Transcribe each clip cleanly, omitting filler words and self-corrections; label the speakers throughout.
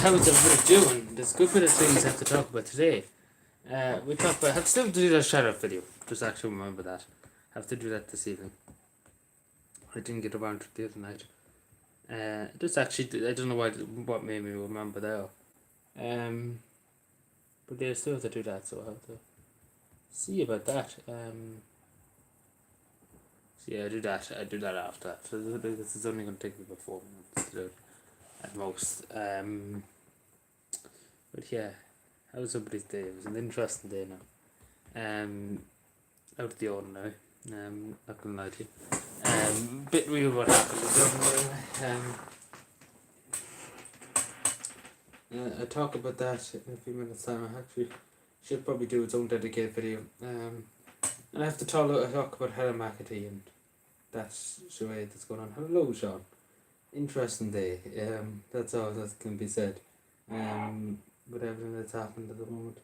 Speaker 1: how's everybody doing? There's a good bit of things I have to talk about today. We talked about. I have to still do that shout out video. Just actually remember that. I have to do that this evening. I didn't get around to it the other night. Just actually, I don't know what made me remember there. But yeah, I still have to do that, so I have to see about that. So yeah, I do that. I do that after that. So this is only going to take me about 4 minutes to do it at most. But yeah, how was somebody's day? It was an interesting day now. Out of the ordinary. Not gonna lie to you. Bit weird what happened with the ordinary. I'll talk about that in a few minutes time. I actually should probably do its own dedicated video. And I have to talk about Helen McAtee, and that's the way that's going on. Hello, Sean. Interesting day. That's all that can be said. With everything that's happened at the moment.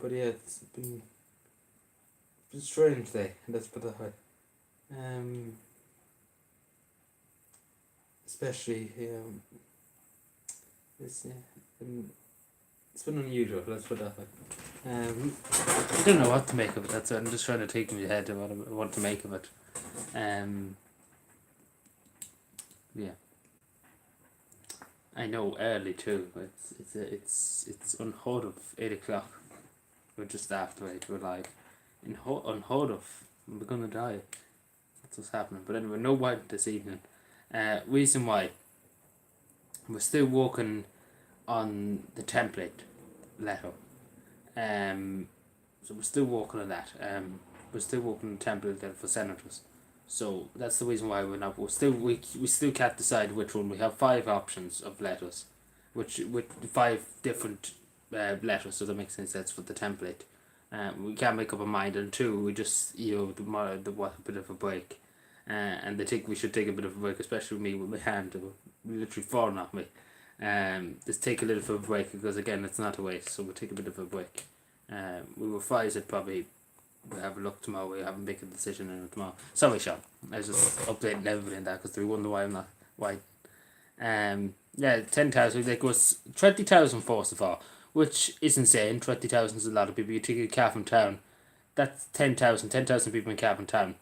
Speaker 1: But yeah, it's been a strange day, let's put it that way. Especially, it's been unusual, let's put it that way. I don't know what to make of it, that's it. I'm just trying to take in my head what I want to make of it. Yeah. I know, early too. It's unheard of. 8 o'clock. We're just after 8. We're like, unheard of. We're gonna die. That's what's happening. But anyway, no wine this evening. Reason why. We're still working on the template letter. So we're still working on that. We're still working on the template letter for senators. So that's the reason why we still can't decide which one. We have 5 options of letters, with 5 different letters. So that makes any sense for the template. We can't make up our mind, and 2, we just want a bit of a break. And they think we should take a bit of a break, especially me with my hand literally falling off me. Just take a little bit of a break, because again it's not a waste. So we'll take a bit of a break. We will advise it probably. We'll have a look tomorrow. We haven't made a decision on it tomorrow. Sorry, Sean. I was just updating everybody on that, because they wonder why I'm not. Why? Yeah, 10,000. Like, it was 20,000 first of all, which is insane. 20,000 is a lot of people. You take a Cavan Town, that's 10,000. 10,000 people in Cavan Town.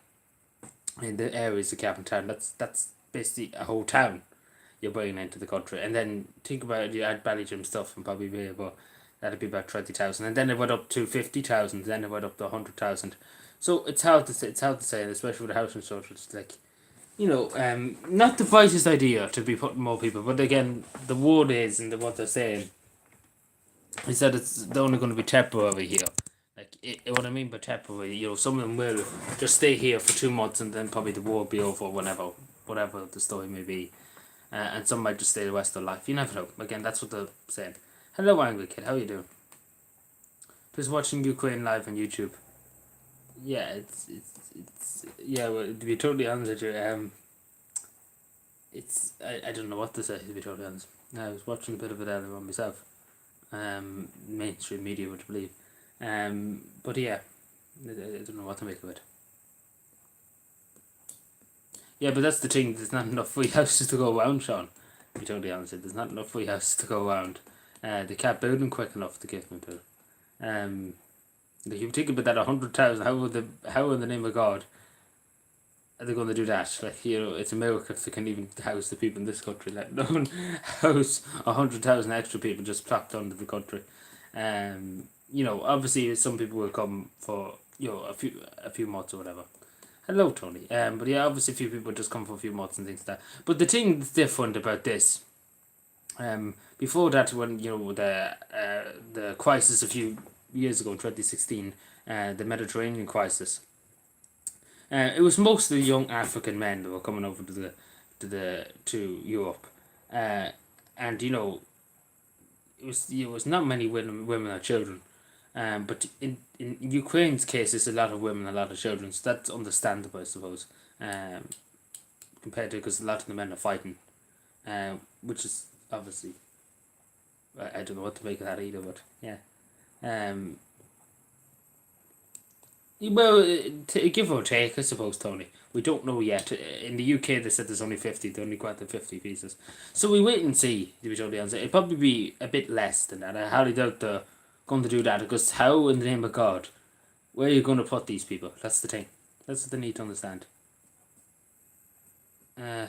Speaker 1: In the areas of Cavan Town, that's basically a whole town you're bringing into the country. And then think about it, you add Ballygym stuff and probably be about. That'd be about 20,000, and then it went up to 50,000. Then it went up to 100,000. So it's hard to say. It's hard to say, especially with the housing social. It's like, not the brightest idea to be putting more people. But again, the word is, and what they're saying is that they're only going to be temporary here. Like, what I mean by temporary, some of them will just stay here for 2 months, and then probably the war will be over whatever the story may be. And some might just stay the rest of their life. You never know. Again, that's what they're saying. Hello, Angry Kid. How are you doing? Just watching Ukraine live on YouTube. Yeah, it's yeah. Well, to be totally honest with you, I don't know what to say, to be totally honest. I was watching a bit of it earlier on myself. Mainstream media would believe. But yeah, I don't know what to make of it. Yeah, but that's the thing. There's not enough free houses to go around, Sean. To be totally honest, there's not enough free houses to go around. They can't build them quick enough to give me to. If you think about that, 100,000. How in the name of God are they going to do that? Like, it's a miracle if they can even house the people in this country. Let alone house 100,000 extra people just plopped onto the country. Obviously some people will come for a few months or whatever. Hello, Tony. But yeah, obviously a few people just come for a few months and things like that. But the thing that's different about this. Before that, when the crisis a few years ago, 2016, the Mediterranean crisis, it was mostly young African men that were coming over to Europe, and it was not many women or children, but in Ukraine's case, it's a lot of women, a lot of children, so that's understandable, I suppose, compared to, because a lot of the men are fighting, which is obviously. I don't know what to make of that either, but yeah. Well, give or take, I suppose, Tony. We don't know yet. In the UK, they said there's only 50. They only granted 50 visas. So we wait and see, to be totally honest. It'll probably be a bit less than that. I highly doubt they're going to do that because how, in the name of God, where are you going to put these people? That's the thing. That's what they need to understand. Uh,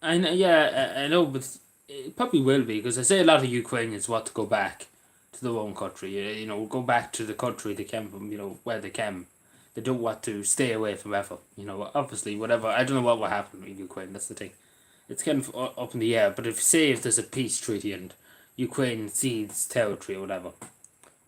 Speaker 1: I know, but it probably will be because I say a lot of Ukrainians want to go back to their own country. Go back to the country they came from. Where they came. They don't want to stay away from ever. Obviously, whatever. I don't know what will happen in Ukraine. That's the thing. It's kind of up in the air. But if there's a peace treaty and Ukraine cedes territory or whatever,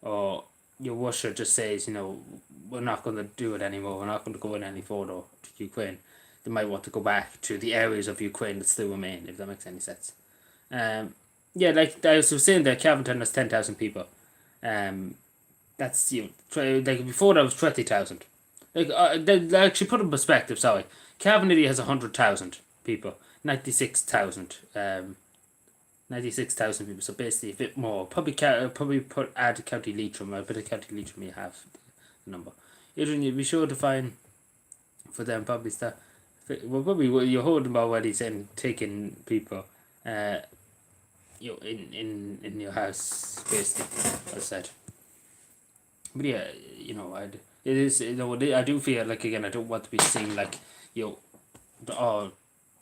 Speaker 1: or Russia just says, we're not going to do it anymore. We're not going to go in any further to Ukraine. They might want to go back to the areas of Ukraine that still remain, if that makes any sense. Um, yeah, like I was saying, there, Calvinton has 10,000 people. Um, that's like before that was 20,000. They actually put in perspective. Sorry, Cavan has 100,000 people, 96,000. 96,000 people. So basically a bit more. Probably add County Leitrim. A bit of County Leitrim you have the number. Adrian, you'd be sure to find for them probably start. Well, probably you're holding about what he's saying, taking people. In your house, basically, as I said. But yeah, it is. I do feel like again, I don't want to be seen like all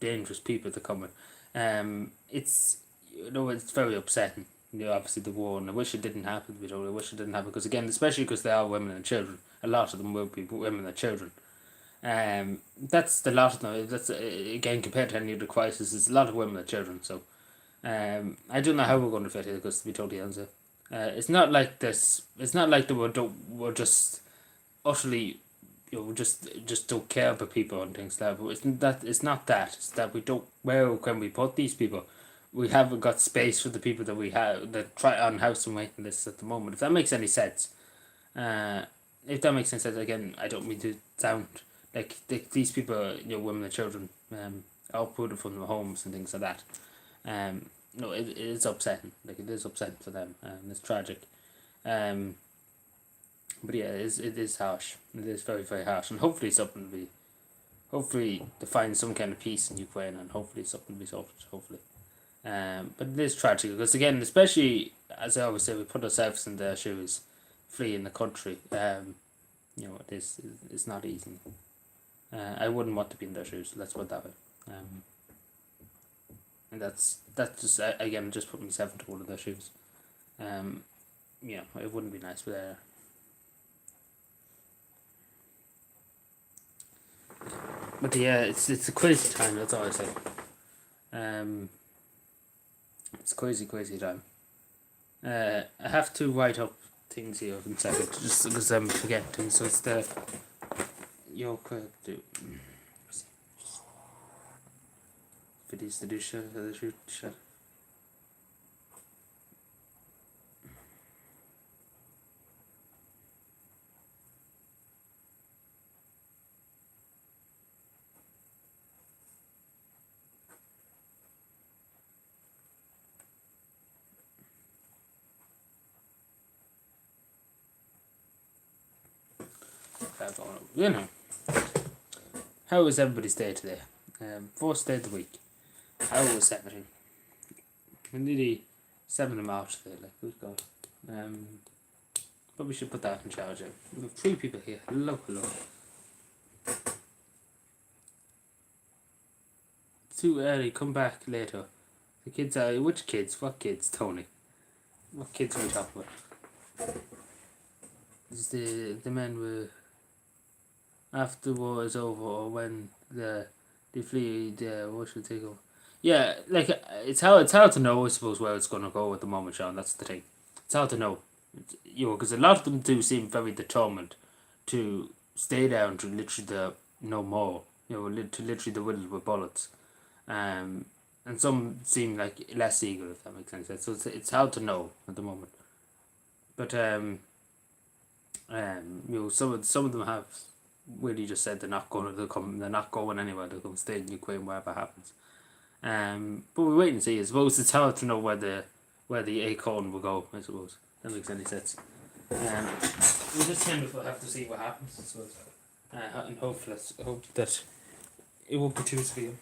Speaker 1: dangerous people to come in. It's it's very upsetting. Obviously the war, and I wish it didn't happen. I wish it didn't happen because again, especially because they are women and children. A lot of them will be women and children. That's the lot of them. That's again compared to any other crisis, it's a lot of women and children. So I don't know how we're going to fit it because to be totally honest, it's not like this. It's not like we're just utterly, just don't care about people and things like that. But it's not that. It's that we don't. Where can we put these people? We haven't got space for the people that we have that try on house and waiting lists at the moment. If that makes any sense. Uh, if that makes any sense, again, I don't mean to sound like these people, women and children, are uprooted from their homes and things like that. No, it is upsetting. Like it is upsetting for them. It's tragic. Um, but yeah, it is harsh. It is very very harsh, and hopefully something will be. Hopefully to find some kind of peace in Ukraine, and hopefully something will be solved. Hopefully. But it is tragic because again, especially as I always say, we put ourselves in their shoes, fleeing the country. It is. It's not easy. I wouldn't want to be in their shoes. Let's put it that way. And that's just again just put myself into one of their shoes. It wouldn't be nice, but yeah, it's a crazy time. That's all I say. Um, it's crazy time. I have to write up things here in a second, just because I'm forgetting. So it's the your correct. Videos to do shut. How was everybody's day today? First day of the week. How was everything? We're nearly 7 of March today, like, good God. Probably should put that in charge. We have 3 people here. Hello. Too early, come back later. The kids are. Which kids? What kids, Tony? What kids are we talking about? Is the men were. After the war is over, or when they flee, what should they go? Yeah, like it's hard to know. I suppose where it's gonna go at the moment, Sean. That's the thing. It's hard to know, because a lot of them do seem very determined to stay down to literally the no more. To literally the riddle with bullets. And some seem like less eager, if that makes any sense. So it's hard to know at the moment. But some of them have really just said they're not going to come. They're not going anywhere. They're going to stay in Ukraine wherever happens. But we wait and see. I suppose it's hard to know where the acorn will go. I suppose that makes any sense. We just kind of have to see what happens, I suppose. And hopefully, hope that it won't be too severe.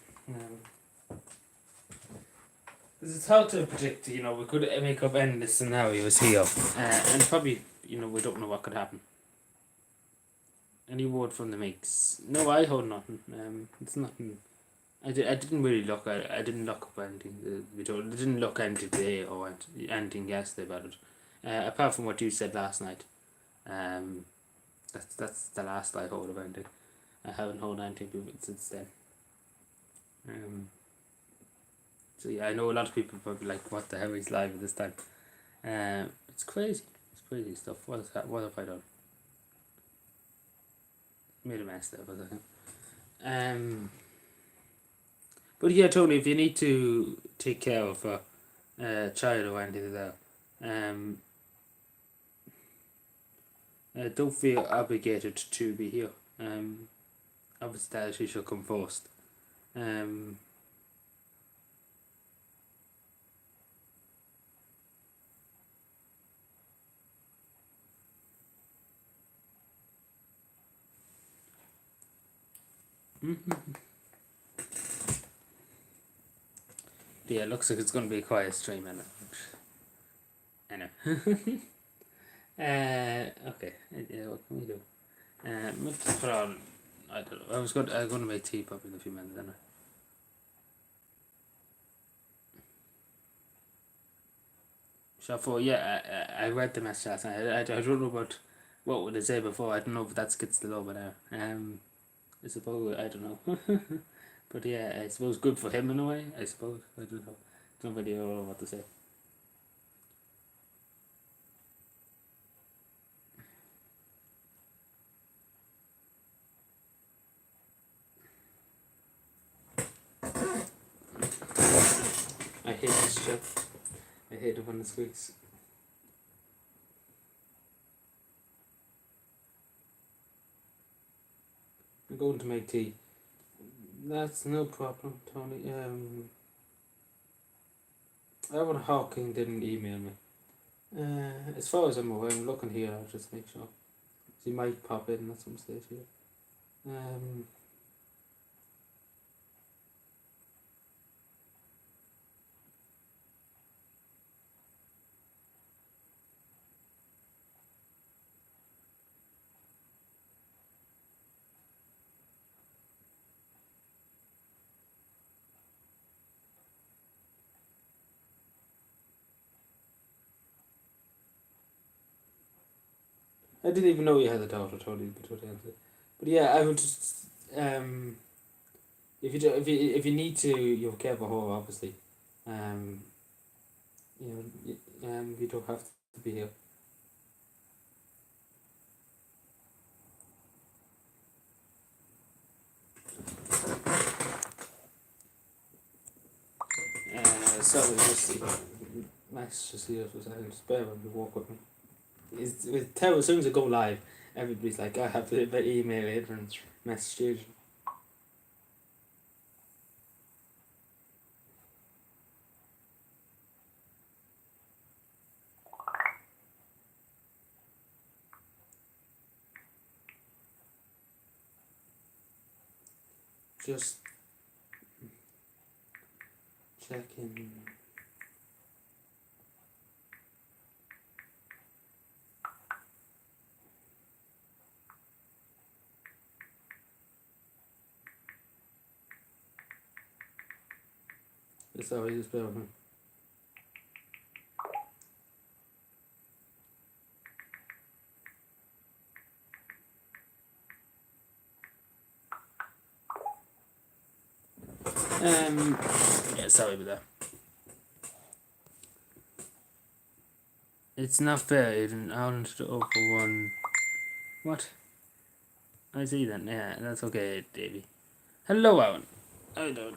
Speaker 1: Because it's hard to predict, you know, we could make up endless scenarios here, and probably, you know, we don't know what could happen. Any word from the mix? No, I heard nothing. It's nothing. I didn't really look. I didn't look up anything. I didn't look anything today or anything yesterday about it. Apart from what you said last night. That's the last I heard of anything. I haven't heard anything since then. So yeah, I know a lot of people probably like, what the hell is live at this time? It's crazy. It's crazy stuff. What is that? What have I done? Made a mess there for a second. But yeah, Tony, if you need to take care of a child or anything like that, don't feel obligated to be here. Obviously that she shall come first. Yeah, it looks like it's going to be a quiet stream, I know. Okay, yeah, what can we do? We'll just put on, I don't know, I'm going to make tea probably in a few minutes anyway. Shuffle, yeah, I read the message last night. I don't know about what would I say before. I don't know if that's gets the over now. I suppose, I don't know. But yeah, I suppose good for him in a way, I suppose. I don't know. Don't really know what to say. I hate this shit. I hate it when it squeaks. I'm going to make tea. That's no problem, Tony. Evan Hawking didn't email me. As far as I'm aware, I'm looking here. I'll just make sure. He might pop in at some stage here. I didn't even know you had a daughter, Tony. But yeah, I would just if you need to, you'll care for her, obviously. You don't have to be here. Sorry, just Max just here for a second. Just bear with me, walk with me. With Tell, as soon as I go live, everybody's like, I have to email Adrian message. Just checking. Sorry, just bear with me. Yeah, sorry about that. It's not fair, Aiden. Ireland to over one. What? I see that. Yeah, that's okay, Davey. Hello, Alan. How you doing?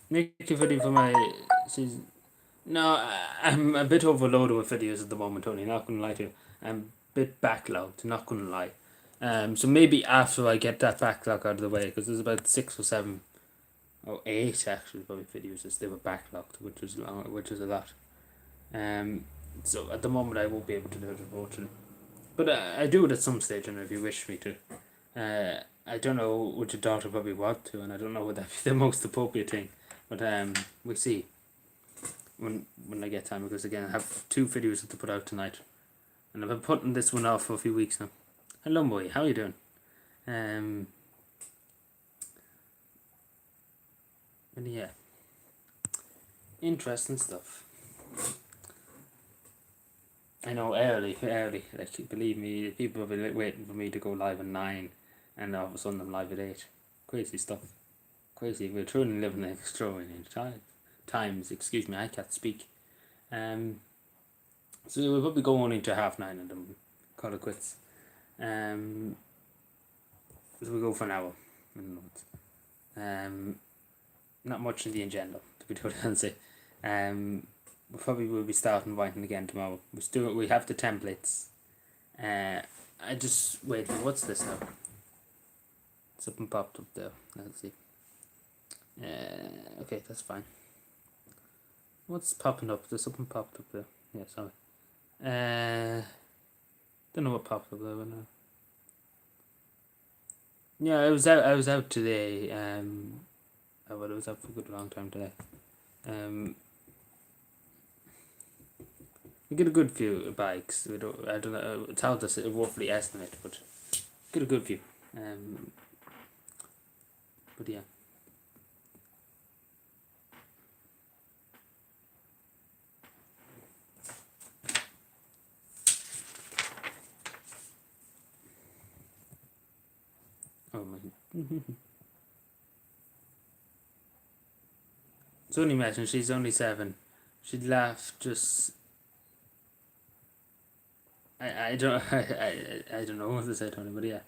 Speaker 1: Make a video for my season. No, I'm a bit overloaded with videos at the moment, Tony. Not gonna lie to you. I'm a bit backlogged. Not gonna lie. So maybe after I get that backlog out of the way, because there's about 6 or 7 or 8 actually probably videos that still were backlogged, which is a lot. So at the moment I won't be able to do it, unfortunately. But I do it at some stage, and if you wish me to. I don't know, would your daughter probably want to, and I don't know would that be the most appropriate thing. But we'll see when I get time, because again I have 2 videos to put out tonight, and I've been putting this one off for a few weeks now. Hello, boy. How are you doing? And yeah, interesting stuff. I know, early. Like, believe me, people have been waiting for me to go live at 9, and all of a sudden I'm live at 8. Crazy stuff. Crazy. We're truly living in extraordinary times. Excuse me, I can't speak. So we'll probably go on into 9:30 and then call it quits. So we'll go for an hour. Not much in the agenda, to be totally honest. We probably will be starting writing again tomorrow. We have the templates. I just wait. What's this now? Something popped up there. Let's see. Okay, that's fine. What's popping up? There's something popped up there. Yeah, sorry. Don't know what popped up there. But no. Yeah, I was out. I was out today. Well, I was out for a good long time today. We get a good view of bikes. I don't know. It's hard to roughly estimate, but get a good view. But yeah. Oh my. So only imagine, she's only 7. She'd laugh just. I don't I don't know what to say, Tony, but yeah.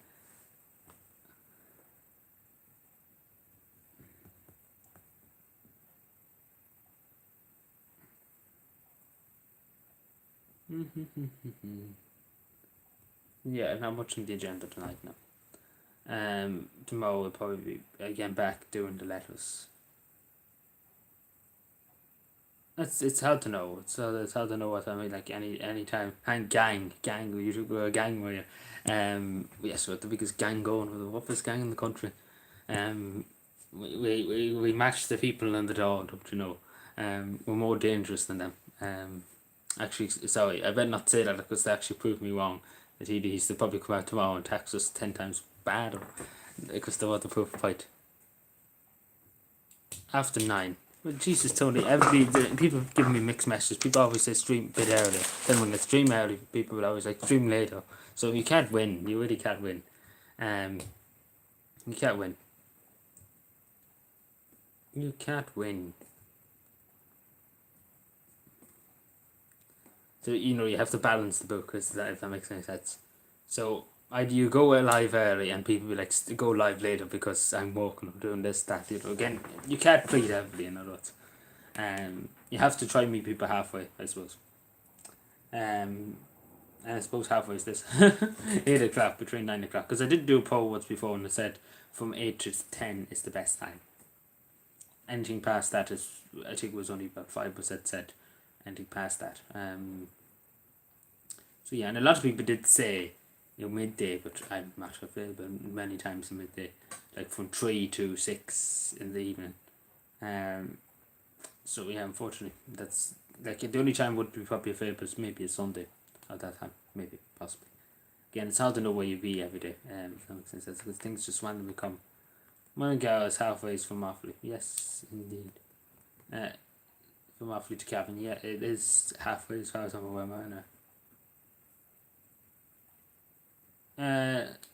Speaker 1: Yeah, not much in the agenda tonight now. Tomorrow we'll probably be again back doing the letters. It's hard to know. It's hard to know what I mean. Like any time. And gang. You should go a gang with you. Yes, we're the biggest gang going. We're the roughest gang in the country. We match the people in the door. Don't you know? We're more dangerous than them. Actually, sorry, I better not say that because they actually proved me wrong. That he's to probably come out tomorrow and tax us 10 times badder because they want the proof fight. After 9. Well, Jesus, Tony, people giving me mixed messages. People always say stream a bit early. Then when they stream early, people will always like stream later. So you can't win. You really can't win. You can't win. You can't win. So, you have to balance the book, if that makes any sense. So, either you go live early and people be like, go live later because I'm working or doing this, that, again, you can't plead heavily, in other words. You have to try and meet people halfway, I suppose. And I suppose halfway is this 8 o'clock, between 9 o'clock, because I did do a poll once before and it said from 8 to 10 is the best time. Anything past that is, I think it was only about 5% said anything past that. So yeah, and a lot of people did say midday, but I'm not available many times in midday, like from 3 to 6 in the evening. So yeah, unfortunately, that's like the only time would be probably available is maybe a Sunday at that time, maybe, possibly. Again, it's hard to know where you be every day, if that makes sense, because things just randomly come. Mullingar is halfway from Offaly. Yes, indeed. From Offaly to Cavan, yeah, it is halfway as far as I'm aware, now.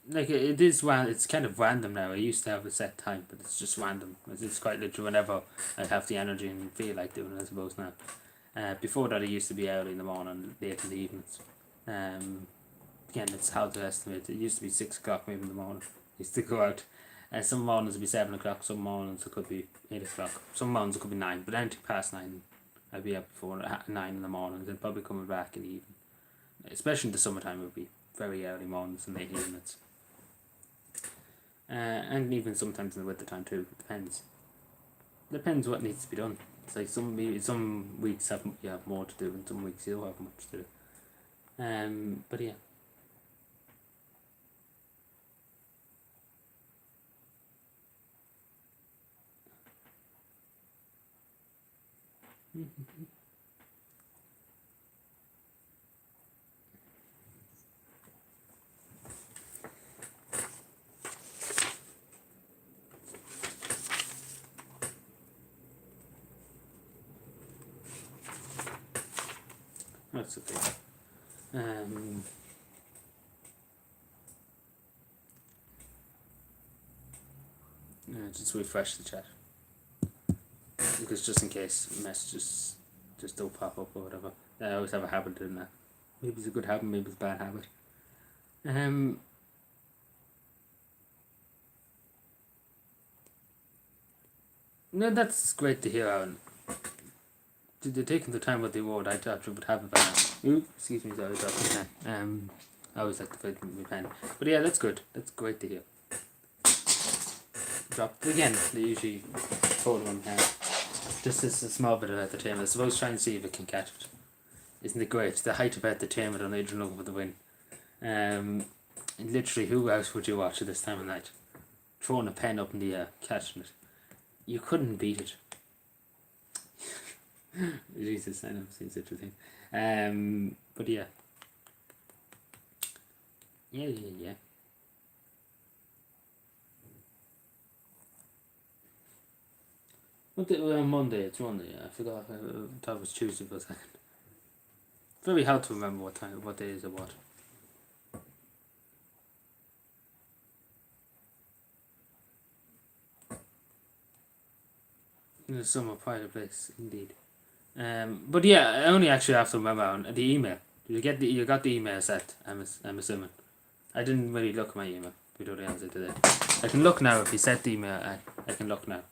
Speaker 1: Like it is it's kind of random now. I used to have a set time, but it's just random. It's quite literally whenever I have the energy and feel like doing it, I suppose now. Before that, it used to be early in the morning, late in the evenings. Again, it's hard to estimate. It used to be 6 o'clock maybe in the morning. I used to go out. Some mornings it'd be 7 o'clock. Some mornings it could be 8 o'clock. Some mornings it could be 9. But anything past 9, I'd be up before 9 in the morning. Then probably coming back in the evening. Especially in the summertime, it would be very early mornings and late evenings. And even sometimes in the winter time too. It depends what needs to be done. It's like some weeks you have more to do, and some weeks you don't have much to do. But yeah. That's okay. Just refresh the chat because just in case messages just don't pop up or whatever. I always have a habit of doing that. Maybe it's a good habit, maybe it's a bad habit. No, that's great to hear, Aaron. They're taking the time with the award. I thought you would have it by now. Ooh, excuse me, sorry, dropped my pen. I always like to fight with my pen. But yeah, that's good. That's great to hear. Dropped it again. They usually hold one hand. Just as a small bit of entertainment. I suppose try and see if it can catch it. Isn't it great? The height of entertainment on Adrian Logan for the win. Literally, who else would you watch at this time of night? Throwing a pen up in the air, catching it. You couldn't beat it. Jesus, I never seen such a thing. But yeah. Yeah. What day? Monday. It's Monday. I forgot. I thought it was Tuesday for a second. Very hard to remember what day is or what. In the summer private place, indeed. But yeah, I only actually have to remember the email. Did you got the email set? I'm assuming. I didn't really look at my email. We don't answer today. I can look now if you set the email. I can look now,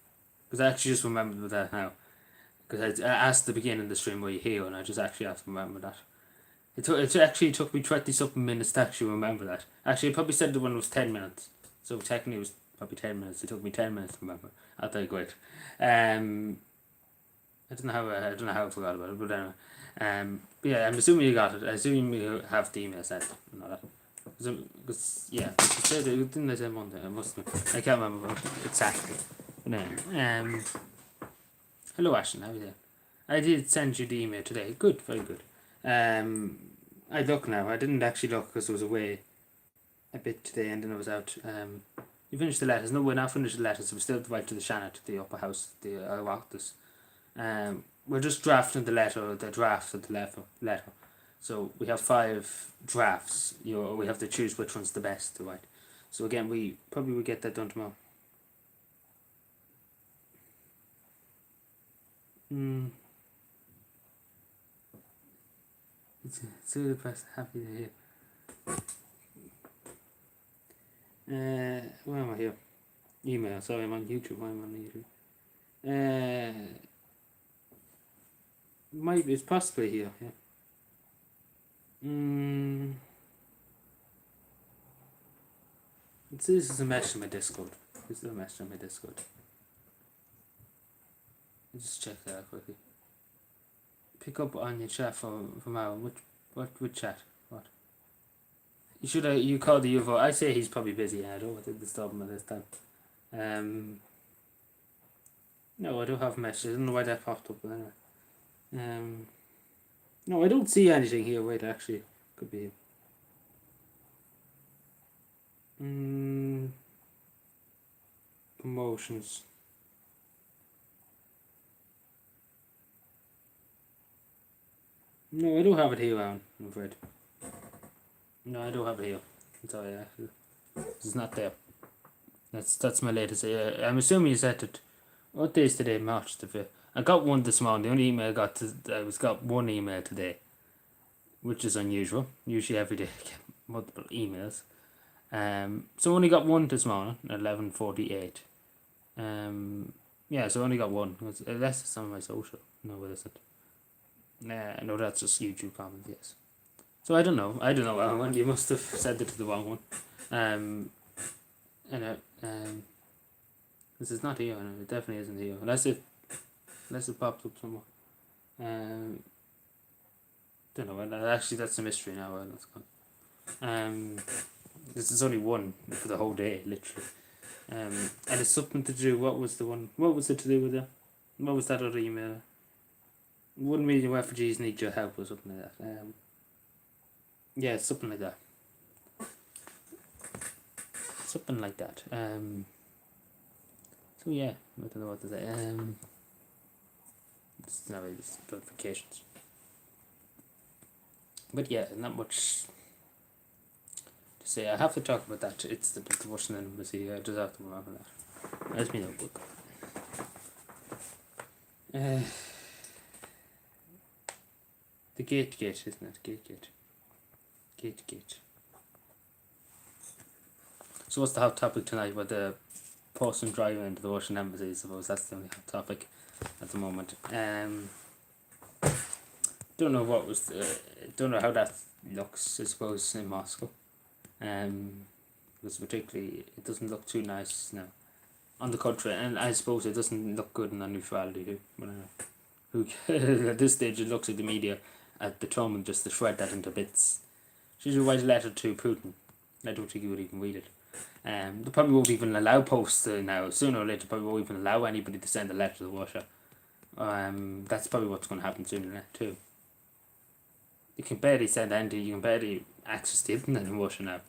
Speaker 1: because I actually just remembered that now. Because I asked at the beginning of the stream, were you here, and I just actually have to remember that. It actually took me 20 something minutes to actually remember that. Actually, I probably said the one was 10 minutes. So technically it was probably 10 minutes. It took me 10 minutes to remember. I thought great. I don't know how I forgot about it, but anyway. But yeah, I'm assuming you got it. I assume you have the email sent and all that. Because yeah, didn't I say Monday? I must have. I can't remember exactly. But anyway, hello Ashton, how are you doing? I did send you the email today. Good, very good. I look now. I didn't actually look because I was away a bit today, and then I was out. You finished the letters? No, we're not finished the letters. So we're still right to the Shannon, to the upper house, the Oireachtas. We're just drafting the draft of the letter. So we have 5 drafts. We have to choose which one's the best to write. So again, we probably will get that done tomorrow. It's so depressed. Happy to hear. Where am I here? Email. Sorry, I'm on YouTube. Why am I on YouTube? Maybe it's possibly here. Yeah. This is a message on my Discord. This is a message on my Discord. Let's just check that out quickly. Pick up on your chat from Aaron. Which chat? What? You call the UFO. I say he's probably busy. I don't want to disturb him at this time. No, I don't have messages. I don't know why that popped up, but anyway. No, I don't see anything here. Wait, actually, could be. Promotions. No, I don't have it here, Aaron, I'm afraid. No, I don't have it here. I'm sorry, actually. It's not there. That's my latest. I'm assuming you set it. What day is today? March the 5th. I got one this morning. The only email I got got one email today, which is unusual. Usually every day I get multiple emails. So I only got one this morning at 11:48. Yeah, so I only got one. Unless it's on my social. No, it isn't. No, that's just YouTube comments. Yes. So I don't know. One. You must have sent it to the wrong one. This is not here. It definitely isn't here. Unless unless it pops up somewhere. Don't know. Actually, that's a mystery now. That's gone. This is only one for the whole day, literally. And it's something to do. What was the one? What was it to do with it? What was that other email? 1 million refugees need your help or something like that. Yeah, something like that. Something like that. So yeah, I don't know what to say. It's not really just notifications. But yeah, not much to say. I have to talk about that. It's the Washington Embassy. I just have to remember that. Where's my notebook? The gate, isn't it? Gate. So what's the hot topic tonight? About the person driving into the Russian embassy, I suppose that's the only hot topic at the moment. Don't know what was. Don't know how that looks. I suppose in Moscow. Because particularly it doesn't look too nice now. On the contrary, and I suppose it doesn't look good in our neutrality too. But at this stage, it looks like the media at the time just to shred that into bits. She should write a letter to Putin. I don't think he would even read it. They probably won't even allow posts now. Sooner or later, probably won't even allow anybody to send a letter to Russia. That's probably what's going to happen sooner too. You can barely send anything. You can barely access the internet in Russia now.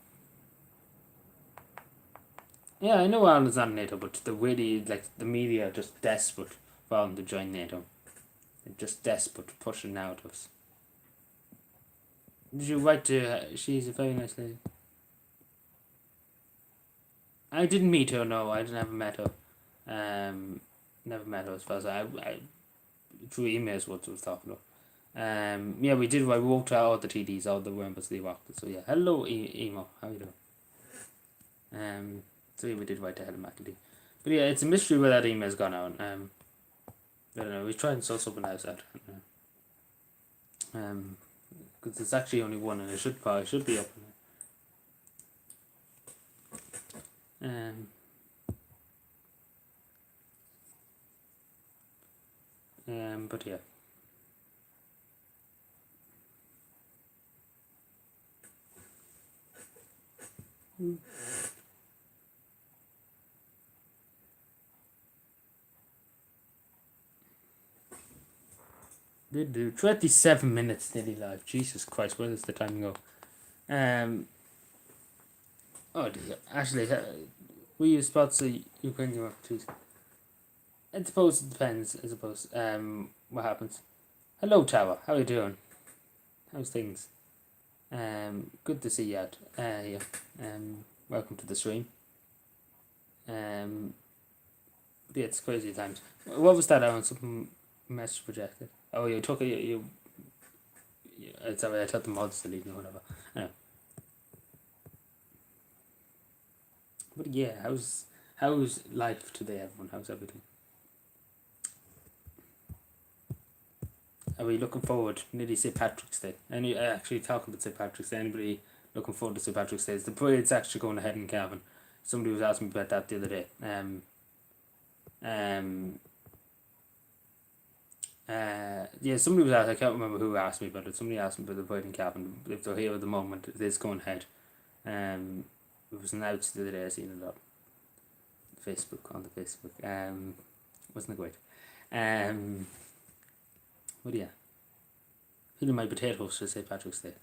Speaker 1: Yeah, I know Ireland's not NATO, but the the media are just desperate for Ireland to join NATO. They're just desperate to push it now to us. Did you write to her? She's a very nice lady. I didn't meet her, no, I never met her. Never met her as far as I through emails what I was talking about. Yeah, we did. I wrote out all the TDs, all the members they walked. So yeah, hello Emo, how you doing? So yeah, we did write to Helen McAdee. But yeah, it's a mystery where that email's gone out. I don't know. We tried and sort something else out. Because there's actually only one, and it should be up. But yeah. They do 27 minutes nearly live. Jesus Christ, where does the time go? Oh dear. Ashley, were you supposed to Ukraine Europe? Jeez. I suppose it depends. I suppose. What happens? Hello, Tower. How are you doing? How's things? Good to see you out. Yeah. Welcome to the stream. Yeah, it's crazy times. What was that on? Something message projected. Oh, you took it. You it's alright. I thought the mods deleted or whatever. Yeah. But yeah, how's life today, everyone? How's everything? Are we looking forward? Nearly St. Patrick's Day. Any actually talking about St. Patrick's Day? Anybody looking forward to St. Patrick's Day? The parade's actually going ahead in Cavan. Somebody was asking me about that the other day. Yeah, somebody was asked. I can't remember who asked me about it. Somebody asked me about the parade in Cavan. If they're here at the moment, it is going ahead. It was announced the other day. I seen it on the Facebook. Wasn't it great? But yeah, feeling my potatoes for St. Patrick's Day.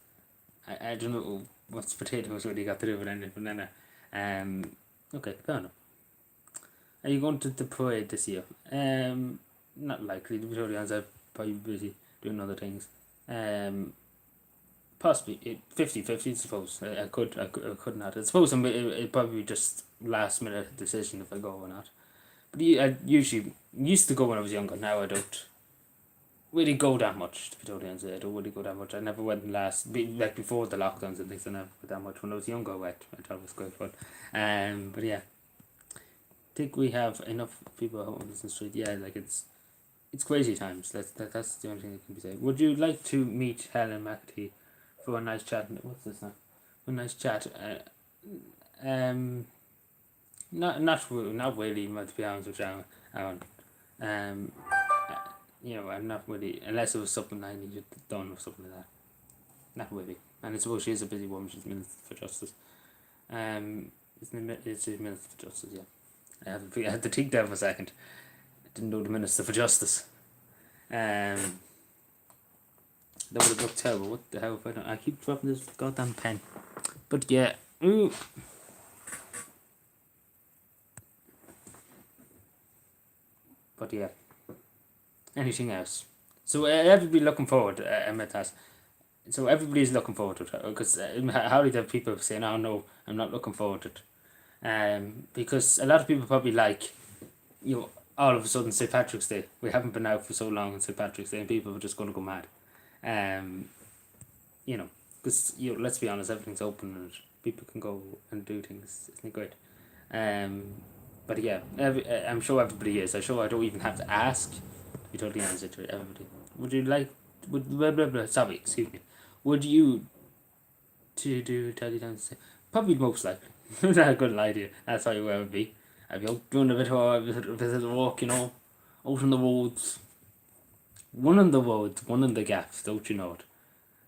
Speaker 1: I don't know what's potatoes really got to do with anything, but then okay, fair enough. Are you going to the parade this year? Not likely. To be totally honest, I'm probably busy doing other things. Possibly 50-50, I suppose. I could not. I suppose it'd probably just last minute decision if I go or not. But I usually used to go when I was younger. Now I don't really go that much, to be totally honest. I don't really go that much. I never went before the lockdowns and things. I never went that much. When I was younger, I went. I thought it was great fun. But yeah, I think we have enough people on the street. Yeah, like it's crazy times. That's the only thing that can be said. Would you like to meet Helen McAtee for a nice chat? What's this now? For a nice chat. Not really, to be honest with you, Aaron. I'm not really, unless it was something I needed done or something like that. Not really. And I suppose she is a busy woman. She's Minister for Justice. It's the Minister for Justice, yeah. I had to think there for a second. I didn't know the Minister for Justice. That would have looked terrible. What the hell if I don't? I keep dropping this goddamn pen. But yeah. Ooh. But yeah. Anything else? So everybody looking forward. Emmett has. So everybody's looking forward to it because how did have people saying, "Oh no, I'm not looking forward to it," because a lot of people probably like, all of a sudden St. Patrick's Day. We haven't been out for so long on St. Patrick's Day, and people are just going to go mad. Um, because let's be honest, everything's open and people can go and do things. Isn't it great? Um, but yeah, I'm sure everybody is. I'm sure I don't even have to ask. To be totally honest with everybody, would you like? Would blah blah blah? Sorry, excuse me. Would you to do Teddy Dance? Probably most likely. Not a good idea. That's how you would be. I'd be out doing a bit of a walk, out in the woods. One in the woods, one in the gaps, don't you know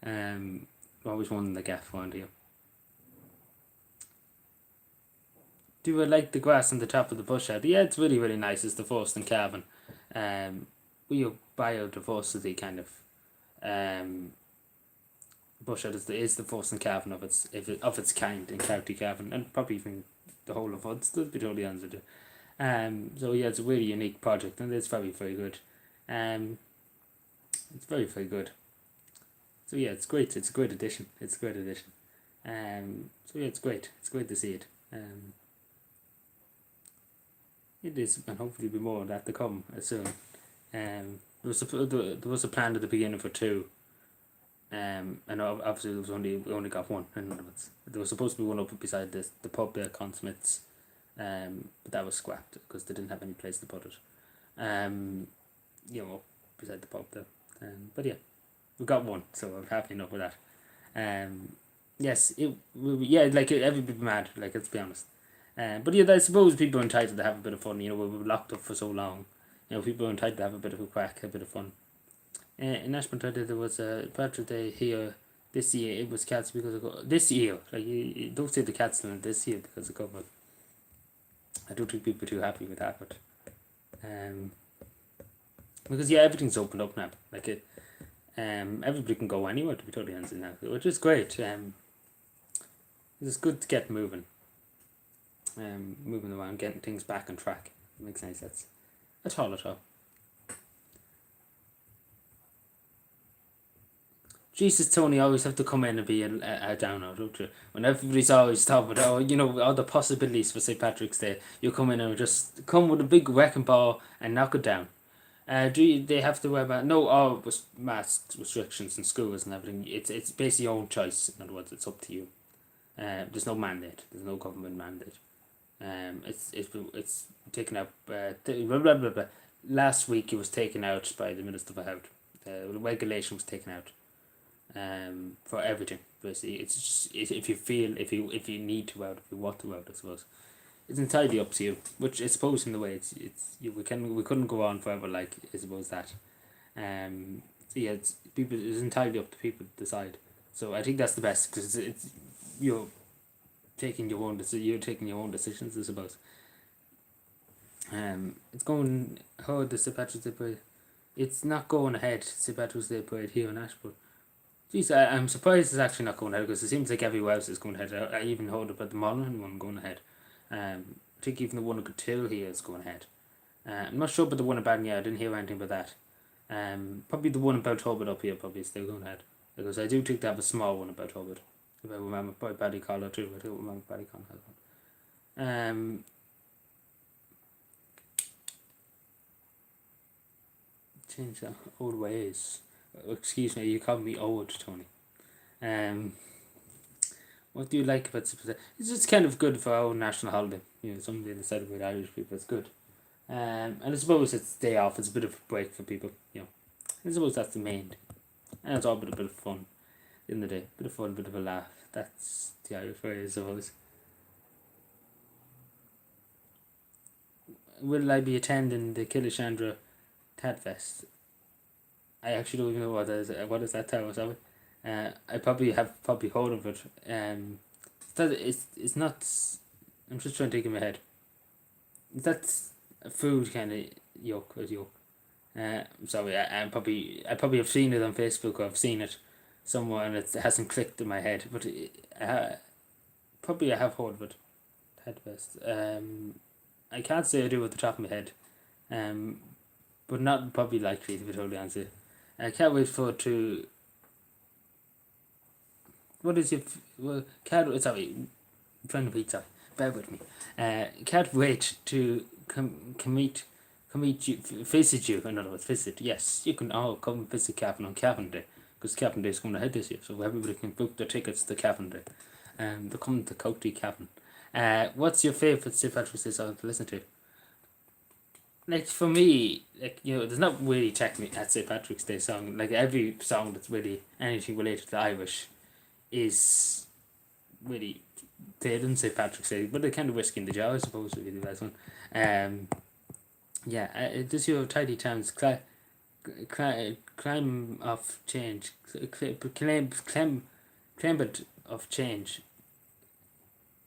Speaker 1: it? Always one in the gaps around here. Do I like the grass on the top of the bush out? Yeah, it's really, really nice. It's the forest in Cavan. We biodiversity kind of bush out is the forest in Cavan of its kind in County Cavan, and probably even the whole of Ulster, to be totally honest with you. So yeah, it's a really unique project, and it's very, very good. It's very, very good. So yeah, it's great. It's a great addition. It's a great addition. So yeah, it's great. It's great to see it. It is, and hopefully be more of that to come soon. There was a plan at the beginning for two. And obviously we only got one. In other words, there was supposed to be one up beside the pub there, Consmiths, but that was scrapped because they didn't have any place to put it. Beside the pub there. But yeah, we got one, so I'm happy enough with that. Yes, like everybody mad. Like, let's be honest. But yeah, I suppose people are entitled to have a bit of fun. We were locked up for so long. People are entitled to have a bit of a crack, a bit of fun. In Ashburn, there was a Patrick Day here this year. It was cats because of this year. Like, you don't say the cats in this year because of COVID. I don't think people are too happy with that, but because yeah, everything's opened up now. Like everybody can go anywhere, to be totally honest now, which is great. It's good to get moving. Moving around, getting things back on track. It makes any sense at all. Jesus, Tony, always have to come in and be a downer, don't you? When everybody's always talking about, all the possibilities for St. Patrick's Day, you come in and just come with a big wrecking ball and knock it down. They have to wear mask? No, all mask restrictions in schools and everything. It's basically your own choice. In other words, it's up to you. There's no mandate. There's no government mandate. It's taken out. Blah, blah, blah, blah. Last week it was taken out by the Minister for Health. The regulation was taken out. For everything basically, it's just if you need to out, if you want to out, I suppose it's entirely up to you. Which I suppose in the way we couldn't go on forever, like I suppose that. So yeah, it's entirely up to people to decide. So I think that's the best because it's you're taking your own decisions, I suppose. It's going how the St. Patrick's Day parade. It's not going ahead. St. Patrick's Day parade here in Ashford. Jeez, I'm surprised it's actually not going ahead because it seems like everywhere else is going ahead. I even heard about the Monaghan one going ahead. I think even the one in Cotil here is going ahead. I'm not sure about the one in Banya. I didn't hear anything about that. Probably the one about Talbot up here probably is still going ahead because I do think they have a small one about Talbot. If I remember, by Ballycollar too. I don't remember Ballycollar has one. Change that old ways. Excuse me, you called me old, Tony. What do you like about Super? It's just kind of good for our national holiday. Something to celebrate Irish people. It's good. And I suppose it's day off. It's a bit of a break for people. I suppose that's the main thing. And it's all a bit of fun in the day. Bit of fun, bit of a laugh. That's the Irish way, I suppose. Will I be attending the Killishandra Tadfest? I actually don't even know what is that tower, sorry. I probably have heard of it. It's not. I'm just trying to think in my head. That's a food kind of yolk or yolk. Sorry, I probably have seen it on Facebook or I've seen it somewhere and it hasn't clicked in my head. But probably I have heard of it. Head best. I can't say I do at the top of my head. Um, but not probably likely to be totally honest. I can't wait for it to. What is it? Well, can't. Sorry, I'm trying to beat. Sorry, bear with me. Can't wait to come meet you, visit you. In other words, visit. Yes, you can all come visit Cavan on Cavan Day because Cavan Day is going ahead this year, so everybody can book their tickets to Cavan Day. They're coming to County Cavan. What's your favourite St. Patrick's Day song to listen to? Like for me, like there's not really technically at St. Patrick's Day song. Like every song that's really anything related to Irish is really played on St. Patrick's Day, but the kind of whiskey in the jar, I suppose, would be the best one. Yeah, does your tidy towns climb of change, claim of change.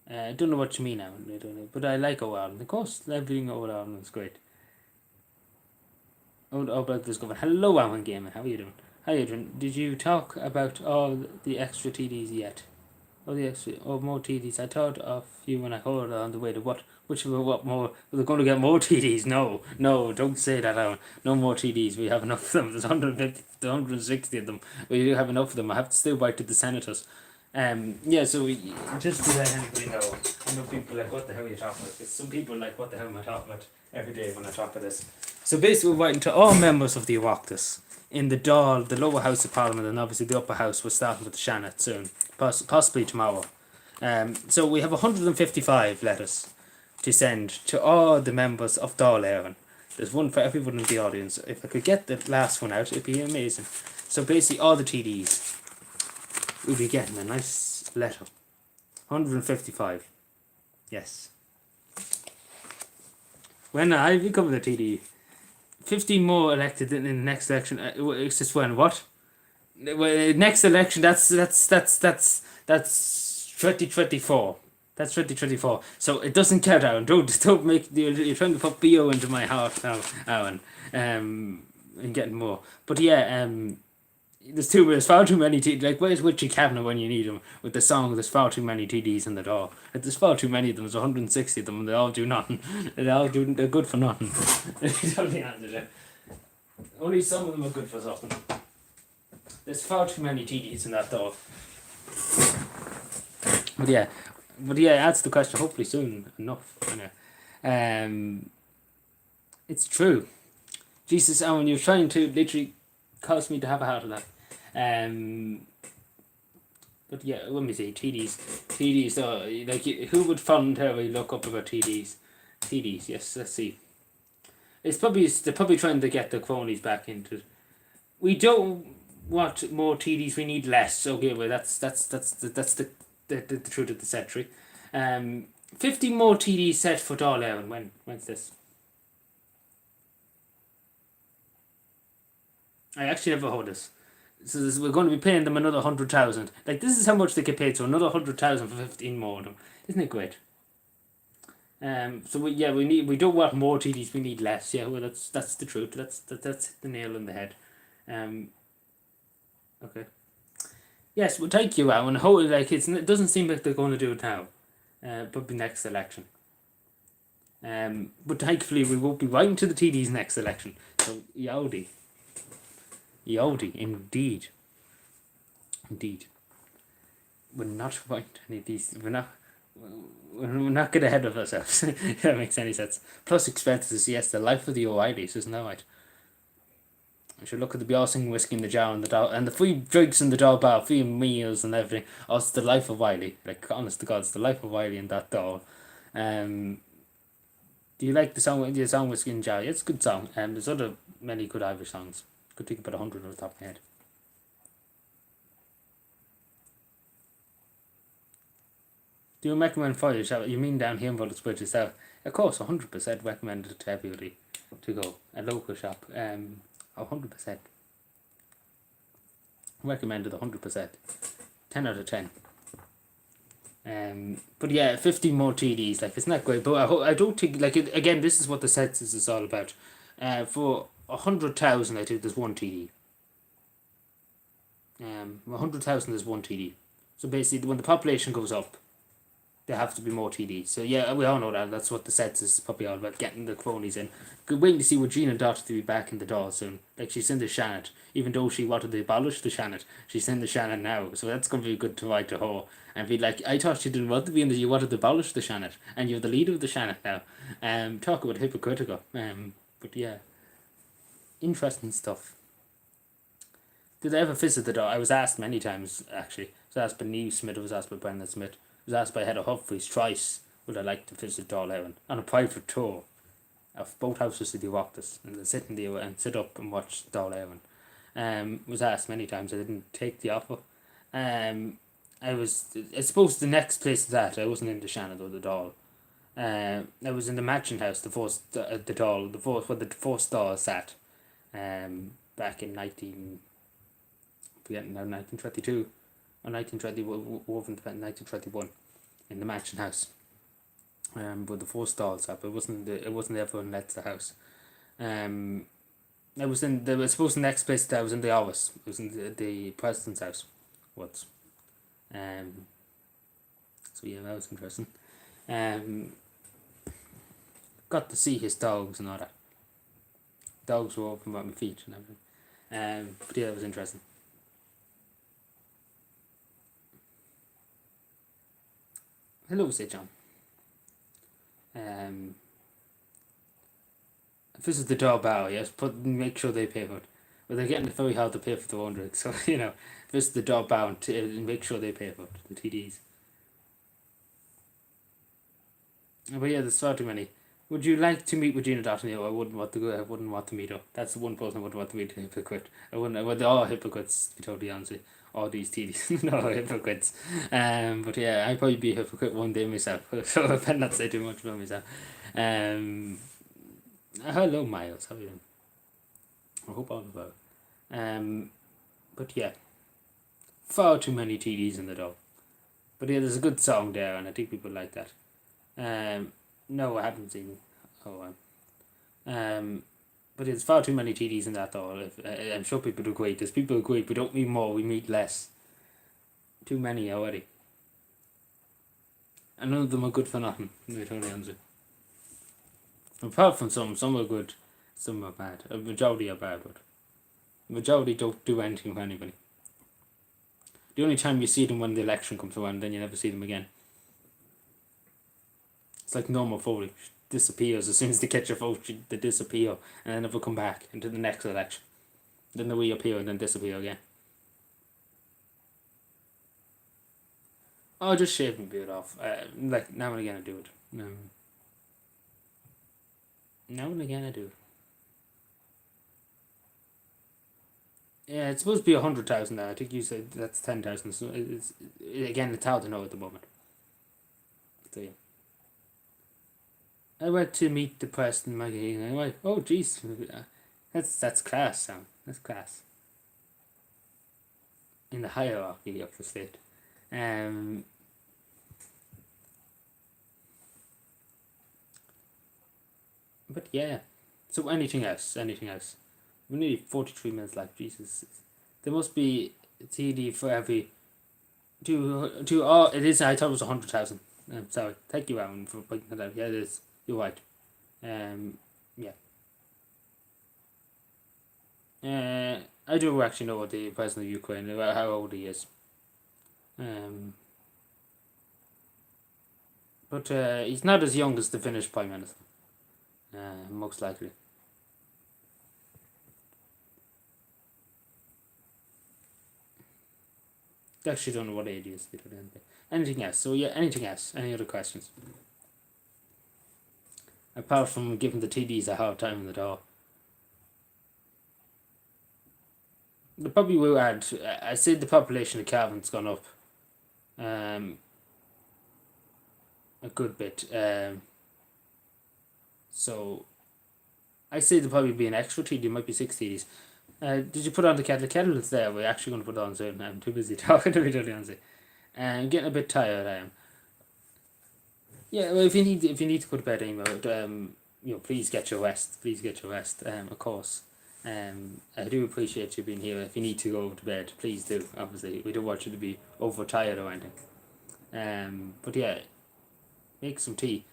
Speaker 1: I don't know what you mean now, I don't know, but I like Old Ireland. Of course, everything Old Ireland is great. Old Brothers going, hello, Alan Gamer, how are you doing? How are you doing? Did you talk about all the extra TDs yet? More TDs. I thought of you when I heard on the way to what more? We're going to get more TDs. No, don't say that, Alan. No more TDs. We have enough of them. There's 150, 160 of them. We do have enough of them. I have to still write to the senators. So we, just to let anybody know, I know people like, what the hell are you talking about? Because some people like, what the hell am I talking about every day when I talk about this. So basically we're writing to all members of the Oireachtas in the Dáil, the lower house of Parliament, and obviously the upper house. We're starting with the Seanad soon, possibly tomorrow. So we have 155 letters to send to all the members of Dáil Éireann. There's one for everyone in the audience. If I could get the last one out, it'd be amazing. So basically all the TDs will be getting a nice letter. 155. Yes. When I become the TD, 15 more elected in the next election. It's just when what? Next election. That's 2024. That's 2024. So it doesn't count, Aaron. Don't make. You're trying to put BO into my heart now, Aaron. And getting more. But yeah. There's far too many TDs. Like, where's Richie Kavanagh when you need him? With the song, there's far too many TDs in the door. Like, there's far too many of them. There's 160 of them, and they all do nothing. They're good for nothing. Only some of them are good for something. There's far too many TDs in that door. But yeah, that's the question. Hopefully soon enough. It's true. Jesus, Owen, you're trying to literally cause me to have a heart attack. But yeah, let me see. TDs. Like, who would voluntarily look up about TDs? TDs. Yes. Let's see. They're probably trying to get the cronies back into. We don't want more TDs. We need less. Okay, well that's the truth of the century. 50 more TDs set for Dáil Éireann. When's this? I actually never heard this. So we're going to be paying them another 100,000. Like, this is how much they get paid. So another 100,000 for 15 more of them. Isn't it great? So we don't want more TDs. We need less. Yeah, well that's the truth. That's the nail in the head. Okay. Yes, well, thank you, Alan. It doesn't seem like they're going to do it now. Probably next election. But thankfully we won't be writing to the TDs next election. So Yodi, indeed. We're not writing to any of these. We're not getting ahead of ourselves. If that makes any sense. Plus expenses. Yes, the life of the O'Reillys, isn't that right? I should look at the Bjornsing whiskey in the jar and the free drinks in the Dáil bar, free meals and everything. Oh, it's the life of Wiley. Like, honest to God, it's the life of Wiley in that Dáil. Do you like the song Whiskey in the Jar? Yeah, it's a good song. There's many good Irish songs. Could think about 100 on the top of my head. Do you recommend for your shop? You mean down here in Buttersbridge itself? Of course, 100% recommended it to everybody to go. A local shop. 100%. Recommended 100%. 10 out of 10. But yeah, 50 more TDs, like, it's not great, but I don't think, like, again, this is what the census is all about. For 100,000, I think there's one TD. 100,000 is one TD. So basically, when the population goes up, there have to be more TDs. So yeah, we all know that. That's what the census is probably all about, getting the cronies in. Good waiting to see Regina Dot to be back in the Dáil soon. Like, she's in the Shannon. Even though she wanted to abolish the Shannon, she's in the Shannon now. So that's going to be good to write to her. And be like, I thought you didn't want to be in the, you wanted to abolish the Shannon. And you're the leader of the Shannon now. Talk about hypocritical. But yeah. Interesting stuff. Did I ever visit the Dáil? I was asked many times, actually. I was asked by Niamh Smith, I was asked by Brendan Smith. I was asked by Head of Humphreys twice, would I like to visit Dáil Éireann on a private tour of both houses of the Oireachtas, and then sit in the and sit up and watch Dáil Éireann. Was asked many times. I didn't take the offer. I suppose the next place to that, I wasn't in the Shannon or the Dáil. I was in the Mansion House, the Dáil, where the first Dáil sat. Back in 1922 or 1921 in the Mansion House. But the four stalls up. It wasn't everyone lets the house. I was in I suppose the next place that I was in the office. It was in the president's house once. So yeah, that was interesting. Got to see his dogs and all that. Dogs were open about my feet and everything. But yeah, it was interesting. Hello, say John. This is the Dáil Bow, yes, make sure they pay for it. But they're getting it very hard to pay for their own drinks, so this is the Dáil Bow, and make sure they pay for it, the TDs. But yeah, there's far too many. Would you like to meet Regina Dot? I wouldn't want to go. I wouldn't want to meet her. That's the one person I wouldn't want to meet. A hypocrite. I wouldn't. Well, they're all hypocrites. To be totally honest with you. All these TDs, no hypocrites. But yeah, I'd probably be a hypocrite one day myself. So I better not say too much about myself. Hello, Miles. How are you doing? I hope all is well. But yeah, far too many TDs in the Dáil. But yeah, there's a good song there, and I think people like that. No, I haven't seen. But there's far too many TDs in that Dáil. I'm sure people agree. There's people agree. We don't meet more. We meet less. Too many already. And none of them are good for nothing. Totally honest. Apart from some are good, some are bad. A majority are bad, but the majority don't do anything for anybody. The only time you see them when the election comes around, then you never see them again. It's like normal voting. Disappears as soon as they get your vote, they disappear and then never come back into the next election. Then they reappear and then disappear again. Oh, just shave my beard off. Like now and again I do it. Now and again I do it. Yeah, it's supposed to be 100,000 now. I think you said that's 10,000. So it's hard to know at the moment. So yeah. I went to meet the Preston magazine and I went, oh jeez, that's class, Sam. That's class. In the hierarchy of the state. But yeah. So anything else? We need 43 minutes left. Jesus. There must be a TD for every. It is. I thought it was 100,000. Sorry. Thank you, Aaron, for pointing that out. Yeah, it is. You're right. Yeah. I do actually know what the president of Ukraine, how old he is. But he's not as young as the Finnish Prime Minister. Most likely. I actually don't know what age he is. Anything else? So yeah, anything else? Any other questions? Apart from giving the TDs a hard time in the Dáil. They probably will add. I said the population of Cavan's gone up. A good bit. So I say there'll probably be an extra TD. There might be 6 TDs. Did you put on the kettle? The kettle is there. We're actually going to put it on soon. I'm too busy talking to be totally honest. I'm getting a bit tired. I am. Yeah. Well, if you need to go to bed anyway, please get your rest. Please get your rest. Of course. I do appreciate you being here. If you need to go to bed, please do. Obviously, we don't want you to be overtired or anything. But yeah, make some tea.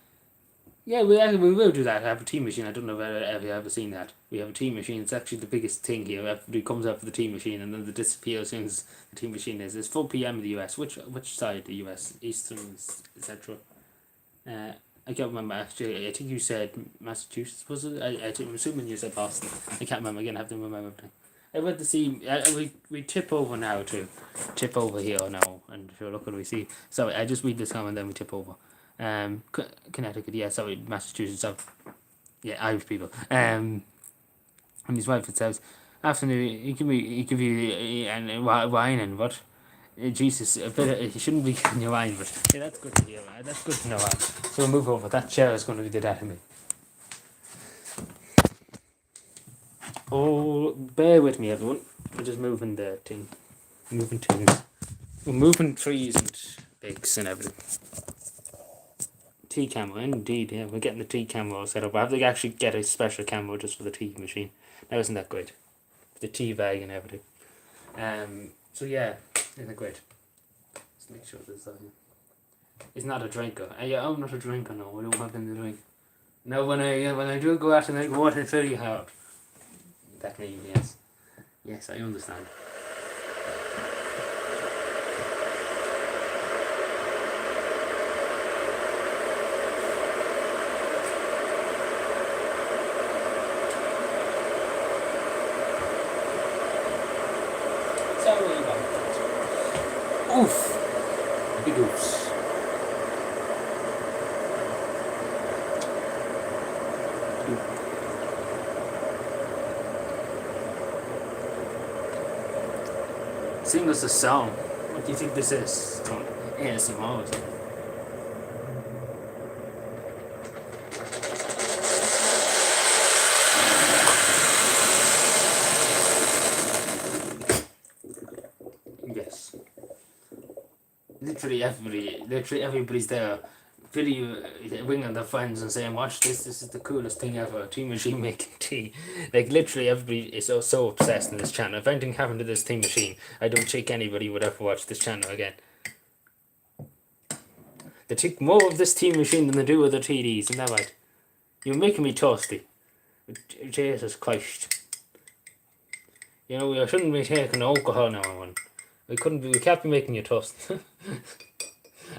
Speaker 1: Yeah, we will do that. I have a tea machine. I don't know if you've ever seen that. We have a tea machine. It's actually the biggest thing here. Everybody comes out for the tea machine and then they disappear as soon as the tea machine is. It's 4 p.m. in the US. Which side? The US? Eastern, Central? I can't remember actually. I think you said Massachusetts, was it? I'm assuming you said Boston. I can't remember. Again, I have to remember everything. I went to see. We tip over now to tip over here now, and if you look what we see. Sorry, I just read this comment and then we tip over. Connecticut, yeah, sorry, Massachusetts, yeah, Irish people. And his wife it says, afternoon, he give you wine and what? Jesus, a bit. He shouldn't be giving you wine, but yeah, that's good to hear. That's good to know. So we'll move over. That chair is going to be the death of me. Oh, bear with me, everyone. We're just moving the thing, moving things. We're moving trees and pigs and everything. Tea camera, indeed, yeah, we're getting the tea camera all set up. I have to actually get a special camera just for the tea machine. Now, isn't that great? The tea bag and everything. So yeah, isn't that great? Let's make sure this is not a drinker. Yeah, I'm not a drinker, no, I don't want them to drink. No, when I do go out and drink water, it's very hard. That means, yes. Yes, I understand. Oof! Big oofs. Sing us a song. What do you think this is? ASMR. Yes. Literally everybody's there ringing their friends and saying, watch this is the coolest thing ever, tea machine making tea. Like, literally everybody is so obsessed in this channel. If anything happened to this tea machine, I don't think anybody would ever watch this channel again. They take more of this tea machine than they do other TDs, isn't that right? You're making me thirsty. Jesus Christ. You know, we shouldn't be taking alcohol now, everyone. We can't be making you toast.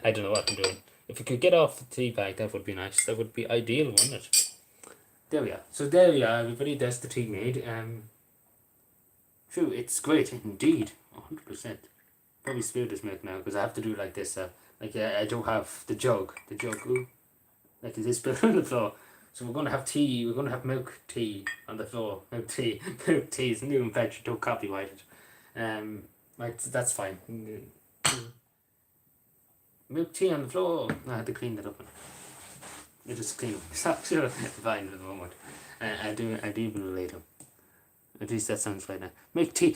Speaker 1: I don't know what I'm doing. If we could get off the tea bag, that would be nice. That would be ideal, wouldn't it? There we are. So there we are, everybody. That's the tea made. True, it's great indeed. 100%. Probably spilled this milk now because I have to do like this. I don't have the jug. Ooh, like this spilled on the floor. So we're gonna have tea. We're gonna have milk tea on the floor. Milk tea is new and veg. Don't copyright it. Right, that's fine. Milk tea on the floor. I had to clean that up. It just clean up. It's actually fine at the moment. I do even later. At least that sounds right now. Milk tea.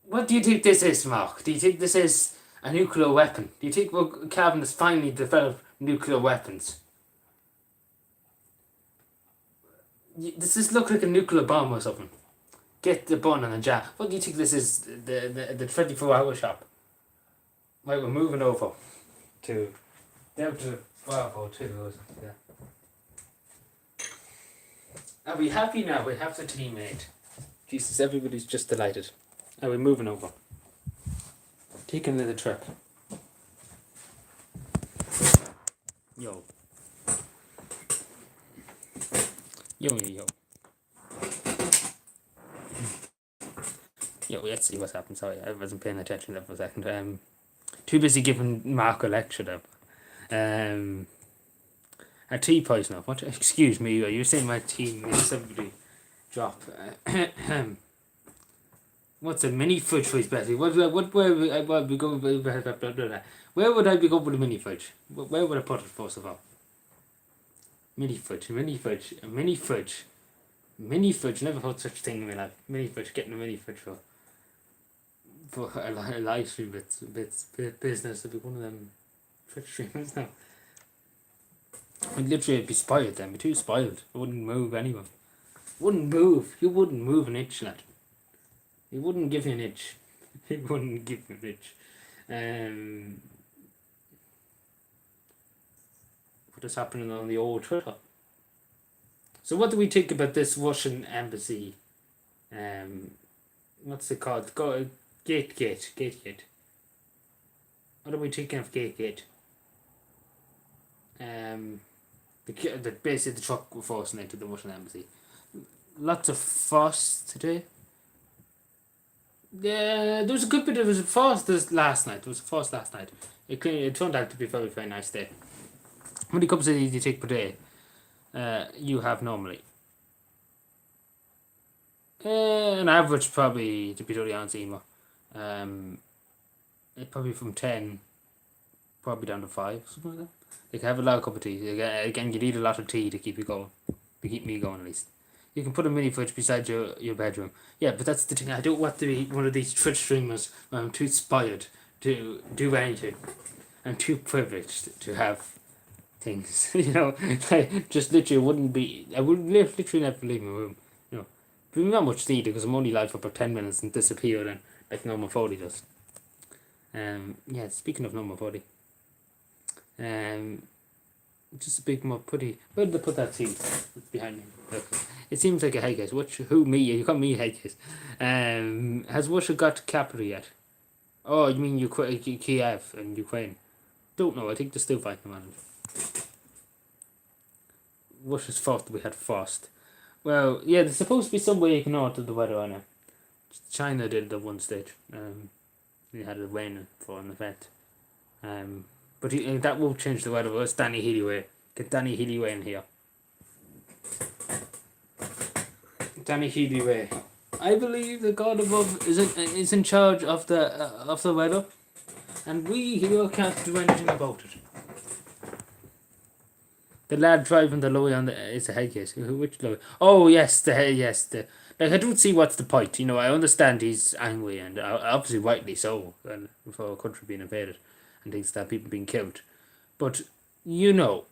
Speaker 1: What do you think this is, Mark? Do you think this is a nuclear weapon? Do you think Calvin has finally developed nuclear weapons? Does this look like a nuclear bomb or something? Get the bun and a jar. What do you think this is? The 24-hour shop. Right, we're moving over to Delta Bravo 2 or something. Yeah. Are we happy now? We have the tea made. Jesus, everybody's just delighted. Are we moving over? Taking another trip. Yo. Yo. Yo, let's see what's happened. Sorry, I wasn't paying attention there for a second. Too busy giving Mark a lecture there. A tea poison up. What? Excuse me, you're saying my tea makes everybody drop. What's a mini fridge for his Betty? Where would we go? Where would I be going with a mini fridge? Where would I put it first of all? Mini fridge. Mini fridge, never heard such a thing in my life. Mini fridge, getting a mini fridge for a live stream business to be one of them Twitch streamers now. I'd literally be spoiled then, be too spoiled. I wouldn't move anyone. Wouldn't move. You wouldn't move an inch, lad. You wouldn't give me an inch. You wouldn't give me an inch. What is happening on the old Twitter? So what do we think about this Russian embassy? What's it called? Gate. What are we thinking of Gate? Basically the truck were forcing into the Russian embassy. Lots of fuss today. Yeah, there was a good bit of fuss last night. It turned out to be a very, very nice day. How many cups of tea do you take per day? You have normally? An average probably, to be totally honest, Emo. Probably from 10, probably down to 5, something like that. You can have a lot of cup of tea. Again, you need a lot of tea to keep you going. To keep me going, at least. You can put a mini fridge beside your bedroom. Yeah, but that's the thing. I don't want to be one of these Twitch streamers where I'm too inspired to do anything. I'm too privileged to have things. I just literally wouldn't be. I would literally never leave my room. But not much to eat because I'm only live for about 10 minutes and disappear then, like Norma 40 does. Yeah, speaking of Norma 40. Just a big more putty. Where did they put that seat behind me? Look, it seems like a hey guys. Who me? You call me hey guys. Has Russia got to capital yet? Oh, you mean Kiev and Ukraine? Don't know. I think they're still fighting about it. Russia's fault we had frost. Well, yeah, there's supposed to be some way you can alter the weather on it. China did it at one stage. They had it raining for an event. But that won't change the weather. It's Danny Healy. Get Danny Healy in here. Danny Healy. I believe the God above is in charge of the weather, and we here can't do anything about it. The lad driving the lorry is a head case. Which lorry? Oh yes, like I don't see what's the point. I understand he's angry and obviously rightly so, for a country being invaded and things that people being killed. But what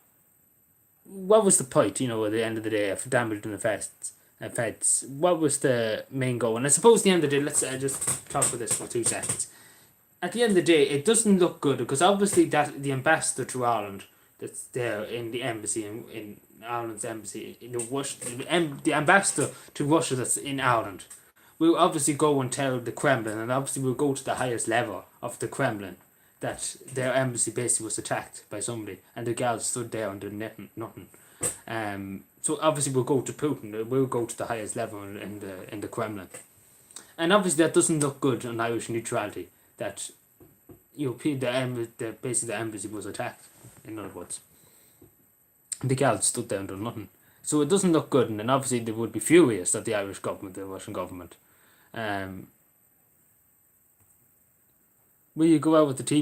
Speaker 1: was the point? At the end of the day, of damaging the feds. What was the main goal? And I suppose at the end of the day, let's just talk about this for 2 seconds. At the end of the day, it doesn't look good because obviously that the ambassador to Ireland that's there in the embassy in Ireland's embassy the ambassador to Russia that's in Ireland will obviously go and tell the Kremlin, and obviously will go to the highest level of the Kremlin that their embassy basically was attacked by somebody and the guards stood there and did nothing. So obviously we'll go to Putin. We'll go to the highest level in the Kremlin, and obviously that doesn't look good on Irish neutrality. That basically the embassy was attacked. In other words, the guards stood there and done nothing. So it doesn't look good, and then obviously they would be furious at the Irish government, the Russian government. Will you go out with the TY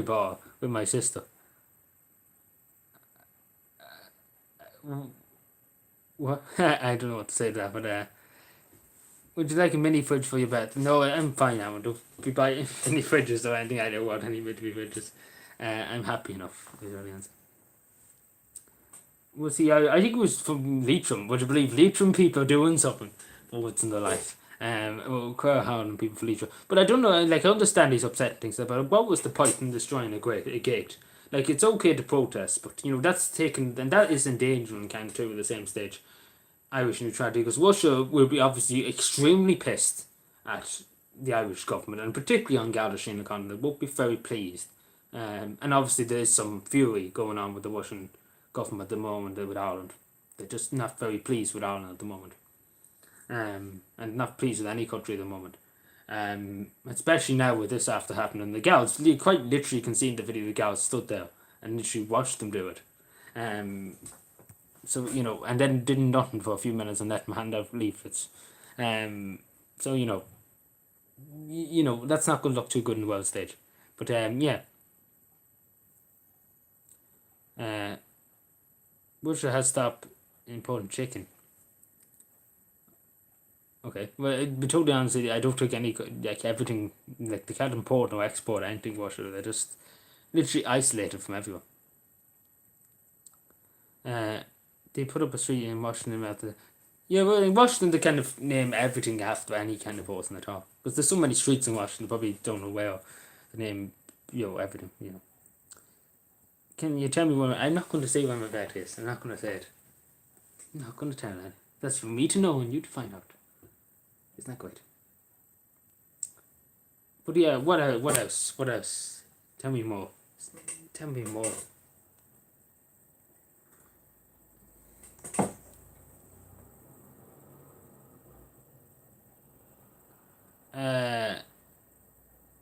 Speaker 1: bar with my sister? What? I don't know what to say to that, but would you like a mini fridge for your bed? No, I'm fine now. Don't be buying any fridges or anything. I don't want any mini fridges. I'm happy enough. Is the answer. Well, see, I think it was from Leitrim. Would you believe Leitrim people are doing something for what's in their life? Quite hard on people for Leitrim. But I don't know, like, I understand these upset things about what was the point in destroying a gate? Like, it's okay to protest, but, that's taken, and that is endangering kind of too at the same stage Irish neutrality, because Russia will be obviously extremely pissed at the Irish government, and particularly on Garda Síochána. They won't be very pleased. And obviously there is some fury going on with the Russian government at the moment with Ireland. They're just not very pleased with Ireland at the moment. And not pleased with any country at the moment. Especially now with this after happening. The gals, you quite literally can see in the video the gals stood there and literally watched them do it. So, and then did nothing for a few minutes and let them hand out leaflets. So, that's not going to look too good in the world stage. But, yeah. Russia has stopped importing chicken. Okay. Well, to be totally honest with you, I don't think any like everything like they can't import or export anything washer. They're just literally isolated from everyone. Uh, they put up a street in Washington about the. Yeah, well, in Washington they kind of name everything after any kind of person at all. Because there's so many streets in Washington, they probably don't know where the name, everything. Can you tell me when? I'm not going to say when my birthday is. I'm not going to say it. I'm not going to tell that. That's for me to know and you to find out. Isn't that great? But yeah, what else? What else? Tell me more. Tell me more. Uh,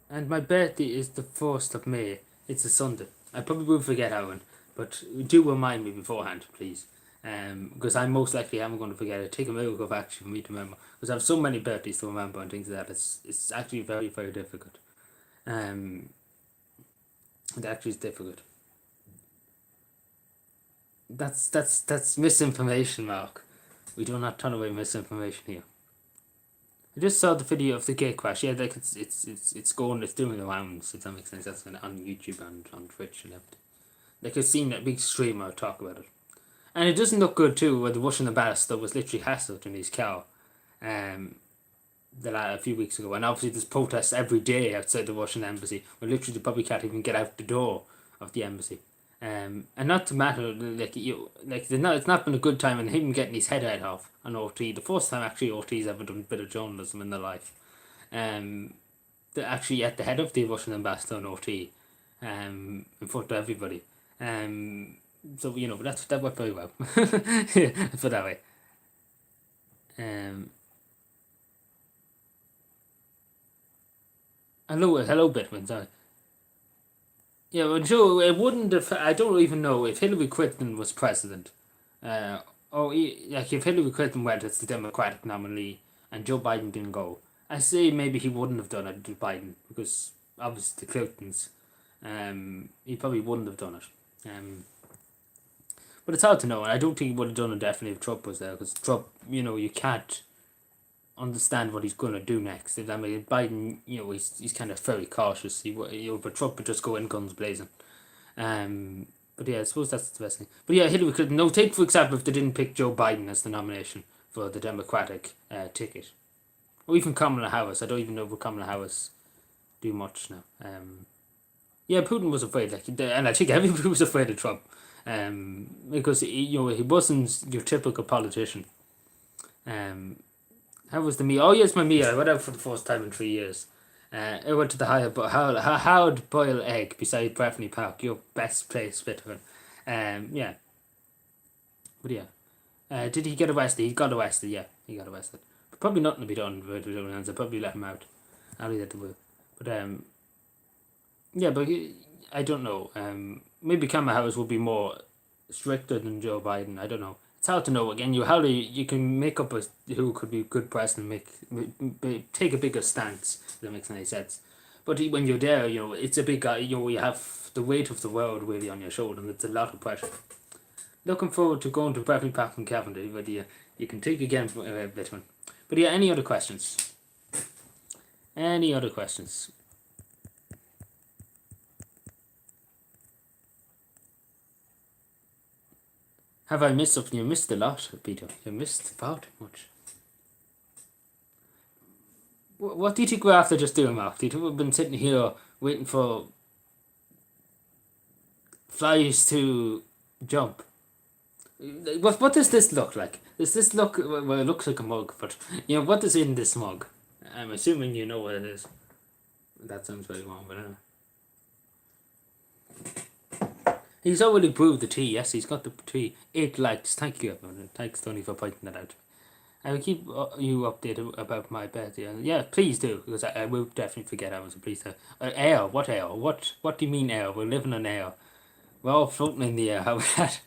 Speaker 1: and my birthday is the 1st of May. It's a Sunday. I probably will forget, Owen, but do remind me beforehand, please. Because I most likely am going to forget it. Take a minute of action for me to remember. Because I have so many birthdays to remember and things like that. It's actually very, very difficult. It actually is difficult. That's misinformation, Mark. We do not turn away misinformation here. I just saw the video of the gate crash. Yeah, like it's doing the rounds. If that makes sense, that's on YouTube and on Twitch and everything. Like I've seen a big streamer talk about it, and it doesn't look good too. Where the Russian ambassador was literally hassled in his car, a few weeks ago, and obviously there's protests every day outside the Russian embassy. Where literally they probably can't even get out the door of the embassy. And not to matter it's not been a good time, and him getting his head out off on OT. The first time actually OT's ever done a bit of journalism in their life. They're actually at the head of the Russian ambassador on OT, in front of everybody. So that worked very well. Put that way. Hello, Bitman. Sorry. Yeah, well, Joe, it wouldn't have. I don't even know if Hillary Clinton was president. If Hillary Clinton went as the Democratic nominee and Joe Biden didn't go, I say maybe he wouldn't have done it to Biden because obviously the Clintons, he probably wouldn't have done it. But it's hard to know, and I don't think he would have done it definitely if Trump was there because Trump, you can't understand what he's going to do next. I mean, Biden, he's kind of very cautious. But Trump would just go in guns blazing. But yeah, I suppose that's the best thing. But yeah, Hillary Clinton. No, take for example if they didn't pick Joe Biden as the nomination for the Democratic ticket, or even Kamala Harris. I don't even know if Kamala Harris do much now. Yeah, Putin was afraid, and I think everybody was afraid of Trump, because he wasn't your typical politician. How was the meal? Oh yes, my meal. I went out for the first time in 3 years. I went to the Howard Boiled Egg beside Breffney Park, your best place, Bitcoin. Yeah. But yeah. Did he get arrested? He got arrested, yeah. He got arrested. But probably nothing to be done with the hands. I'd probably let him out. I'll leave that to Will. But yeah, but I don't know. Maybe Kamala Harris will be more stricter than Joe Biden. I don't know. It's hard to know. Again, you can make up who could be a good president, take a bigger stance. If that makes any sense. But when you're there, it's a big guy. You have the weight of the world really on your shoulder, and it's a lot of pressure. Looking forward to going to Bradley Park and Cavendish, but you can take again from Bitman. But yeah, any other questions? Any other questions? Have I missed something? You missed a lot, Peter. You missed far too much. What do you think we're after just doing, Mark? Do you think we've been sitting here waiting for flies to jump? What does this look like? Does this look... Well, it looks like a mug, but, what is in this mug? I'm assuming you know what it is. That sounds very wrong, but anyway. He's already brewed the tea, yes, he's got the tea. 8 likes, thank you everyone. Thanks Tony for pointing that out. I will keep you updated about my birthday. Yeah, please do, because I will definitely forget. I was a please. Air, what air? What do you mean air? We're living on air. We're all floating in the air. How about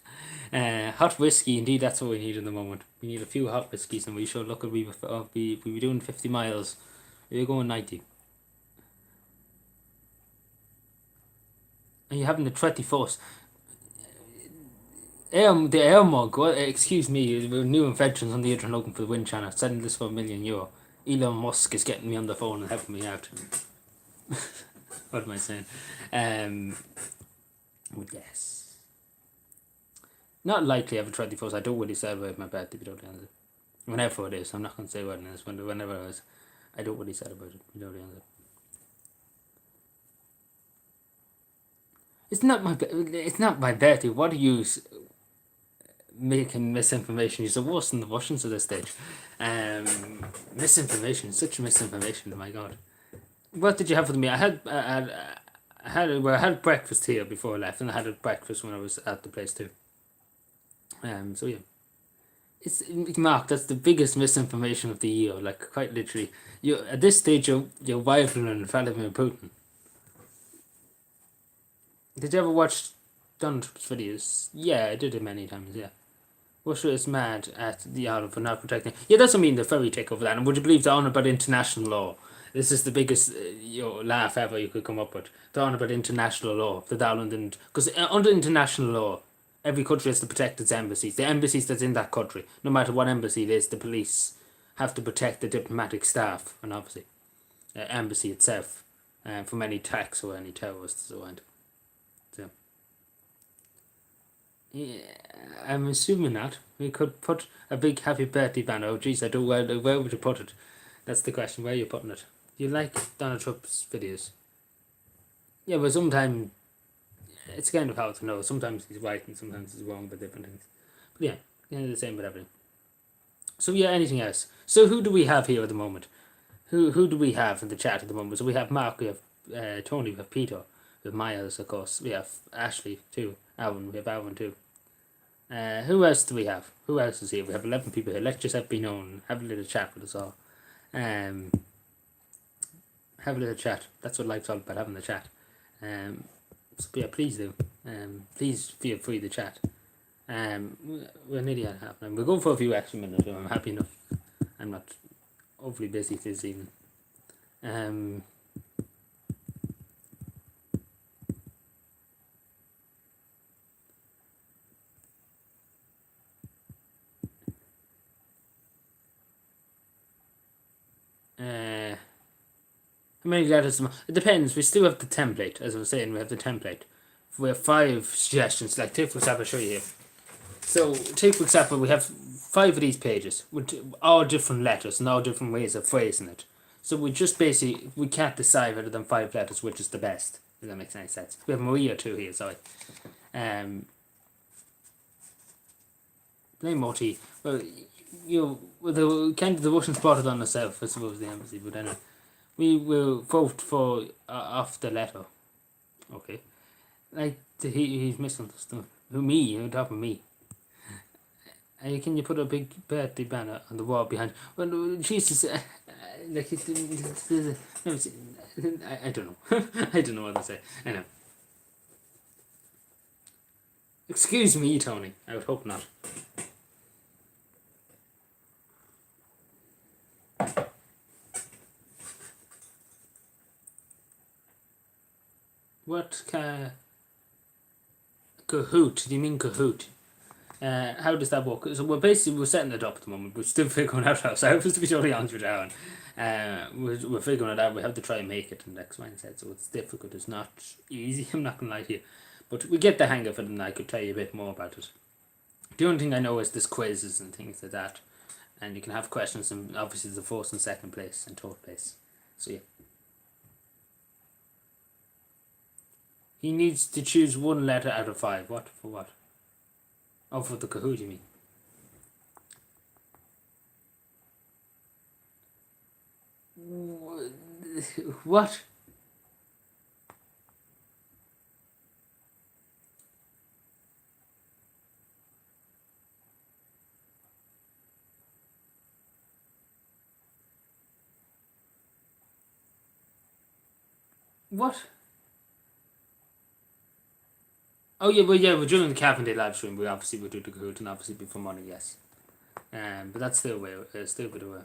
Speaker 1: that? Hot whiskey, indeed, that's what we need in the moment. We need a few hot whiskies, and we should look at we were doing 50 miles. We were going 90. And you're having the 21st. The air mug, excuse me, new inventions on the internet looking for the Wind Channel, selling this for €1 million. Elon Musk is getting me on the phone and helping me out. What am I saying? But yes. Not likely I've tried the first. I don't really celebrate my birthday, but don't answer. Whenever it is, I'm not going to say when it is, whenever it is. I don't really celebrate it, you know the answer. It's not my birthday. What are you making misinformation? You're worse than the Russians at this stage. Misinformation, such misinformation. My God, what did you have with me? I had breakfast here before I left, and I had a breakfast when I was at the place too. So yeah, it's Mark. That's the biggest misinformation of the year. Like quite literally, you at this stage you're rivaling Vladimir Putin. Did you ever watch Donald Trump's videos? Yeah, I did it many times. Yeah. Russia is mad at the honor for not protecting. Yeah, that's what I mean. The fairy take over that. And would you believe the honor about international law? This is the biggest laugh ever you could come up with. The honor about international law. The Ireland and because under international law, every country has to protect its embassies. The embassies that's in that country, no matter what embassy it is, the police have to protect the diplomatic staff and obviously embassy itself from any attacks or any terrorists around. So. Yeah, I'm assuming that. We could put a big happy birthday banner. Oh, jeez, I don't. Where would you put it? That's the question. Where are you putting it? You like Donald Trump's videos? Yeah, but sometimes it's kind of hard to know. Sometimes he's right and sometimes he's wrong about different things. But yeah, the same with everything. So yeah, anything else? So who do we have here at the moment? Who do we have in the chat at the moment? So we have Mark, we have Tony, we have Peter, we have Miles, of course. We have Ashley too. Aaron, we have Aaron too. Who else do we have? Who else is here? We have 11 people here. Let's just have be known. Have a little chat with us all. Have a little chat. That's what life's all about, having the chat. So yeah, please do. Please feel free to chat. We're nearly at half now. We'll go for a few extra minutes. I'm happy enough. I'm not overly busy this evening. How many letters? It depends. We still have the template. As I was saying, we have the template. We have 5 suggestions. Like take for example, I'll show you here. So take for example, we have 5 of these pages with all different letters and all different ways of phrasing it. So we just basically we can't decide other than 5 letters which is the best. If that makes any sense. We have Maria too here. Sorry. Blame Morty. Well, the kind of the Russians brought it on themselves. I suppose the embassy, but anyway. We will vote for off the letter. Okay. Like he's misunderstood. Who me? You're talking me. Can you put a big birthday banner on the wall behind? Well, Jesus, like I don't know. I don't know what to say. I know. Excuse me, Tony. I would hope not. What Kahoot? Do you mean Kahoot? How does that work? So we're setting it up at the moment. We're still figuring it out ourselves, to be totally honest with Aaron. We're figuring it out. We have to try and make it in X, Y, and Z. So it's difficult. It's not easy. I'm not gonna lie to you, but we get the hang of it, and I could tell you a bit more about it. The only thing I know is there's quizzes and things like that, and you can have questions, and obviously the first and second place and third place. So yeah. He needs to choose one letter out of 5. What? For what? Oh, for the Kahoot, you mean? What? What? Oh yeah, we're doing the Carpenter live stream. We obviously will do the Kahoot and obviously before money, yes. But that's still still a bit away.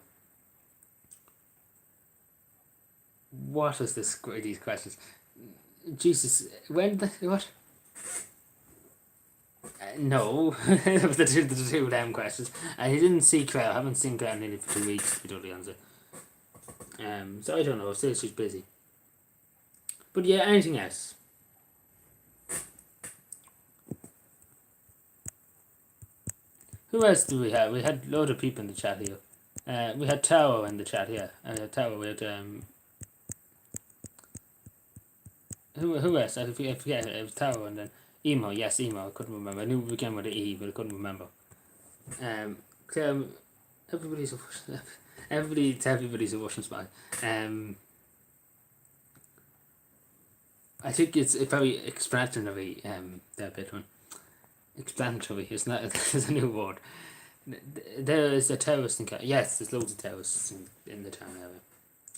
Speaker 1: What is this? These questions? Jesus, when the what? No, the two damn questions. I didn't see Claire. I haven't seen Claire nearly for 2 weeks, to be totally honest. So I don't know. Still, she's busy. But yeah, anything else? Who else do we have? We had a load of people in the chat here. We had Tao in the chat, yeah. Tao, we had who else? I forget. It was Tao and then Emo. Yes, Emo. I couldn't remember. I knew it began with an E, but I couldn't remember. Claire, everybody's a Russian spy. I think it's a very explanatory. That bit one. Explanatory. It's not. There's a new word. There is a terrorist in. Yes, there's loads of terrorists in the town area.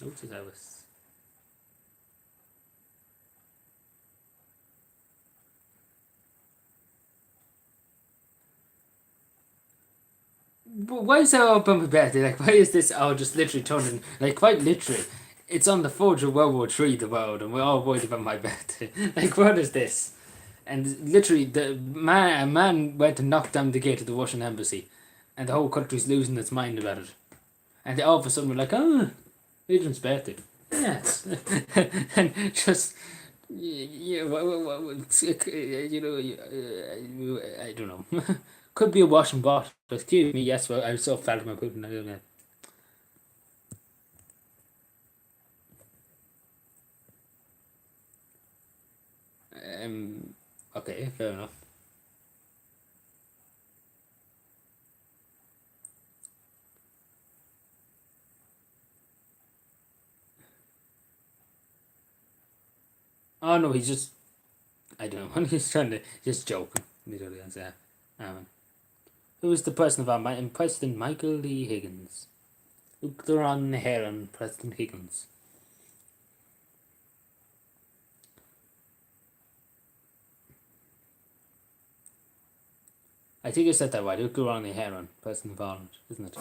Speaker 1: Loads of terrorists. But why is that all bumpy birthday? Like, why is this all just literally turning, like, quite literally? It's on the verge of World War III, the world, and we're all worried about my birthday. Like, what is this? And literally, a man went to knock down the gate of the Russian embassy, and the whole country's losing its mind about it. And all of a sudden, we're like, oh, Adrian's birthday. Yes. And just, I don't know. Could be a washing bot. Excuse me, yes, well, I'm so fat of my Putin. I don't know. Okay, fair enough. Oh no, he's just, I don't know, he's trying to, just joking. Literally, that's that. Who is the person of our mind? President Michael Lee Higgins. Uachtaráin na hÉireann, President Higgins. I think I said that right. Uachtaráin na hÉireann, President of Ireland, isn't it?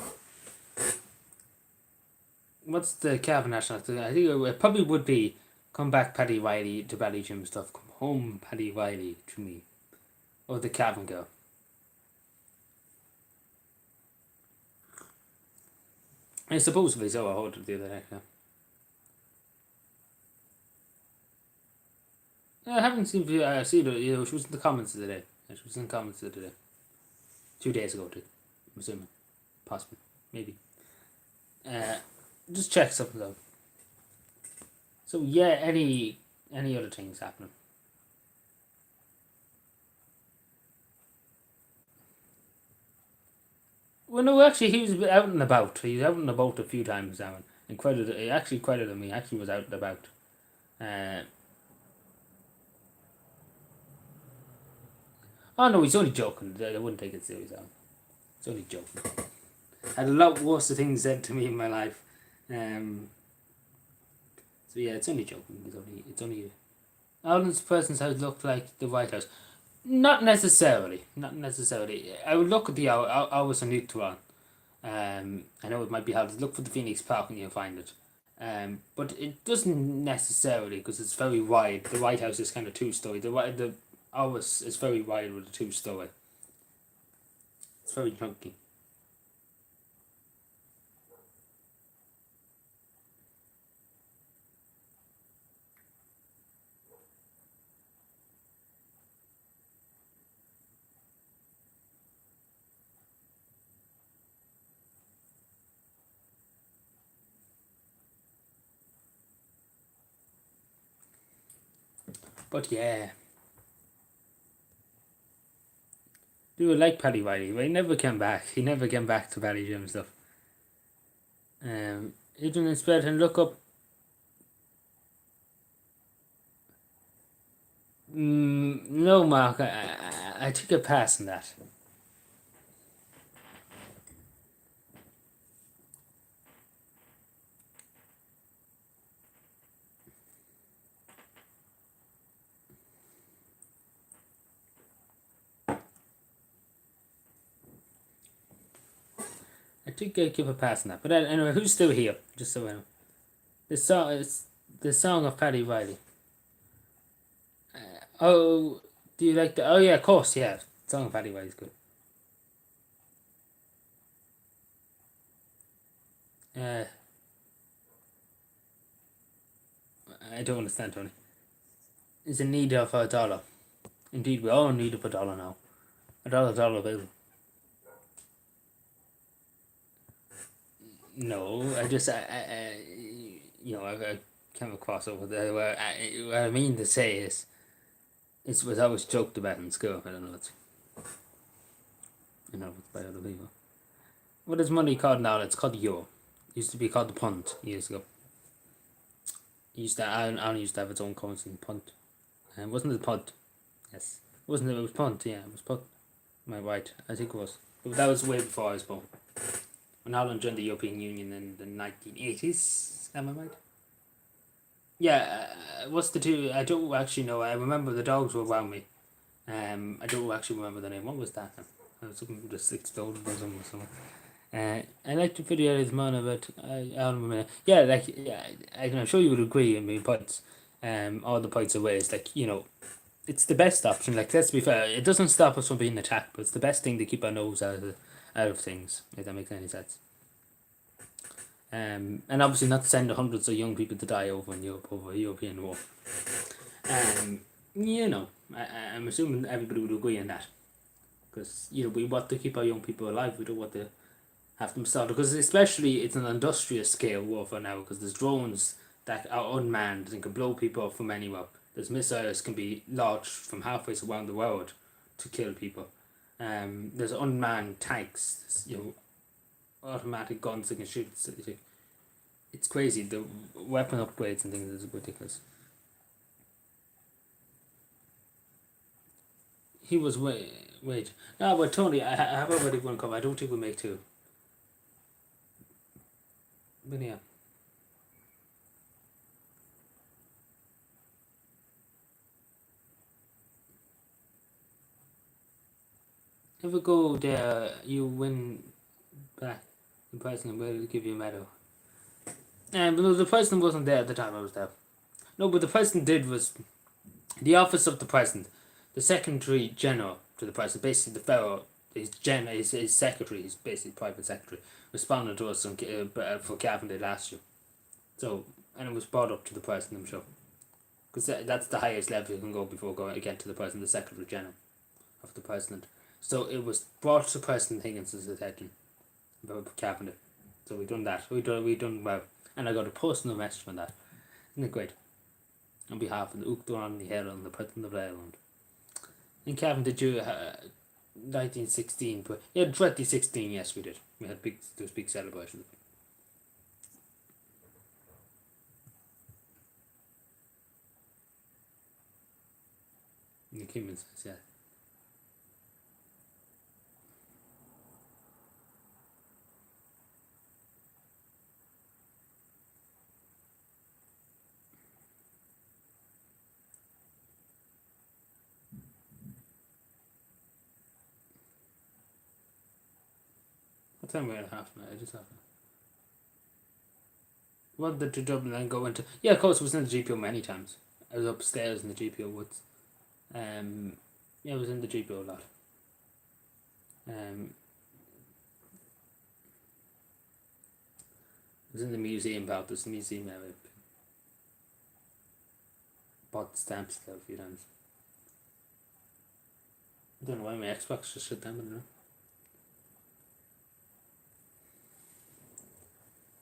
Speaker 1: What's the Cavan national? I think it probably would be come back Paddy Riley to Ballygym stuff. Come home Paddy Riley to me. Or the Cavan girl. I supposedly so. I heard the other day. Yeah. I haven't seen. See the. She was in the comments today. Yeah, she was in the comments today. 2 days ago, too. I'm assuming, possibly, maybe. Just check something out. So yeah, any other things happening? Well, no, actually, he was out and about. He was out and about a few times now, and he actually credited me. Actually, was out and about. Oh no, he's only joking. I wouldn't take it seriously. It's only joking. I had a lot worse things said to me in my life. So yeah, it's only joking. It's only. Ireland's presence house looked like the White House. Not necessarily. Not necessarily. I would look at the hours on Uachtaráin. I know it might be hard to look for the Phoenix Park and you'll find it. But it doesn't necessarily because it's very wide. The White House is kind of 2-story. The hours is very wide with a 2-story. It's very chunky. But yeah. Do you like Paddy Riley? But he never came back. He never came back to Ballygym stuff. Adrian inspired and look up. No, Mark. I took a pass on that. I think I give a pass on that. But anyway, who's still here? Just so I know. This song is the song of Paddy Riley. Oh, do you like the? Oh yeah, of course, yeah. Song Paddy White is good. Uh, I don't understand, Tony. Is in need of a dollar. Indeed, we all need a dollar now. $1 bill. No, I came across over there. What I mean to say is, it was always joked about in school. I don't know. It's by other people. What is money called now? It's called euro. It used to be called the punt years ago. Ireland used to have its own currency in punt. And wasn't it punt? Yes. Wasn't it? It was punt. Yeah, it was punt. Am I right? I think it was. But that was way before I was born. When Ireland joined the European Union in the 1980s. Am I right? Yeah. What's the two? I don't actually know. I remember the dogs were around me. I don't actually remember the name. What was that? I was looking for the sixth old or something. I like the video this morning, but I don't remember. Yeah, I'm sure you would agree. I mean, points, all the points are ways. It's the best option. Like, let's be fair, it doesn't stop us from being attacked, but it's the best thing to keep our nose out of things. If that makes any sense. And obviously not send hundreds of young people to die over in Europe over a European war. I'm assuming everybody would agree on that, because we want to keep our young people alive. We don't want to have them started, because especially it's an industrial scale warfare now, because there's drones that are unmanned and can blow people up from anywhere. There's missiles can be launched from halfway around the world to kill people. There's unmanned tanks, automatic guns that can shoot. It's crazy. The weapon upgrades and things is ridiculous. He was wait. No, but Tony, I have already one cover. I don't think we'll make two. But yeah. If we go there, you win back. The president will give you a medal. But no, the president wasn't there at the time I was there. No, but the president did was the office of the president, the secretary general to the president, basically the pharaoh, his secretary, his basically private secretary, responded to us for Cabinet last year. So, and it was brought up to the president, I'm sure. Because that's the highest level you can go before going again to the president, the secretary general of the president. So it was brought to President Higgins's attention about Cabinet. So we done that. We done well. And I got a personal message from that. Isn't it great? On behalf of the Uachtaráin Ní HÉireann and the President of Ireland. And Kevin, did you 1916? But yeah, 2016. Yes, we did. We had those big celebrations. The Kingman says, yeah. What time we had half an hour? I just have wanted to Dublin and go into. Yeah, of course, I was in the GPO many times. I was upstairs in the GPO woods. Yeah, I was in the GPO a lot. I was in the museum about this museum. I bought stamps there a few times. I don't know why my Xbox just shut down. I don't know.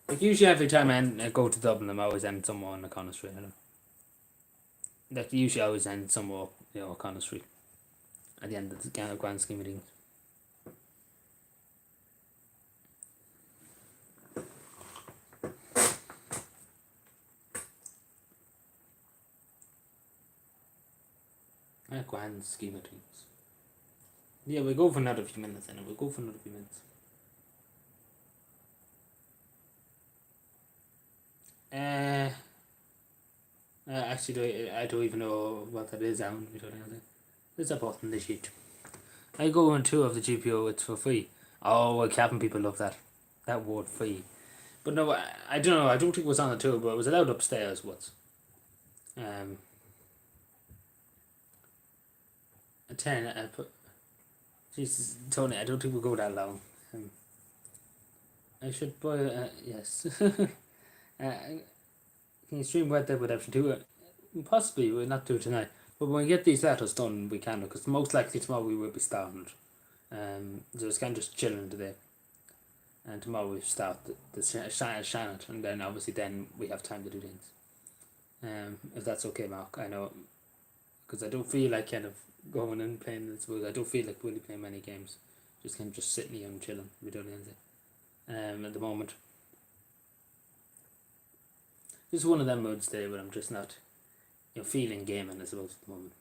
Speaker 1: Like, usually every time I go to Dublin, I'm always end somewhere on the O'Connor Street. I don't know. Like, usually I always end somewhere, O'Connor Street. At the end of the grand scheme of things. A grand scheme of things. Yeah, we'll go for another few minutes then. We'll go for another few minutes. Actually, I don't even know what that is. There's a button this sheet. I go on tour of the GPO. It's for free. Oh, well, cabin people love that. That word free. But no, I don't know. I don't think it was on the tour, but it was allowed upstairs once. A 10. I put. Jesus, Tony, I don't think we'll go that long. I should buy. Yes. Can you stream Red Dead Redemption 2? Possibly, we'll not do it tonight. But when we get these letters done, we can, because most likely tomorrow we will be starting it. So it's kind of just chilling today. And tomorrow we start the Shannon, and then obviously then we have time to do things. If that's okay, Mark. I know, because I don't feel like kind of going and playing this. I don't feel like really playing many games. Just kind of just sitting here and chilling. We don't anything. At the moment. This is one of them moods today where I'm just not, feeling gaming, I suppose, at the moment.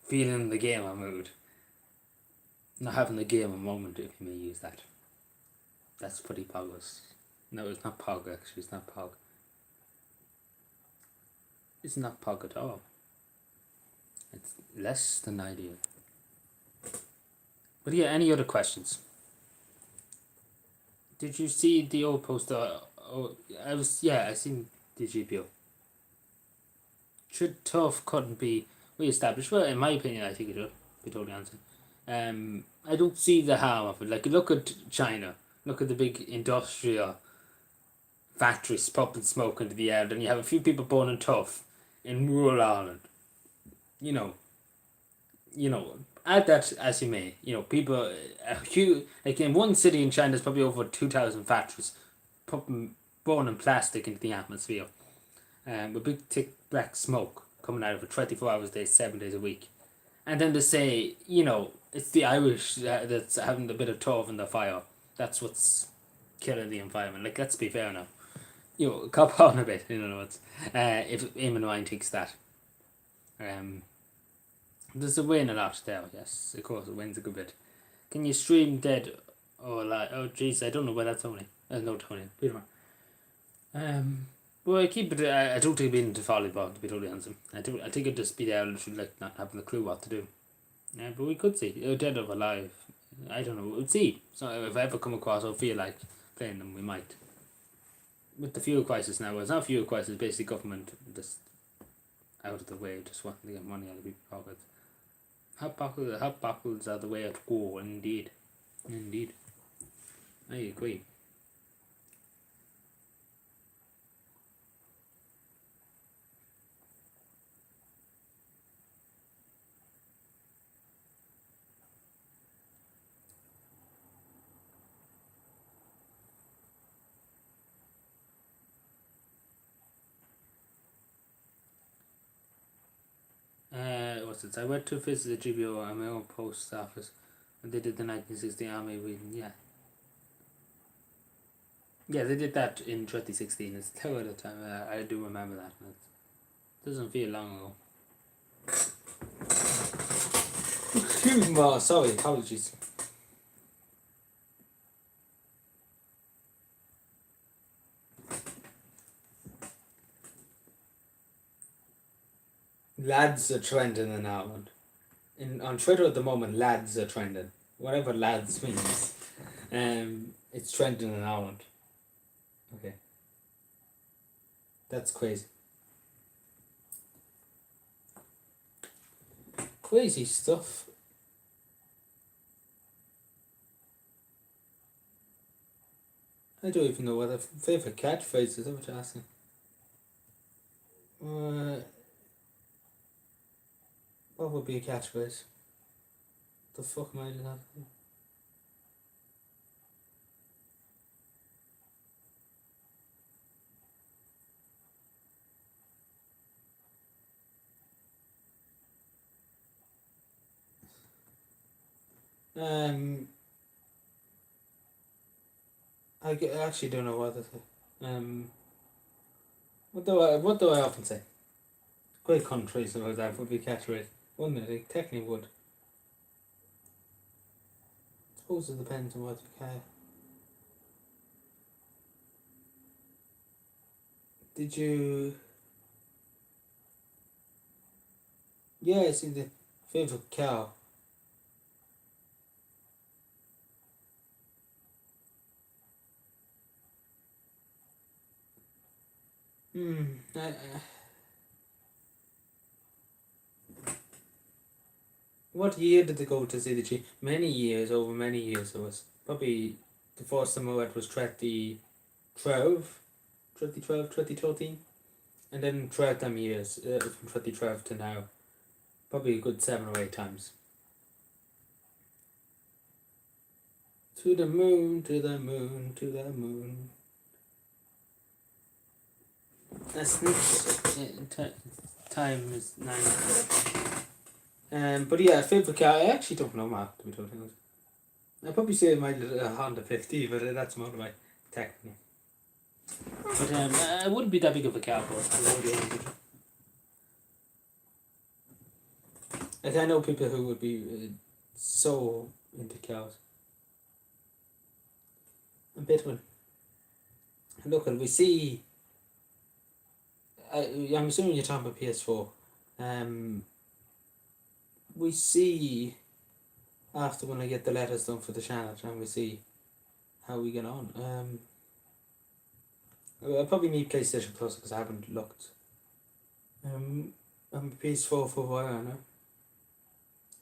Speaker 1: Feeling the gamer mood. Not having the gamer moment, if you may use that. That's pretty poggers. No, it's not pog, actually. It's not pog. It's not pog at all. It's less than ideal. But yeah, any other questions? Did you see the old poster? I seen the GPO. Should tough couldn't be re-established? Well, in my opinion, I think it should. Be totally honest. I don't see the harm of it. Like, look at China. Look at the big industrial factories pumping smoke into the air. Then you have a few people born in tough in rural Ireland. Add that as you may. People, like in one city in China, there's probably over 2,000 factories pumping burning plastic into the atmosphere. With big thick black smoke coming out of it 24 hours a day, 7 days a week. And then to say, it's the Irish that's having a bit of turf in the fire. That's what's killing the environment. Like, let's be fair now. Cop on a bit, if Eamon Ryan thinks that. There's a win a lot there, yes. Of course, it wins a good bit. Can you stream Dead or like? Oh, jeez, I don't know where that's Tony. No, Tony. Peter. Well, I keep it. I don't think being into volleyball, to be totally honest. I think it'd just be there, like not having a clue what to do. Yeah, but we could see Dead or Alive. I don't know. We'll see. So if I ever come across or feel like playing them, we might. With the fuel crisis now, it's not fuel crisis. Basically, government just out of the way, just wanting to get money out of people's pockets. Hot bottles are the way to go. Indeed. I agree. What's it? I went to visit the GBO at my own post office, and they did the 1960 Army reading. Yeah, they did that in 2016. It's terrible time. I do remember that. It doesn't feel long ago. Excuse me. Sorry, apologies. Lads are trending in Ireland. On Twitter at the moment, lads are trending. Whatever lads means. It's trending in Ireland. Okay. That's crazy. Crazy stuff. I don't even know what a favourite catchphrase is. Is that what you're asking? What would be a catchphrase? The fuck am I doing that? I actually don't know what to say. What do I often say? Great country, so that would be catchphrase. Wouldn't it? It technically would. I suppose it depends on what you can. Did you? Yeah, I see the favourite cow. I What year did they go to see the Chief? Many years, over many years it was. Probably the first time I went was 2012, 2013. And then throughout them years, from 2012 to now, probably a good 7 or 8 times. To the moon, to the moon, to the moon. That's next. Time is 9. But yeah, favourite car, I actually don't know, Mark, to be totally honest. I'd probably say my Honda 50, but that's motorbike, technically. But I wouldn't be that big of a car person. I know people who would be so into cows. A bit one. Look, and we see. I'm assuming you're talking about PS4. We see after when I get the letters done for the channel, and we see how we get on. I'll probably need PlayStation Plus because I haven't looked. I'm PS4 for a while now.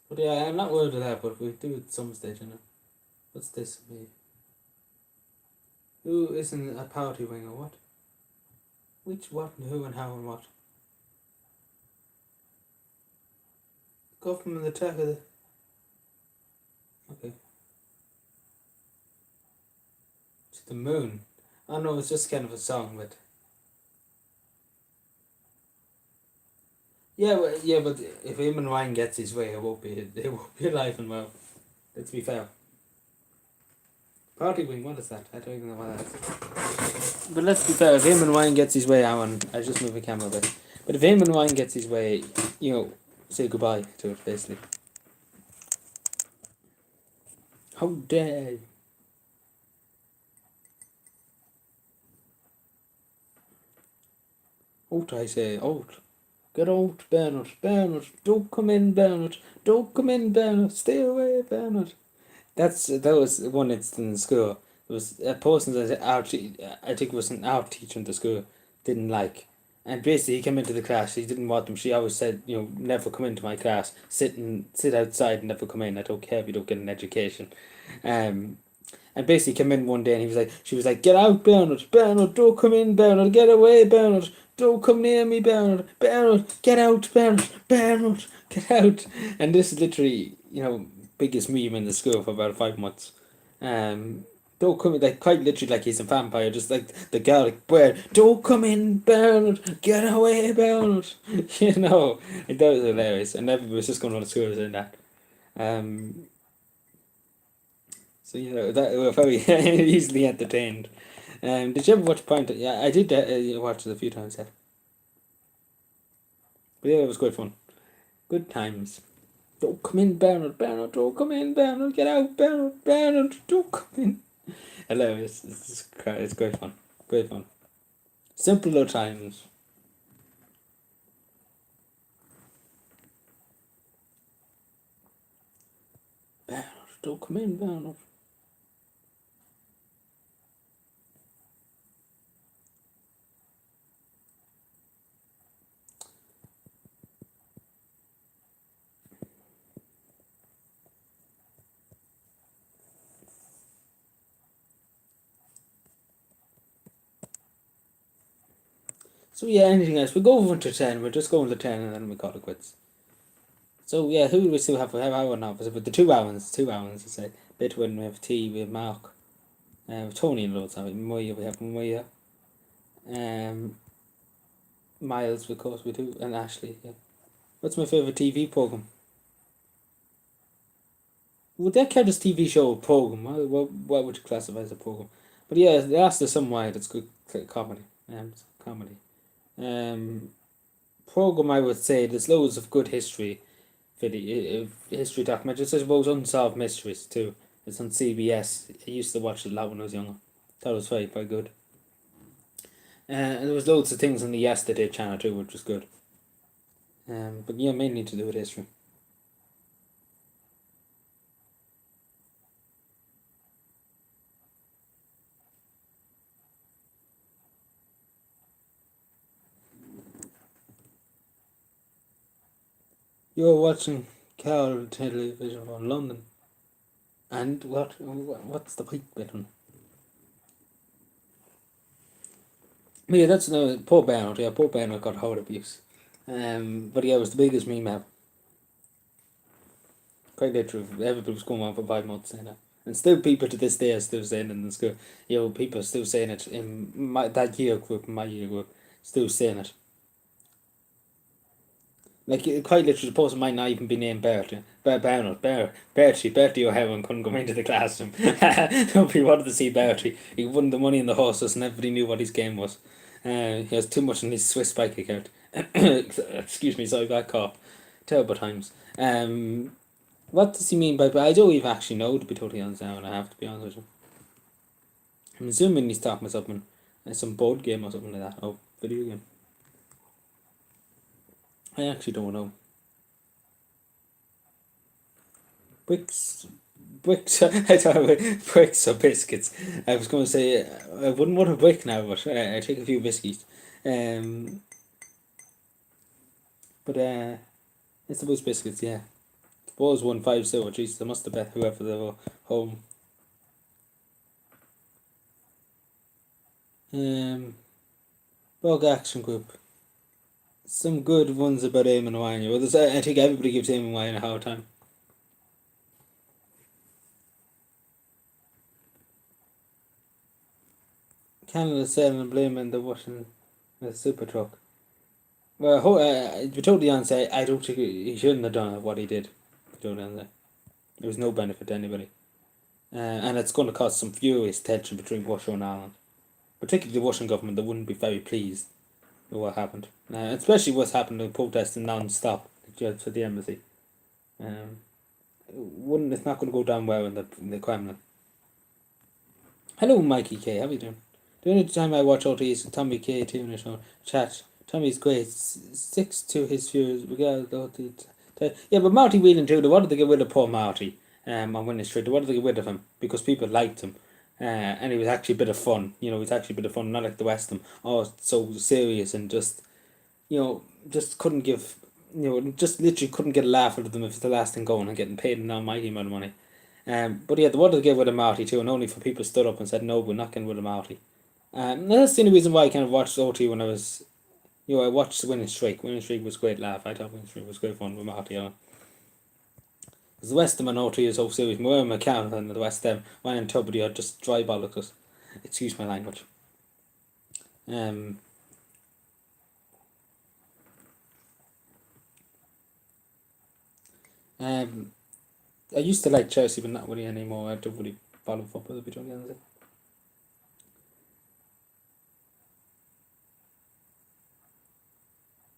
Speaker 1: But yeah, I'm not worried of that, but we'll do it at some stage, you know. What's this? Who isn't a party wing or what? Which, what, and who, and how, and what? Government attack of the... Okay. To the moon. I know it's just kind of a song, but... Yeah, but if Eamon Ryan gets his way, it won't be alive and well. Let's be fair. Party wing, what is that? I don't even know what that is. But let's be fair, if Eamon Ryan gets his way, I just move the camera a bit. But if Eamon Ryan gets his way, you know, say goodbye to it, basically. How dare you? Out, I say, out. Get out, Bernard. Bernard, don't come in, Bernard. Don't come in, Bernard. Stay away, Bernard. That was one instance in school. It was a person that I think it was an art teacher in the school didn't like, and basically he came into the class. He didn't want them. She always said, you know, never come into my class. Sit outside and never come in. I don't care if you don't get an education. And basically came in one day and she was like, get out, Bernard. Bernard, don't come in, Bernard. Get away, Bernard. Don't come near me, Bernard. Bernard, get out, Bernard. Bernard, get out. And this is literally, you know, biggest meme in the school for about 5 months. Don't come in, like quite literally like he's a vampire, just like the girl, like, where, don't come in, Bernard, get away, Bernard. You know, like, that was hilarious, and everybody was just going on to school saying that. So you know that we were very easily entertained. Did you ever watch Point? Yeah, I did watch it a few times. Yeah, but yeah, it was good fun, good times. Don't come in, Bernard. Bernard, don't come in, Bernard. Get out, Bernard. Bernard, don't come in. Hilarious. It's great fun. Great fun. Simpler times. Bernard, don't come in, Bernard. So yeah, anything else? We go over to 10. We're just going to 10 and then we call it quits. So yeah, who do we still have? We have Aaron now, but the two Aarons, I say. Bitwin, we have T, we have Mark, Tony and loads of it. Moya, we have Moya. Miles, of course, we do, and Ashley. Yeah. What's my favourite TV program? Would that count as TV show or program? What would you classify as a program? But yeah, they asked us some why it's good comedy. Comedy. Program, I would say there's loads of good history video, history documentaries. I suppose Unsolved Mysteries too. It's on CBS. I used to watch it a lot when I was younger. Thought it was very, very good. And there was loads of things on the Yesterday channel too, which was good. But yeah, mainly to do with history. You're watching Carl Television on London. And what's the pike button? Yeah, that's no Paul Bernard. Yeah, Paul Bernard got hard abuse. But yeah, it was the biggest meme ever. Quite literally, everybody was going on for 5 months saying that. And still, people to this day are still saying it in school. People are still saying it in that year group, my year group, still saying it. Like, quite literally, the person might not even be named Bertie. Bertie O'Heron couldn't come into the classroom. Nobody wanted to see Bertie. He won the money in the horses and everybody knew what his game was. He has too much in his Swiss bike account. Excuse me, sorry, bad cough. Terrible times. What does he mean by? But I don't even actually know, to be totally honest now, and I have to be honest with you. I'm assuming he's talking about something, some board game or something like that. Oh, video game. I actually don't know. Bricks. I thought bricks or biscuits. I was going to say I wouldn't want a brick now, but I take a few biscuits. Um, but I suppose biscuits. Yeah. Suppose 1-5 Jesus, I must have bet whoever they were home. Bug Action Group. Some good ones about Eamon Wine. Well, I think everybody gives Eamon Wine a hard time. Canada selling and blaming the Washington super truck. Well, to be totally honest, I don't think he shouldn't have done what he did. To be totally honest, there was no benefit to anybody, and it's going to cause some furious tension between Russia and Ireland, particularly the Russian government. They wouldn't be very pleased with what happened, especially what's happened to protesting non-stop for the embassy. It's not going to go down well in the Kremlin. Hello, Mikey K. How are you doing? The only time I watch OTs, Tommy K. too in the chat. Tommy's great. Sticks to his views. Yeah, but Marty Whelan too. They wanted to get rid of poor Marty. On Winning Street, they wanted to get rid of him because people liked him. And he was actually a bit of fun. He was actually a bit of fun, not like the rest of them. Oh, so serious and just, just couldn't give, just literally couldn't get a laugh out of them if it's the last thing going and getting paid an almighty amount of money. But yeah, they wanted to get rid of Marty too, and only for people stood up and said, no, we're not getting rid of Marty. That's the only reason why I kind of watched OT when I was, I watched Winning Streak. Winning Streak was a great laugh. I thought Winning Streak was great fun with Marty on. Because the West of them and OT is so serious. Moira McCann and the West of them, Ryan Tubridy are just dry bollocks. Excuse my language. I used to like Chelsea, but not really anymore. I don't really follow football, to be totally honest.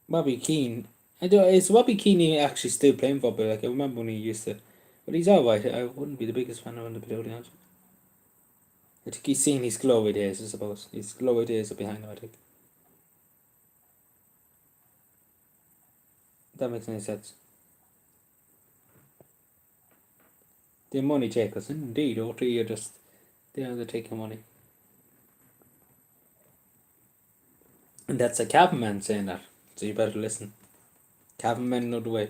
Speaker 1: Bobby Keane. Is Bobby Keane actually still playing football? Like, I remember when he used to. But he's alright. I wouldn't be the biggest fan of him, to be totally honest. I think he's seen his glory days, I suppose. His glory days are behind him, I think. That makes any sense. They're money takers, indeed. OT are just. They're taking money. And that's a cabin man saying that. So you better listen. Cabin men know the way.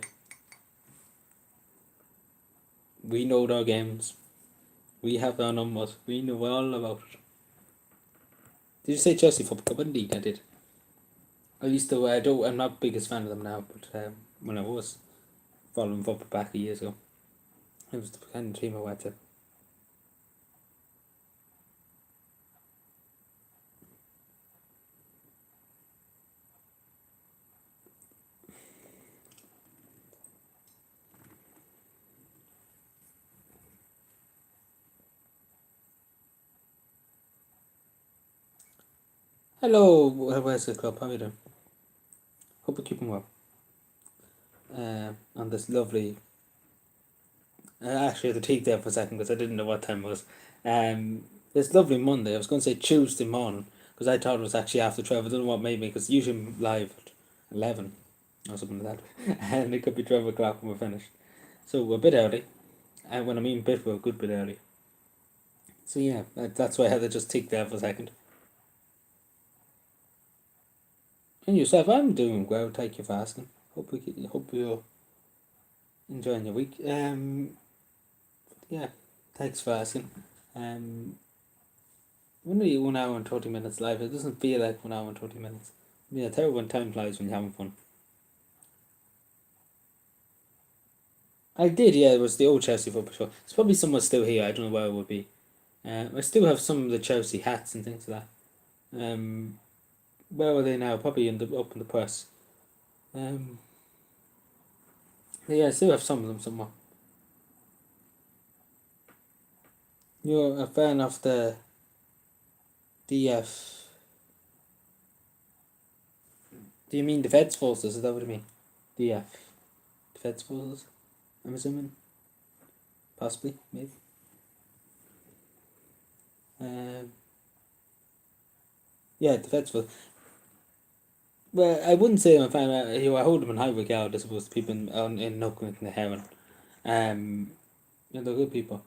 Speaker 1: We know our games. We have our numbers. We know all about it. Did you say Chelsea Football Club? Indeed, I did. I used to. I'm not the biggest fan of them now, but when I was following football back years ago, it was the kind of team I went to. Hello, where's the club? How are you doing? Hope you're keeping well. On this lovely. I actually had to take there for a second because I didn't know what time it was. This lovely Monday. I was going to say Tuesday morning because I thought it was actually after 12. I don't know what made me because usually I'm live at 11 or something like that, and it could be 12 o'clock when we're finished. So we're a bit early, and when I mean bit, we're a good bit early. So yeah, that's why I had to just take there for a second. And yourself, I'm doing well. Thank you for asking. Hope you're enjoying your week. Yeah, thanks for asking. Um, only 1 hour and 30 minutes live. It doesn't feel like 1 hour and 30 minutes. Yeah, terrible when time flies when you're having fun. I did, yeah. It was the old Chelsea football show. It's probably someone still here. I don't know where it would be. I still have some of the Chelsea hats and things like that. Where are they now? Probably up in the press. Um, yeah, I still have some of them somewhere. You're a fan of the DF. Do you mean Defence Forces? Is that what you mean? DF. Defence Forces? I'm assuming. Possibly, maybe. Um, yeah, Defence Forces. Well, I wouldn't say I'm a fan. I hold them in high regard as opposed to people in Nuckwick and the Heron. They're good people.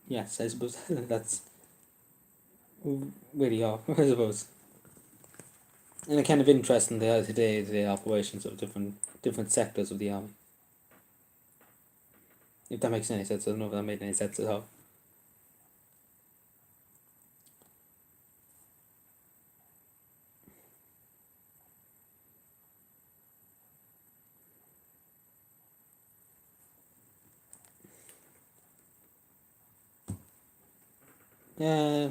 Speaker 1: Yes, I suppose that's really all, I suppose. And a kind of interest in the day-to-day operations of different sectors of the army. If that makes any sense, I don't know if that made any sense at all. Uh,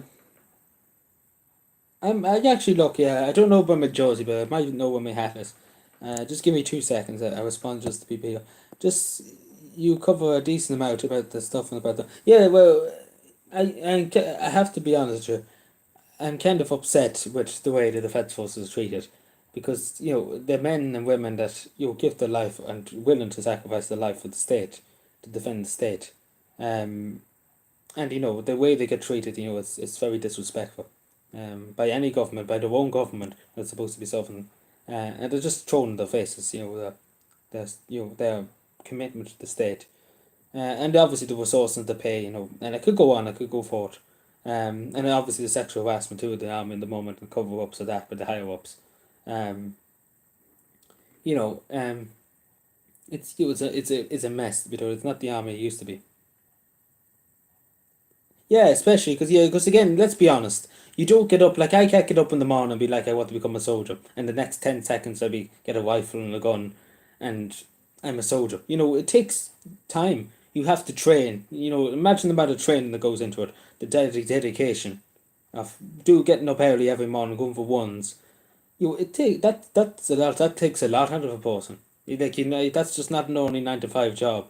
Speaker 1: I actually look, yeah, I don't know about my jersey, but I might know where my hat is. Just give me 2 seconds. I respond just to people here. Just you cover a decent amount about the stuff and about the yeah. Well, I have to be honest with you. I'm kind of upset with the way the defence forces are treated, because the men and women that give their life and willing to sacrifice their life for the state to defend the state, um, and the way they get treated, it's very disrespectful, by any government, by their own government that's supposed to be sovereign, and they're just thrown in their faces, their commitment to the state, and obviously the resources to pay, and I could go on, I could go forward, and then obviously the sexual harassment too, the army in the moment and cover ups of that, but the higher ups, um, you know, um, it's a mess because it's not the army it used to be. Yeah, especially because again, let's be honest. You don't get up like I can't get up in the morning and be like I want to become a soldier, and the next 10 seconds I be get a rifle and a gun, and I'm a soldier. It takes time. You have to train. Imagine the amount of training that goes into it, the dedication of getting up early every morning, going for ones. It take that's a lot. That takes a lot out of a person. That's just not an only 9 to 5 job.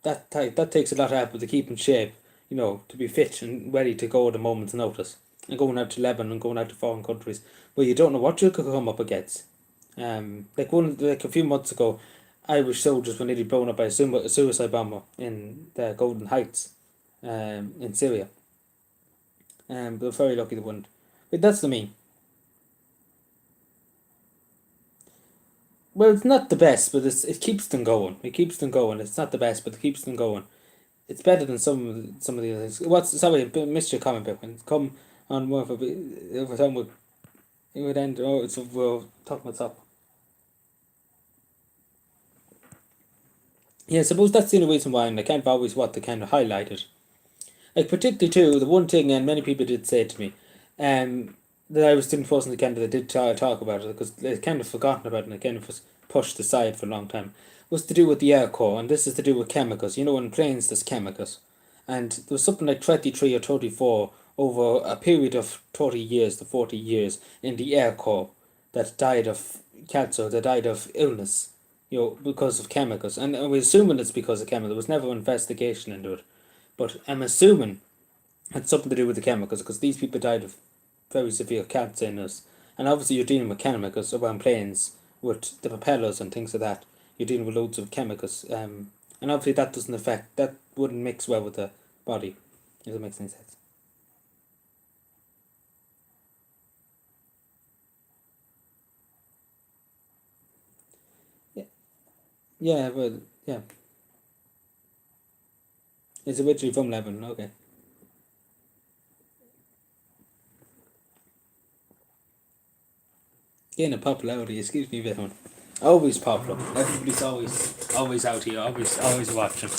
Speaker 1: That takes a lot out of to keep in shape. To be fit and ready to go at a moment's notice. And going out to Lebanon and going out to foreign countries where you don't know what you could come up against. Like a few months ago, Irish soldiers were nearly blown up by a suicide bomber in the Golden Heights, in Syria. They're very lucky they wouldn't. But that's the mean. Well, it's not the best, but it keeps them going. It keeps them going. It's not the best, but it keeps them going. It's better than some of the others. Sorry, I missed your comment, but when it's come on more of a bit over time it would end. Oh, it's we're talking about top. Yeah, I suppose that's the only reason why, and I can't always what to kind of highlight it. Like particularly too, the one thing, and many people did say to me, um, that I was still forcing the candidate did talk about it because they kind of forgotten about it and it kind of was pushed aside for a long time, was to do with the air core, and this is to do with chemicals. In planes there's chemicals, and there was something like 23 or 34 over a period of 30 years to 40 years in the air core that died of cancer, that died of illness, because of chemicals, and we're assuming it's because of chemicals. There was never an investigation into it, but I'm assuming it's something to do with the chemicals because these people died of very severe cancer in us. And obviously, you're dealing with chemicals around planes with the propellers and things like that. You're dealing with loads of chemicals. And obviously, that wouldn't mix well with the body. If that makes any sense. Yeah, yeah, well, yeah. It's originally from Lebanon, okay. Gain a popularity, excuse me, a bit, man. Always popular. Everybody's always out here, always watching.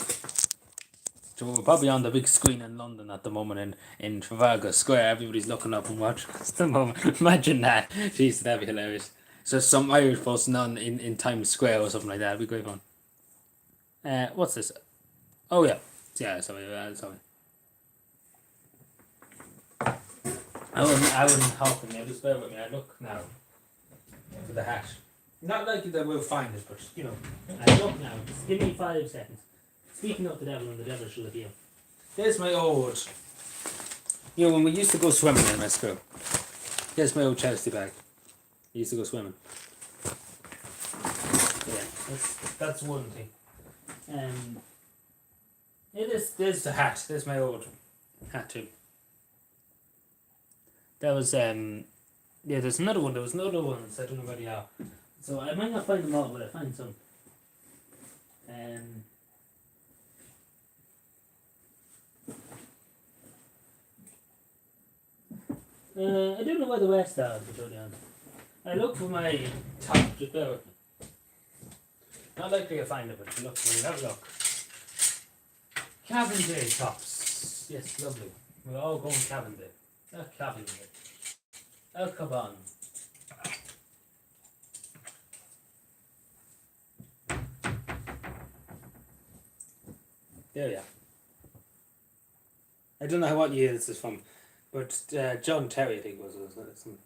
Speaker 1: So we're probably on the big screen in London at the moment in Trafalgar Square. Everybody's looking up and watching us at the moment. Imagine that. Jeez, that'd be hilarious. So some Irish person on in Times Square or something like that. It'd be great fun. What's this? Oh yeah. Yeah, sorry. I wouldn't help me. Just bear with me. I look now for the hash. Not likely that we'll find it, but I look now. Just give me 5 seconds. Speaking of the devil, and the devil shall appear. There's my old. When we used to go swimming in my school. Here's my old Chelsea bag. I used to go swimming. Yeah, that's one thing. There's the hat. There's my old hat too. That was there's another one. There was another one. So I don't know where they are. So I might not find them all, but I find some. I don't know where the rest are, to be totally honest. I look for my top, just bear with me. Not likely I'll find it, but we'll have a look. Cavendish tops. Yes, lovely. We're all going Cavendish. Not Cavendish. El Caban. There we are. I don't know what year this is from, but John Terry, I think was some.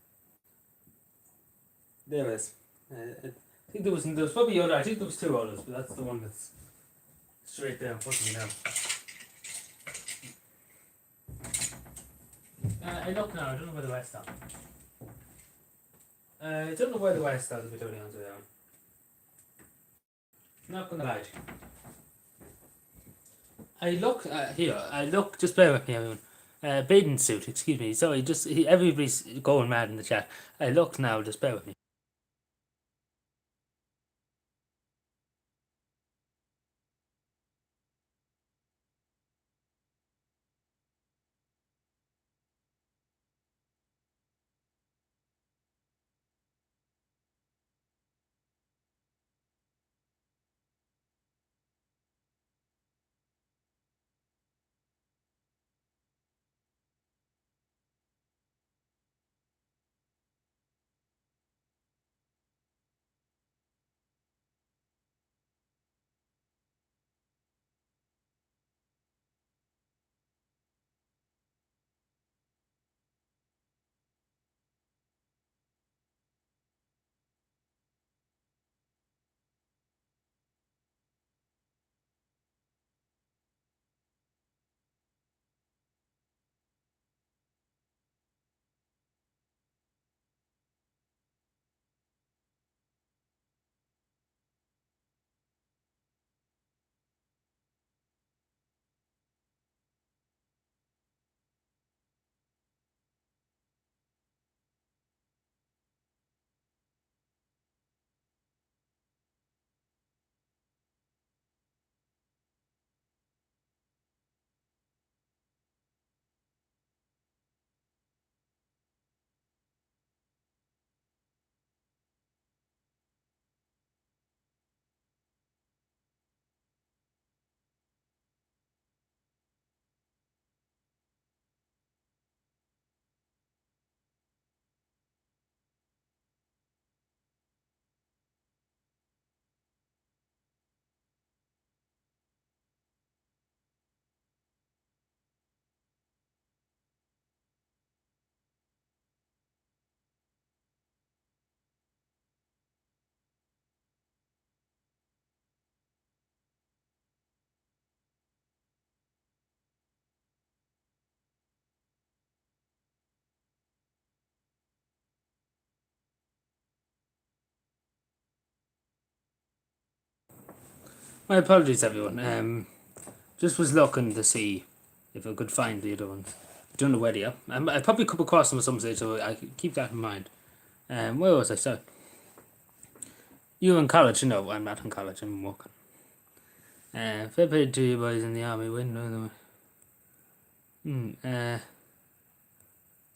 Speaker 1: There it is. I think there was probably other. I think there was 2 others, but that's the one that's straight there in front of me now. I look now. I don't know where the rest are. I don't know where the rest are, to be totally honest with you. Not gonna lie. I look here. I look. Just bear with me, everyone. Bathing suit. Excuse me. Sorry. Everybody's going mad in the chat. I look now. Just bear with me. My apologies, everyone. Just was looking to see if I could find the other ones. I don't know where they are. I probably come across them at some stage, so I keep that in mind. Where was I? Sorry. You in college? No, I'm not in college. I'm working. Fair play to you boys in the army. Win.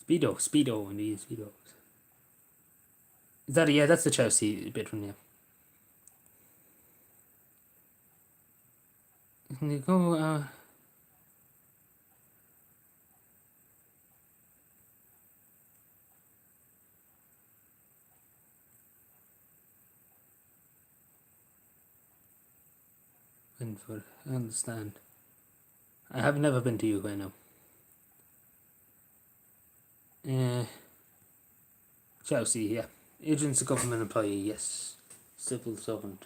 Speaker 1: Speedo, indeed, Speedo. Is that yeah? That's the Chelsea bit one, yeah. Can you go? Winford, I understand. I have never been to UK now. Chelsea, yeah. Agent's a government employee, yes. Civil servant.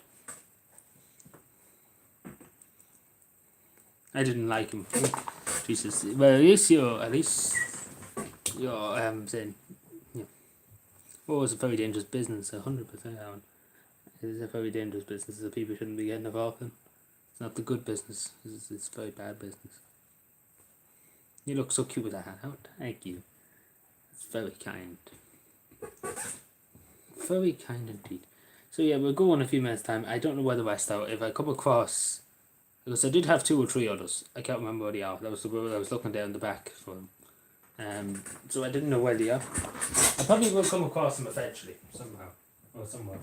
Speaker 1: I didn't like him. Jesus. Well, at least you're saying, yeah. Well, it's a very dangerous business, 100%. It is a very dangerous business that people shouldn't be getting involved in. It's not the good business. It's very bad business. You look so cute with that hat. Oh, thank you. It's very kind. Very kind indeed. So yeah, we'll go in a few minutes' time. I don't know where the rest are. If I come across, because I did have 2 or 3 others. I can't remember where they are. That was the I was looking down the back for them. So I didn't know where they are. I probably will come across them eventually, somehow or somewhere.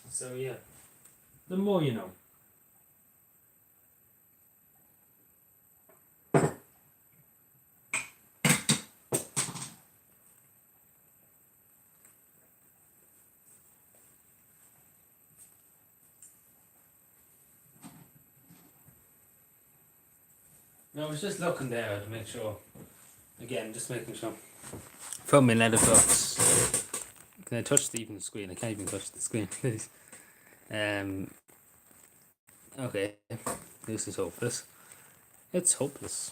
Speaker 1: So yeah, the more you know. No, I was just looking there to make sure. Again, just making sure. From my letterbox. Can I touch the screen? I can't even touch the screen, please. Okay. This is hopeless. It's hopeless.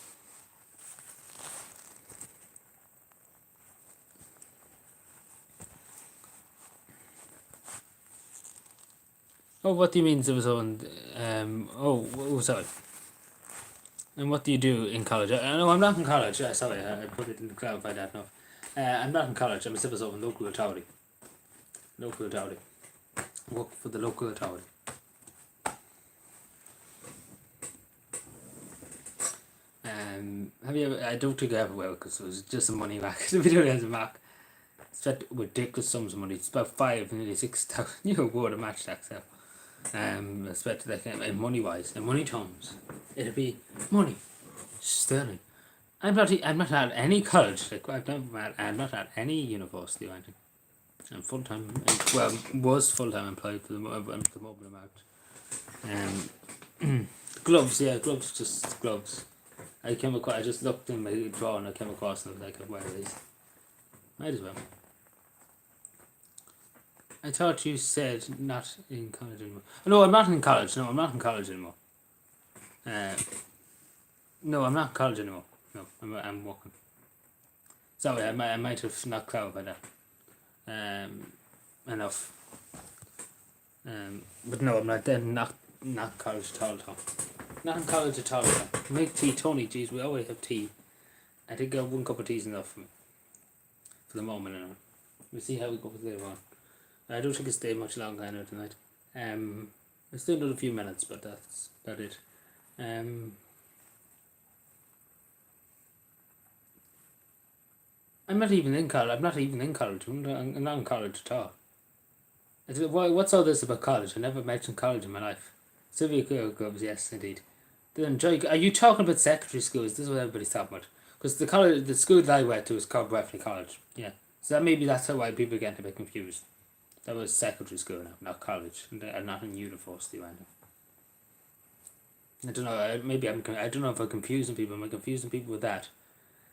Speaker 1: Oh, what do you mean there was on? Sorry. And what do you do in college? No, I'm not in college. Sorry, I put it in to clarify that enough. I'm not in college. I'm a civil servant, local authority. Local authority. Work for the local authority. Have you ever? I don't think I ever will, because it was just some money back. The video has a mark. It's ridiculous sums of money. It's about 5, nearly 6,000. You know, word of match tax now. I expect like money wise, in money terms, it'll be money, sterling. I'm not at any college. Like I'm not at any university or anything. I'm full time. Well, was full time employed for the moment amount. Gloves, yeah, gloves, just gloves. I just looked in my drawer and I came across them. Like, where are these? Might as well. I thought you said not in college anymore. No, I'm not in college. No, I'm not in college anymore. No, I'm not in college anymore. No, I'm working. Sorry, I might have not clarified that. Enough. But no, I'm not then. Not college at all. Not in college at all. Make tea, Tony. Jeez, we always have tea. I think 1 cup of tea is enough for me. For the moment, anyway. We'll see how we go with later on. I don't think it's stay much longer I know tonight. It's still another few minutes, but that's about it. I'm not even in college. I'm not even in college. I'm not in college at all. What's all this about college? I never mentioned college in my life. Sylvia Clubs, yes, indeed. Are you talking about secondary schools? This is what everybody's talking about. Because the school that I went to was called Breffni College. Yeah. So that's why people get a bit confused. That was secondary school now, not college, and not in university or anything. I don't know. I don't know if I'm confusing people. Am I confusing people with that?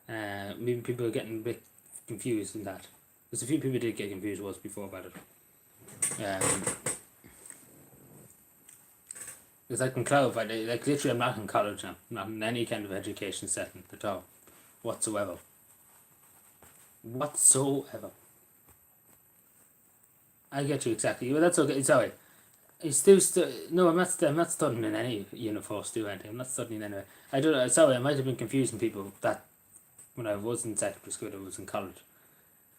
Speaker 1: Maybe people are getting a bit confused in that. Because a few people did get confused once before about it. Because I can clarify, like literally, I'm not in college now. Not in any kind of education setting at all, whatsoever. I get you exactly. Well, that's okay. Sorry. No, I'm not studying in any university or anything. I'm not studying anyway. I don't know. Sorry, I might have been confusing people that when I was in secondary school, I was in college.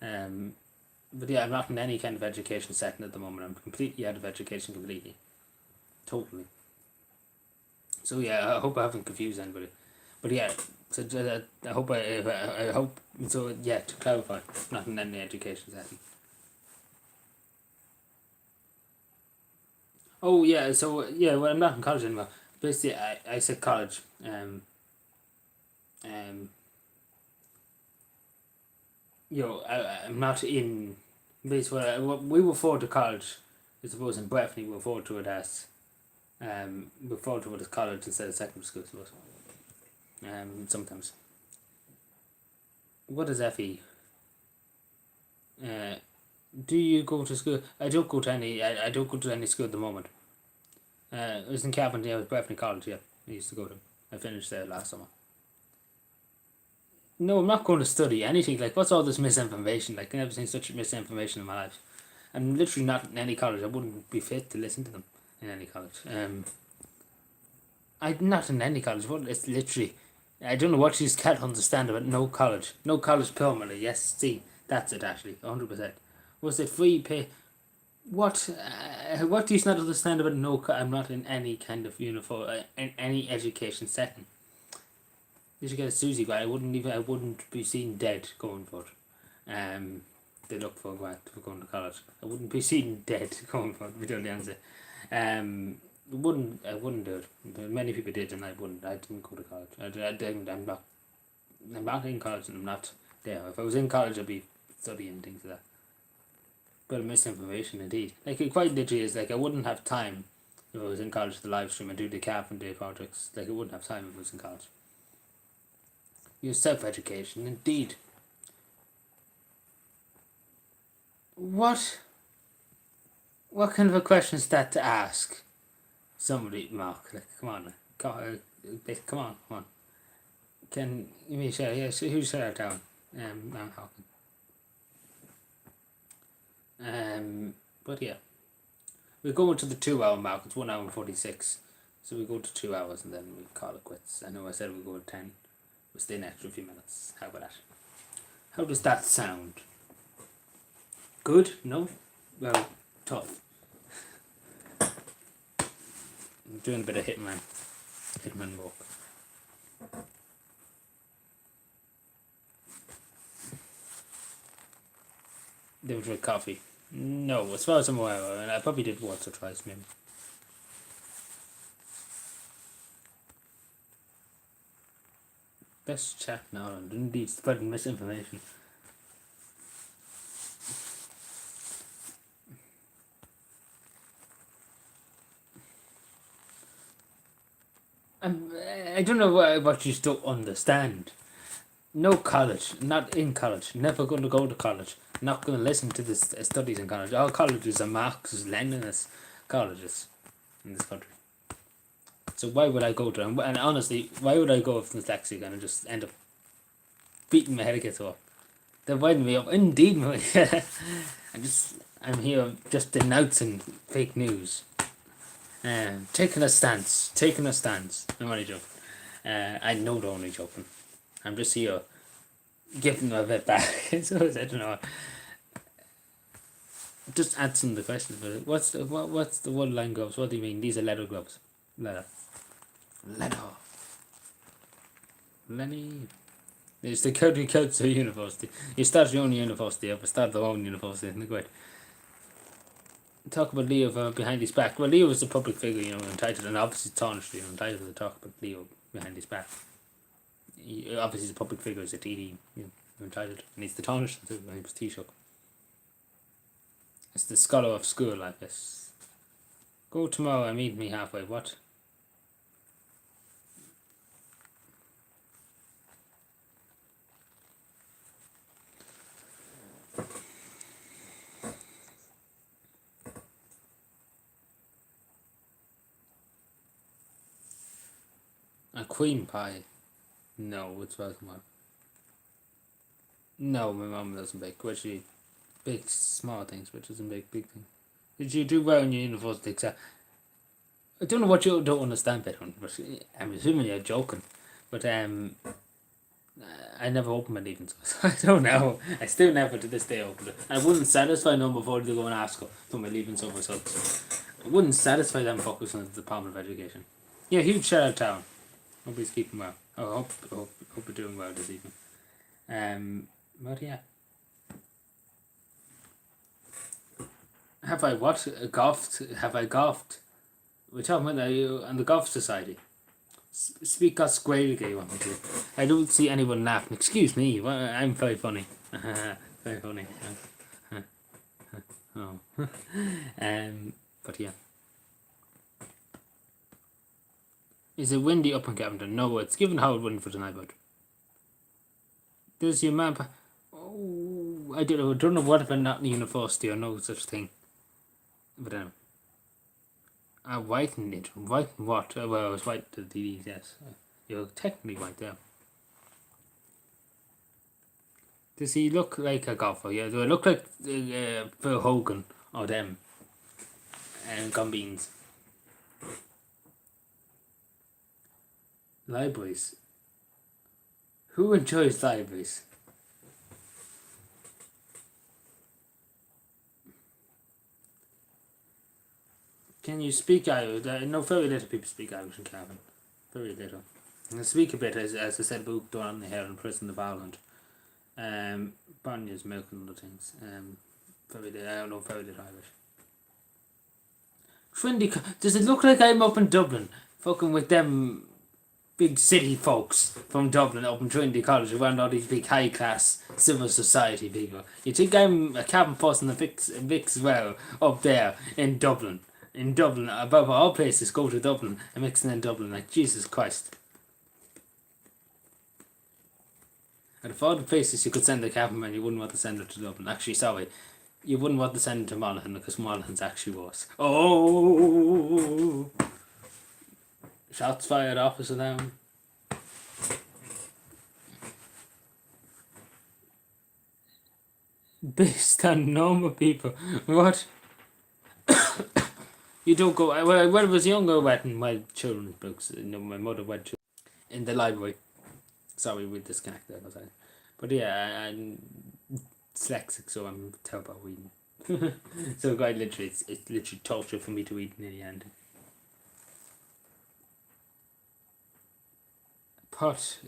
Speaker 1: But yeah, I'm not in any kind of education setting at the moment. I'm completely out of education, completely, totally. So yeah, I hope I haven't confused anybody. But yeah, so I hope I hope so. Yeah, to clarify, not in any education setting. Oh yeah, so yeah, well I'm not in college anymore. Basically, I said college. Um, I'm not in. Basically, we were forward to college. I suppose in Breffni we were forward to it as we forward to it as college instead of secondary school. I suppose. Sometimes. What is FE? Uh, do you go to school? I don't go to any. I don't go to any school at the moment. I was in Carpenter. I was Breffni College. Yeah, I used to go to. I finished there last summer. No, I'm not going to study anything. Like, what's all this misinformation? Like, I've never seen such misinformation in my life. I'm literally not in any college. I wouldn't be fit to listen to them in any college. I'm not in any college. What? It's literally. I don't know what you can't understand about no college. No college permanently. Yes, see, that's it. Actually, 100%. Was it free pay? What? What do you not understand about no? I'm not in any kind of uniform in any education setting. You should get a Susie guy. I wouldn't be seen dead going for it. They look for going to college. I wouldn't be seen dead going for it. We don't answer. I wouldn't do it. But many people did, and I wouldn't. I didn't go to college. I didn't. I'm not in college, and I'm not there. If I was in college, I'd be studying things like that. But misinformation, indeed. Like it quite literally is. Like I wouldn't have time if I was in college to live stream and do the carpentry projects. Like I wouldn't have time if I was in college. Your self-education, indeed. What kind of a question is that to ask somebody, Mark? Like, come on, come on. Can you me share? Yeah, so who's shut down? I'm Hawking. But yeah, we're going to the 2 hour mark. It's 1 hour and 46, so we go to 2 hours and then we call it quits. I know I said we go to 10. We'll stay an extra few minutes. How about that? How does that sound? Good? No? Well, tough. I'm doing a bit of Hitman walk. They would drink coffee. No, as far as I'm aware, and I probably did once or twice maybe. Best chat in Ireland, indeed, spreading misinformation. I don't know what you don't understand. No college, not in college, never going to go to college, not going to listen to the studies in college. All colleges are Marxist, Leninist colleges in this country. So why would I go to them? And honestly, why would I go if I'm dyslexic and I just end up beating my head against the wall? They're winding me up. Indeed, I'm here just denouncing fake news. Taking a stance. I'm only joking. I know they're only joking. I'm just here giving them a bit back. So I don't know. Just answering the question. What's the one line gloves? What do you mean? These are leather gloves. Leather. Lenny. It's the County Council University. You start your own university up. I start their own university in the Kuwait. Talk about Leo behind his back. Well, Leo is a public figure, entitled, and obviously tarnished, entitled to talk about Leo behind his back. Obviously, he's a public figure, he's a TD, entitled, and he's the tarnished too, and he was Taoiseach. It's the scholar of school, I guess. Go tomorrow and meet me halfway. What? A queen pie? No, it's welcome up. No, my mum doesn't bake. Well, she bakes small things, but doesn't bake big things. Did you do well in your university exam? I don't know what you don't understand, Bedouin, but I'm assuming you're joking. But I never opened my leaving, so I don't know. I still never to this day opened it. I wouldn't satisfy them before they go and ask for my leaving so results. I wouldn't satisfy them focusing on the Department of Education. Yeah, huge shout out town. Hope he's keeping well. Hope you're doing well this evening. But yeah. Have I what? Golfed? Have I golfed? We're talking about on the Golf Society. Speak us Gaeilge, you want me to. I don't see anyone laughing. Excuse me, I'm very funny. Very funny. Oh. But yeah. Is it windy up in Cavendish? No, it's given how it windy for tonight, but there's your map. Oh, I don't know what about not university or no such thing. But white and it. White and what? Well, it was white to the yes. You're technically white there. Does he look like a golfer? Yeah, do I look like Phil Hogan or them? And Gumbeans. Libraries. Who enjoys libraries? Can you speak Irish? No, very little people speak Irish in Cavan. Very little. I speak a bit, as I said, about Don here in prison of Ireland. Banya's milk and other things. Very little. I don't know very little Irish. Trinity. Does it look like I'm up in Dublin, fucking with them big city folks from Dublin up in Trinity College around all these big high class civil society people? You think I'm a cabin fuss in the Vix as well up there in Dublin? In Dublin, above all places, go to Dublin and mixing in Dublin, like Jesus Christ. And of all the places you could send a cabin man, you wouldn't want to send it to Dublin. Actually, sorry, you wouldn't want to send it to Monaghan because Monaghan's actually worse. Oh! Shots fired, officer down. Based on normal people. What? You don't go. When I was younger, reading my children's books, my mother read children in the library. Sorry, we disconnected. But yeah, I'm dyslexic, so I'm terrible at reading. So quite literally, it's literally torture for me to read in the end. But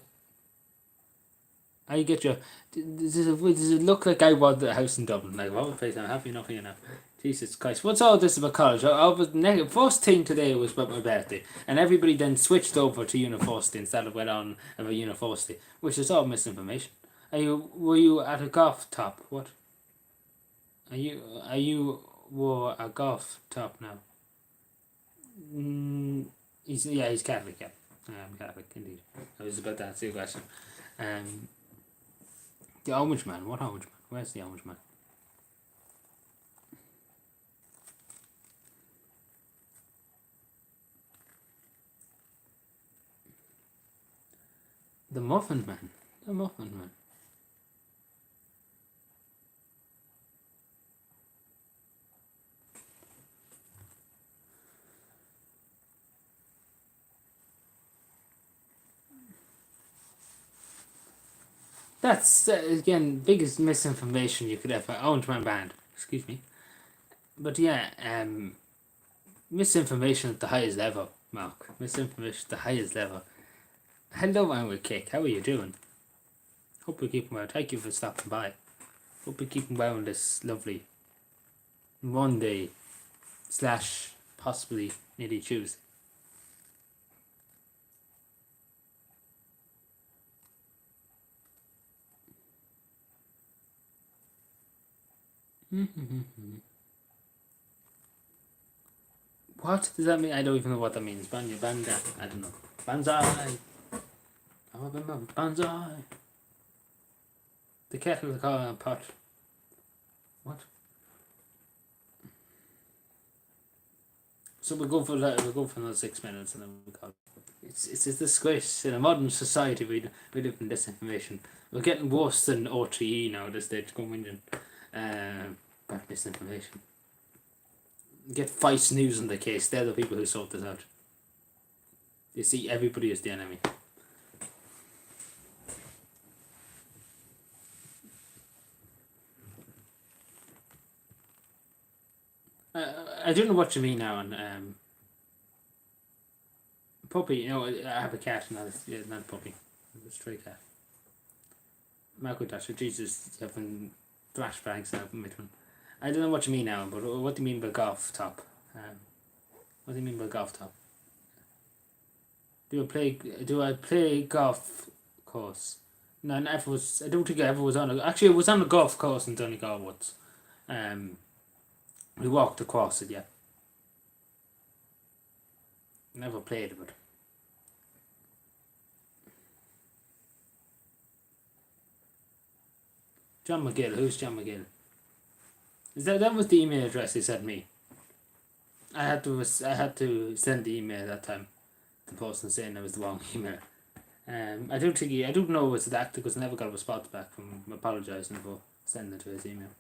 Speaker 1: I get you. Does it look like I want the house in Dublin? Like, what place? I'm happy enough here now. Jesus Christ, what's all this about college? First thing today was about my birthday, and everybody then switched over to university instead of went on about university, which is all misinformation. Were you at a golf top? What? Are you wore a golf top now? He's Catholic, yeah. I'm Catholic indeed. I was about to answer your question. The Orange Man. What Orange Man? Where's the Orange Man? The Muffin Man. The Muffin Man. That's again biggest misinformation you could ever. Orange Man band. Excuse me. But yeah, misinformation at the highest level, Mark. Misinformation at the highest level. Hello, I'm with Kick. How are you doing? Hope you're keeping well. Thank you for stopping by. Hope you're keeping well on this lovely Monday / possibly nearly Tuesday. What does that mean? I don't even know what that means. Banda. I don't know. Banzai. I remember Banzai. The kettle, the car, and pot. What? So we'll go for another 6 minutes and then we call. It's a disgrace in a modern society. We live in disinformation. We're getting worse than RTE now at this stage. Going about disinformation. Get Vice News in the case. They're the people who sort this out. You see, everybody is the enemy. I don't know what you mean now. And puppy, you know, I have a cat, not a puppy. A stray cat. Marco Dasher, Jesus, having flashbacks now from Midland. I don't know what you mean now, but what do you mean by golf top? What do you mean by golf top? Do I play golf course? No, I don't think I ever was on a. Actually, I was on a golf course in Donegal once. We walked across it. Yeah. Never played it. John McGill. Who's John McGill? That was the email address he sent me. I had to send the email that time. The person saying it was the wrong email. I don't know it was that because I never got a response back from him apologising for sending it to his email.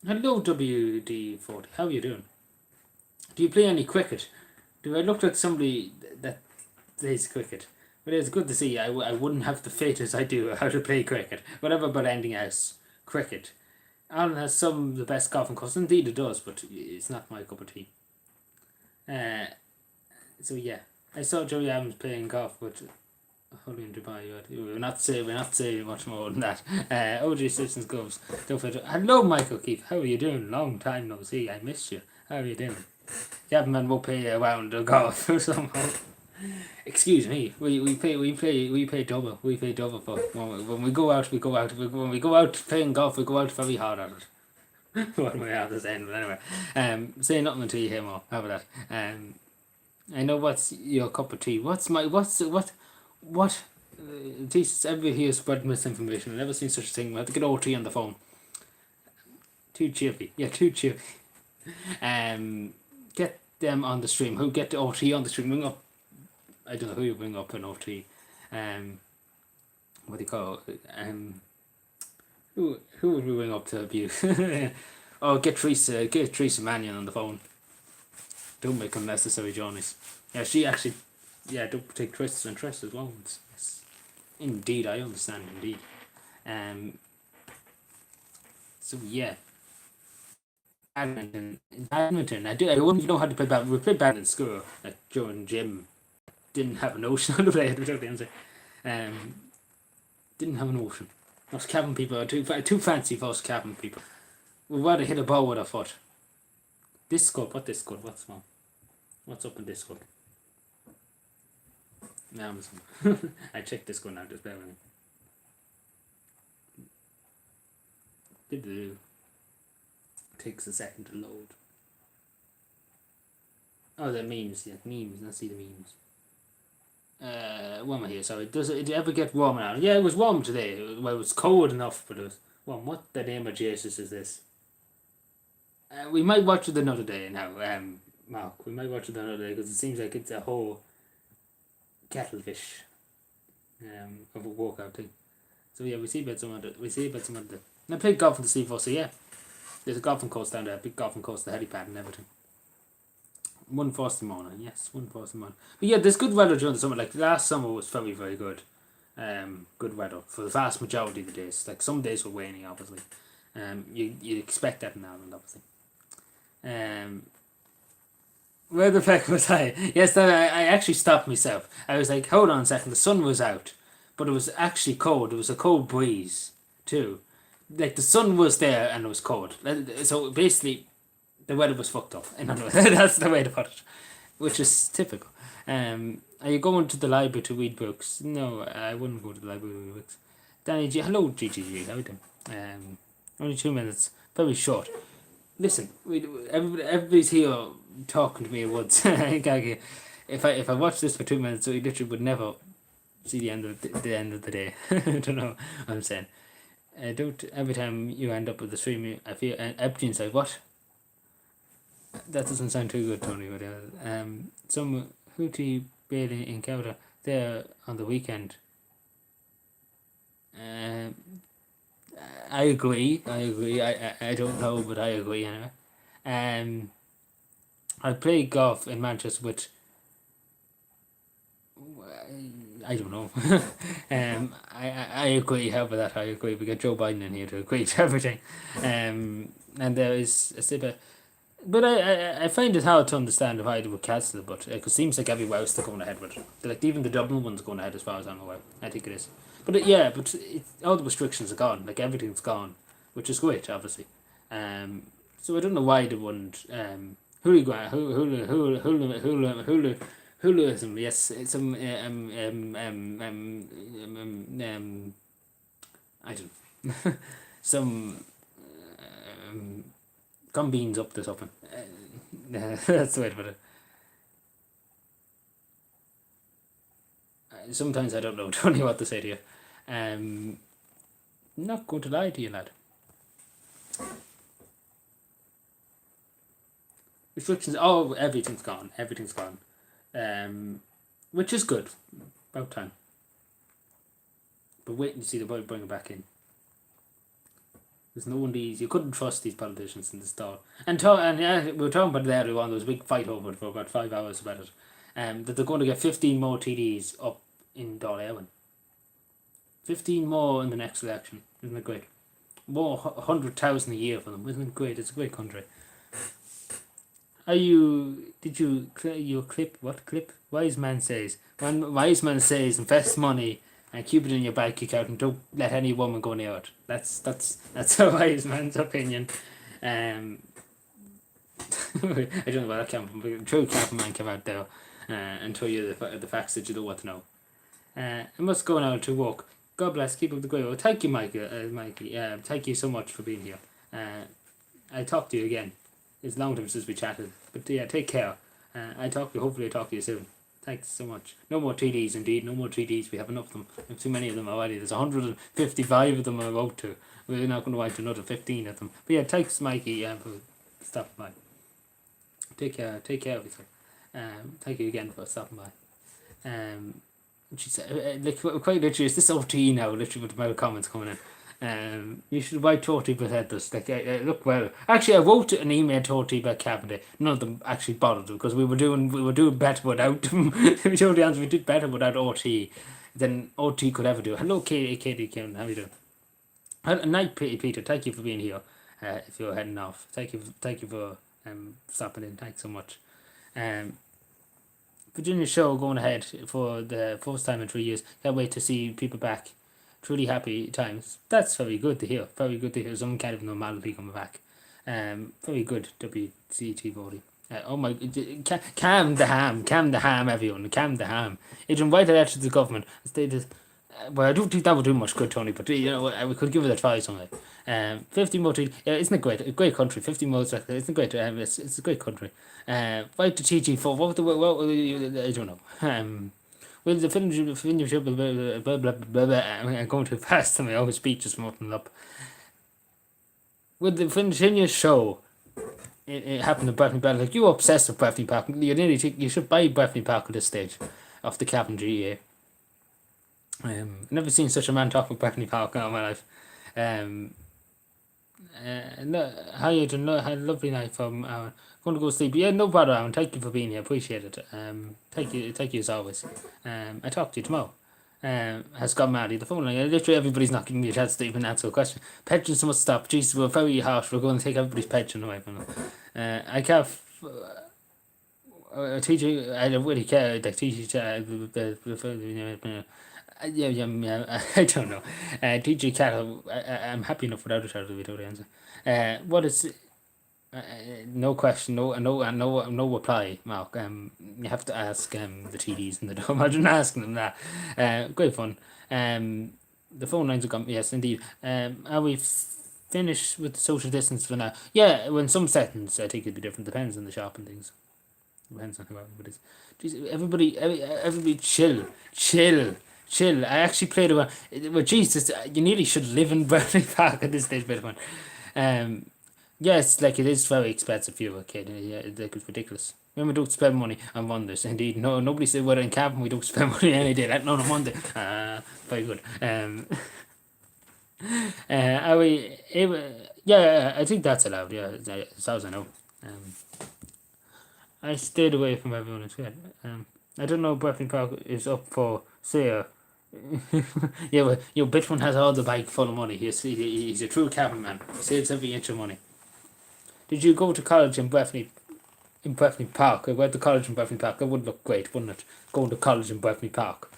Speaker 1: Hello WD40, how are you doing? Do you play any cricket? Do I look like somebody that plays cricket? But it's good to see. I wouldn't have the fit as I do how to play cricket. Whatever about anything else, cricket. Alan has some of the best golfing courses. Indeed it does, but it's not my cup of tea. So yeah, I saw Joey Adams playing golf with Holly in Dubai. We're not saying much more than that. OJ Simpson's gloves. Hello, Michael Keefe. How are you doing? Long time no see. I missed you. How are you doing? Gavin man will play a round of golf somehow. Excuse me. We play double. We play double for when we go out. When we go out playing golf, we go out very hard at it. What am I at this end? But anyway, say nothing until you hear more. How about that? I know what's your cup of tea. What? Jesus, everybody here spread misinformation. I've never seen such a thing. We have to get OT on the phone. Too chippy. Yeah, too chippy. Get them on the stream. Who get the OT on the stream? Bring up. I don't know who you bring up an OT. What do you call it? Who would we bring up to abuse? Oh, get Teresa Mannion on the phone. Don't make unnecessary journeys. Yeah, she actually. Yeah, don't take twists and twists as well. It's, indeed, I understand. Indeed. So yeah. Badminton. I wouldn't know how to play badminton. We played badminton in school, like during gym. Didn't have an ocean on the play. Didn't have an ocean. Us cabin people are too fancy for us cabin people. We'd rather hit a ball with our foot. Discord. What Discord? What's wrong? What's up in Discord? Amazon. I checked Discord now. Just bear with me. Takes a second to load. Oh, the memes. Yeah, memes. Let's see the memes. What am I here? Sorry. Does it ever get warmer now? Yeah, it was warm today. Well, it was cold enough, but it was warm. What the name of Jesus is this? We might watch it another day now, Mark. We might watch it another day because it seems like it's a whole kettlefish of a workout thing. So yeah, we see about some of the. I played golf in the C4, so yeah. There's a golfing course down there, a big golfing course, the helipad and everything. 1:40 morning, yes, 1:40 morning. But yeah, there's good weather during the summer. Like last summer was very, very good. Good weather for the vast majority of the days. Like some days were waning, obviously. You expect that in Ireland, obviously. Where the heck was I? Yes, I actually stopped myself. I was like, hold on a second, the sun was out, but it was actually cold. It was a cold breeze too. Like the sun was there and it was cold. So basically, the weather was fucked up. In other words, that's the way to put it, which is typical. Are you going to the library to read books? No, I wouldn't go to the library to read books. Danny G, hello GGG, how are you doing? Only 2 minutes, very short. Listen, everybody's here talking to me at once. If I watch this for 2 minutes, we literally would never see the end of the day. I don't know what I'm saying. Don't every time you end up with the stream, I feel empty inside. What? That doesn't sound too good, Tony. But some Houthi bailing in Ceuta there on the weekend. I agree. I don't know, but I agree anyway. I played golf in Manchester with. I don't know. I agree. How about that? I agree. We got Joe Biden in here to agree to everything. And there is a sip. But I find it hard to understand why they would cancel it, but it seems like everywhere else they're going ahead with it. Like even the Dublin one's going ahead as far as I'm aware. I think it is. But all the restrictions are gone. Like everything's gone, which is great, obviously. So I don't know why they wouldn't. Huluism, yes, some I don't know, some beans up this open. That's the way to put it. Sometimes I don't know, Tony, what to say to you. I'm not going to lie to you, lad. Restrictions. Oh, everything's gone. Everything's gone. Which is good. About time. But wait and see the boy bring it back in. There's no one these. You couldn't trust these politicians in the stall. And yeah, we were talking about it earlier on. There was a big fight over it for about 5 hours about it. That they're going to get 15 more TDs up in Dáil 15 more in the next election. Isn't it great? More 100,000 a year for them. Isn't it great? It's a great country. Did you clip? What clip? Wise man says. When wise man says, invest money and keep it in your bank account and don't let any woman go near it. That's a wise man's opinion. I don't know where that came from, but a true Campbell man came out there and told you the facts that you don't want to know. I must go now to walk. God bless. Keep up the great work. Thank you, Mikey. Thank you so much for being here. I'll talk to you again. It's a long time since we chatted, but yeah, take care. Hopefully I talk to you soon. Thanks so much. No more TDs, indeed. No more TDs. We have enough of them. There's too many of them already. There's 155 of them I'm about to. We're not going to write another 15 of them. But yeah, thanks, Mikey, for stopping by. Take care of yourself. Thank you again for stopping by. She said, quite literally, it's this OT now, literally, with the amount of comments coming in. You should write to OT about this. Look, well, actually, I wrote an email to OT about Cavendish. None of them actually bothered because we were doing better without them. We told the answer, we did better without OT than OT could ever do. Hello, Katie, how are you doing? Good night, Peter. Thank you for being here. If you're heading off, thank you for stopping in. Thanks so much. Virginia show going ahead for the first time in 3 years. Can't wait to see people back. Truly happy times. That's very good to hear. Very good to hear some kind of normality coming back. Very good, WCT voting. Oh my, calm the ham, everyone. Calm the ham. It's invited out to the government. Well, I don't think that would do much good, Tony, but you know, we could give it a try someday. 50 more, isn't it great? A great country. 50 more, isn't it great? It's a great country. Right to TG4. I don't know. Will the finish up blah blah blah. I'm going too fast and my own speech is muffling up. Will the Virginia show it happened to Breffni Park? Like, you're obsessed with Breffni Park. You should buy Breffni Park at this stage of the Cavan GA. Never seen such a man talk about Breffni Park in all my life. No, how you doing? Had a lovely night from Aaron. Going to go sleep. Yeah, no bother, Aaron. Thank you for being here. Appreciate it. Thank you as always. I talk to you tomorrow. Has got Maddie the phone line. Literally everybody's not giving me a chance to even answer a question. Pensions must stop. Jesus, we're very harsh. We're going to take everybody's pension away from them. I can't. Teacher, I don't really care. Like teacher, yeah. I don't know. TJ Cattle, I'm happy enough without a shadow of the answer. What is? No question, no reply, Mark. You have to ask the TDs in the dome. Imagine asking them that. Great fun. The phone lines are gone. Yes, indeed. Are we finished with the social distance for now? Yeah, well, in some settings I think it'd be different. Depends on the shop and things. Depends on who everybody's. Jeez, everybody, chill. I actually played around. Well, Jesus, you nearly should live in Breffni Park at this stage, bit of fun. Yes, like it is very expensive for you, a kid. Yeah, it's ridiculous. When we don't spend money on wonders, indeed. No, nobody said we're in Cavan we don't spend money any day. Not on Monday. Very good. Are we able? Yeah, I think that's allowed. Yeah, as far as I know. I stayed away from everyone as well. I don't know if Breffni Park is up for sale. Yeah, well, Bitcoin has all the bike full of money. He's a true Cavan man. Saves every inch of money. Did you go to college in Breffni Park? I went to college in Breffni Park. That would look great, wouldn't it? Going to college in Breffni Park.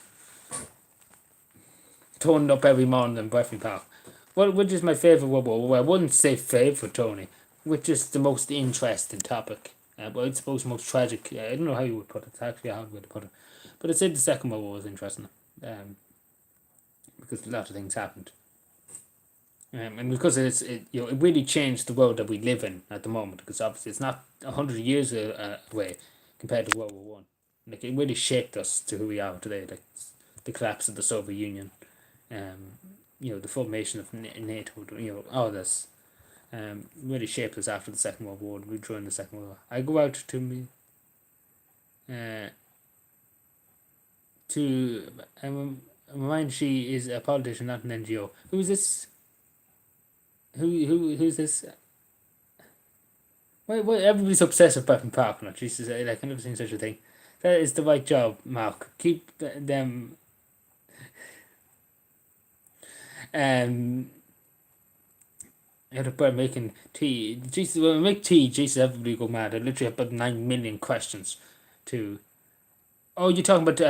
Speaker 1: Turning up every morning in Breffni Park. Well, which is my favourite? Well, I wouldn't say favourite, Tony. which is the most interesting topic. But I suppose most tragic. I don't know how you would put it. It's actually a hard way to put it. But I'd say the Second World War was interesting. Because a lot of things happened. And because it really changed the world that we live in at the moment. Because obviously it's not 100 years away compared to World War One. Like it really shaped us to who we are today. Like the collapse of the Soviet Union, the formation of NATO. All this. Really shaped us after the Second World War. During the Second World War, I go out to me. Remind she is a politician, not an NGO. Who's this? Who's this? Why everybody's obsessed with Bethany Park? Jesus, like I've never seen such a thing. That is the right job, Mark. Keep them. Out of bread making tea. Jesus, when we make tea, Jesus, everybody go mad. I literally have about 9 million questions to. Oh, you're talking about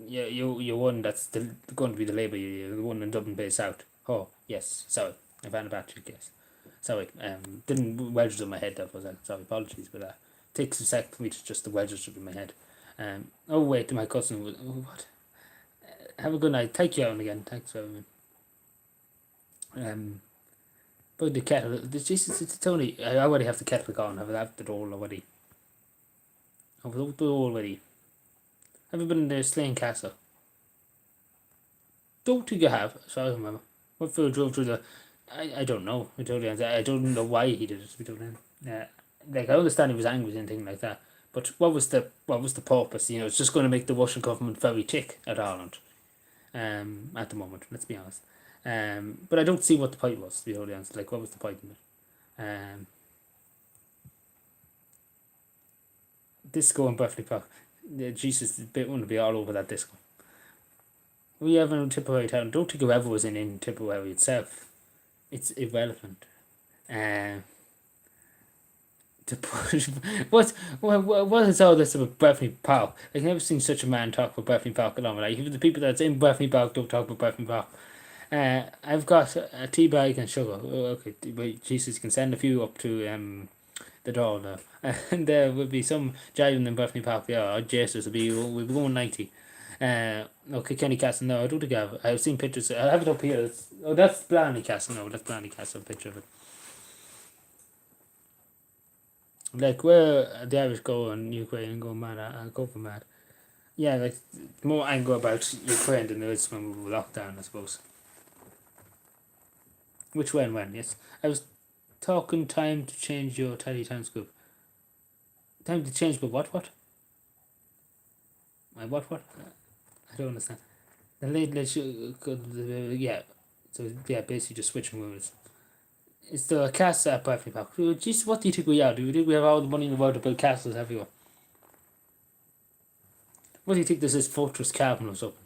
Speaker 1: you one that's going to be the Labour, the one in Dublin Bay South. Oh, yes, sorry. I've had a battery case. Sorry, didn't wedge in my head, that was it. Sorry, apologies, but it takes a sec for me to just the wedges in my head. Oh, wait, my cousin was. Oh, what? Have a good night. Take care again. Thanks very much. But the kettle, Jesus, it's only. I already have the kettle gone. Have the door already. I've the door already. Have you been in the Slane Castle? Don't think you have. Sorry, I remember. What Phil drove through the. I don't know. I don't know why he did it. We don't know. Like I understand he was angry and things like that. But what was the purpose? It's just going to make the Russian government very tick at Ireland. At the moment, let's be honest. But I don't see what the point was. To be totally honest, like what was the point in it? Disco and Bethany Park. Jesus, the bit want to be all over that disco. We have in Tipperary town. Don't think whoever was in Tipperary itself. It's irrelevant. To push what is all this about Bethany Park? I've never seen such a man talk about Bethany Park at all. Like even the people that's in Bethany Park don't talk about Bethany Park. I've got a tea bag and sugar. Okay, wait, Jesus, can send a few up to the door now. And there will be some jiving in Bethany Park. Yeah, Jesus, we'll be going 90. Okay, Kenny Castle. No, I don't think I've seen pictures. I have it up here. That's Blarney Castle. No, that's Blarney Castle. A picture of it. Like where the Irish go and Ukraine and go mad, I go for mad. Yeah, like more anger about Ukraine than there is when we were locked down, I suppose. Which when? Yes, I was talking time to change your Teddy Time Scoop. Time to change, but what? My what? I don't understand. The late show, yeah. So yeah, basically just switching words. It's the castle at Bethany Park. Jeez, what do you think we are? Do you think we have all the money in the world to build castles everywhere? What do you think this is, Fortress Carbon or something?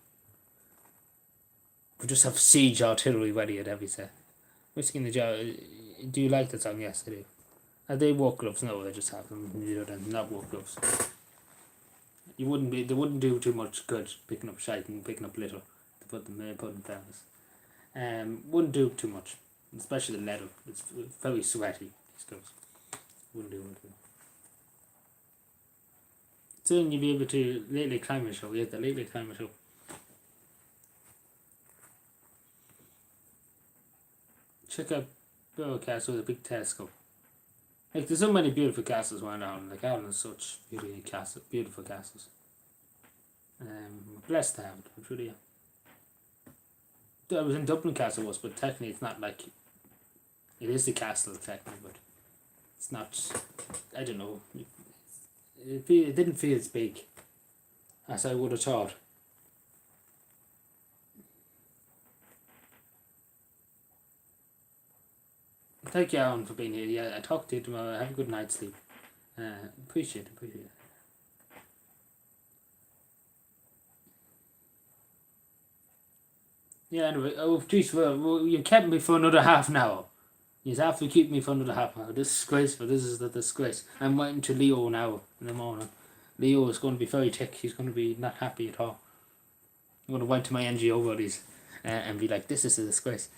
Speaker 1: We just have siege artillery ready at every set. Whiskey in the Jar. Do you like that song? Yes, I do. Are they work gloves? No, they just have them. Not work gloves. They wouldn't do too much good picking up shite and picking up litter to put them down. Wouldn't do too much. Especially the leather. It's very sweaty, these gloves. Wouldn't do it. Soon you'll be able to Late Late Climate Show. Yeah, the Late Late Climate Show. Check out Burrow Castle with a big telescope. Like there's so many beautiful castles around Ireland. Like Ireland has such beautiful castles. Blessed to have it, really. I was in Dublin Castle once, but technically it's not like it is the castle technically, but it's not. I don't know. It didn't feel as big as I would have thought. Thank you, Alan, for being here. Yeah, I talked to you tomorrow. Have a good night's sleep. Appreciate it. Yeah, anyway. Oh, jeez, well, you kept me for another half an hour. You have to keep me for another half an hour. Disgraceful. This is the disgrace. I'm waiting to Leo now in the morning. Leo is going to be very tick. He's going to be not happy at all. I'm going to write to my NGO buddies and be like, this is a disgrace.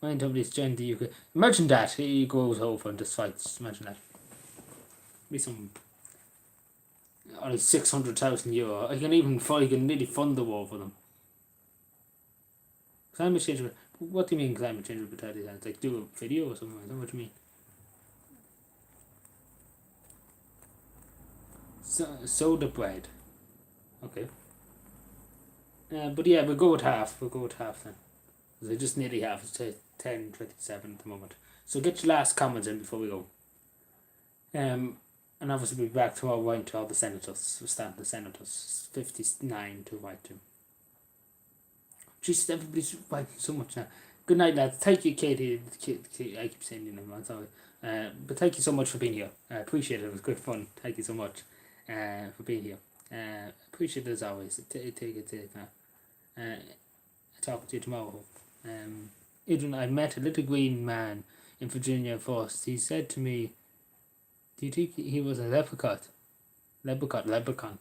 Speaker 1: When somebody's joined the UK. Imagine that. He goes over and just fights. Imagine that. Be some only 600,000 euro. I can even I can nearly fund the war for them. Climate change. What do you mean climate change with potato hands? Like do a video or something? I don't know what you mean. Soda bread. Okay. But yeah, we'll go with half. We'll go with half then. They just nearly half. It's 10:27 at the moment. So get your last comments in before we go. And obviously we'll be back tomorrow writing to all the senators. We'll stand the senators. 59 to write to. Jesus, everybody's writing so much now. Good night, lads. Thank you, Katie. I keep saying your name, I'm sorry. But thank you so much for being here. I appreciate it. It was good fun. Thank you so much for being here. Appreciate it as always. Take it. Talk to you tomorrow. Adrian, I met a little green man in Virginia first. He said to me, do you think he was a leprechaun? Leprechaun.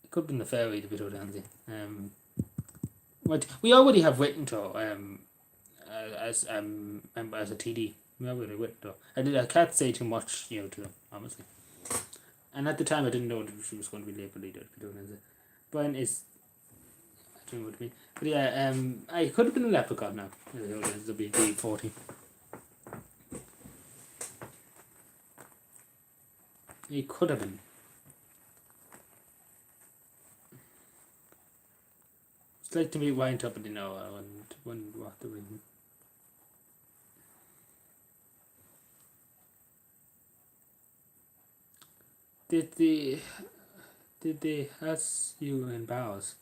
Speaker 1: It could have been a fairy, the bit of Danzy. But we already have Whittington as a TD. We already Whittington. I can't say too much, to them, honestly. And at the time, I didn't know she was going to be Labour leader. Brian is, I don't know what I mean. But yeah, I could have been a leprechaun now. There'll be 40. He could have been. It's like to me wind up in the hour and what the reason. Did they huss you in bowels?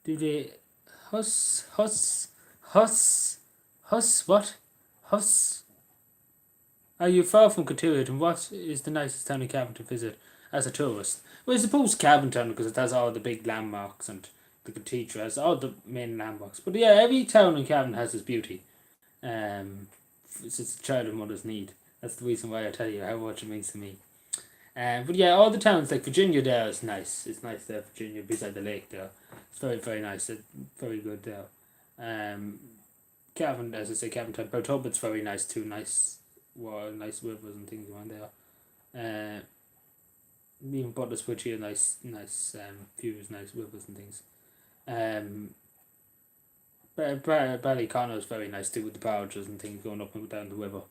Speaker 1: Do they huss what? Huss? Are you far from Cotuit, and what is the nicest town in Cavan to visit as a tourist? Well, I suppose Cavan Town, because it has all the big landmarks, and the cathedral has all the main landmarks. But yeah, every town in Cavan has its beauty. It's just a child and mother's need. That's the reason why I tell you how much it means to me. But yeah, all the towns, like Virginia there is nice. It's nice there, Virginia, beside the lake there. It's very, very nice. It's very good there. Cavan, as I say, Cavan Town. Beltubit's very nice too. Nice rivers and things around there. Even Butlerswood here, nice views, nice rivers and things. Ballyconnor is very nice too, with the barges and things going up and down the river.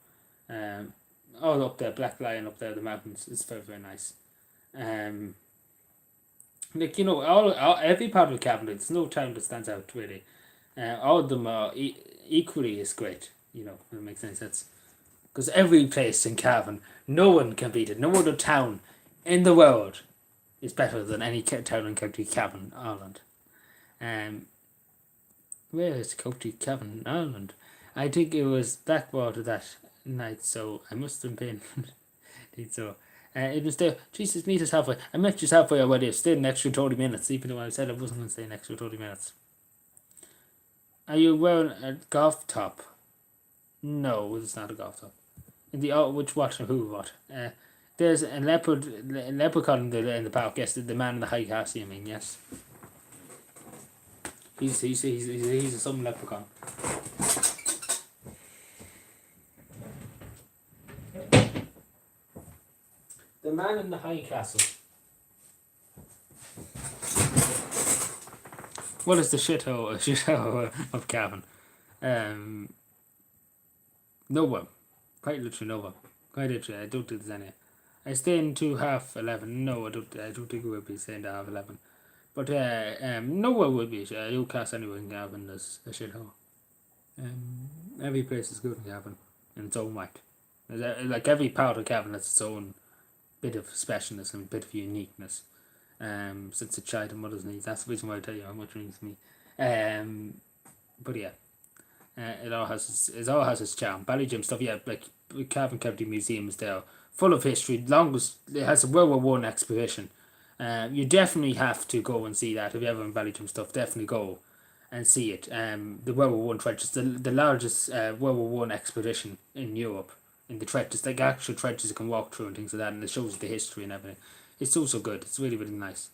Speaker 1: All up there, Black Lion up there, the mountains, it's very, very nice. Like, every part of Cavan, there's no town that stands out really. All of them are equally as great, if it makes any sense. Because every place in Cavan, no one can beat it. No other town in the world is better than any town in County Cavan, Ireland. Where is County Cavan, Ireland? I think it was Blackwater that night, so I must have been. So it was there. Jesus, meet us halfway. I met you halfway already. I stayed an extra 30 minutes, even though I said I wasn't going to stay an extra 30 minutes. Are you wearing a golf top? No, it's not a golf top. Which what or who what? There's a leprechaun in the park. Yes, the man in the high castle. I mean, yes. He's some leprechaun. The man in the high castle. What is the shithole of Cavan? Nowhere. Quite literally nowhere. Quite literally, I don't think there's any. I stay into 11:30. No, I don't think we'll be staying to 11:30. But nowhere would be. Newcastle anywhere in Cavan is a shithole. Every place is good in Cavan in its own right. Like every part of Cavan has its own bit of specialness and a bit of uniqueness. Since a child and mother's needs. That's the reason why I tell you how much it means to me. But yeah. It all has its charm. Ballygym stuff, yeah, like Cavan County Museum is there, full of history. It has a World War One exposition. You definitely have to go and see that. If you ever in Ballygym stuff, definitely go and see it. The World War One trenches, the largest World War One expedition in Europe. In the trenches, like actual trenches you can walk through and things like that, and it shows the history and everything. It's so good. It's really, really nice.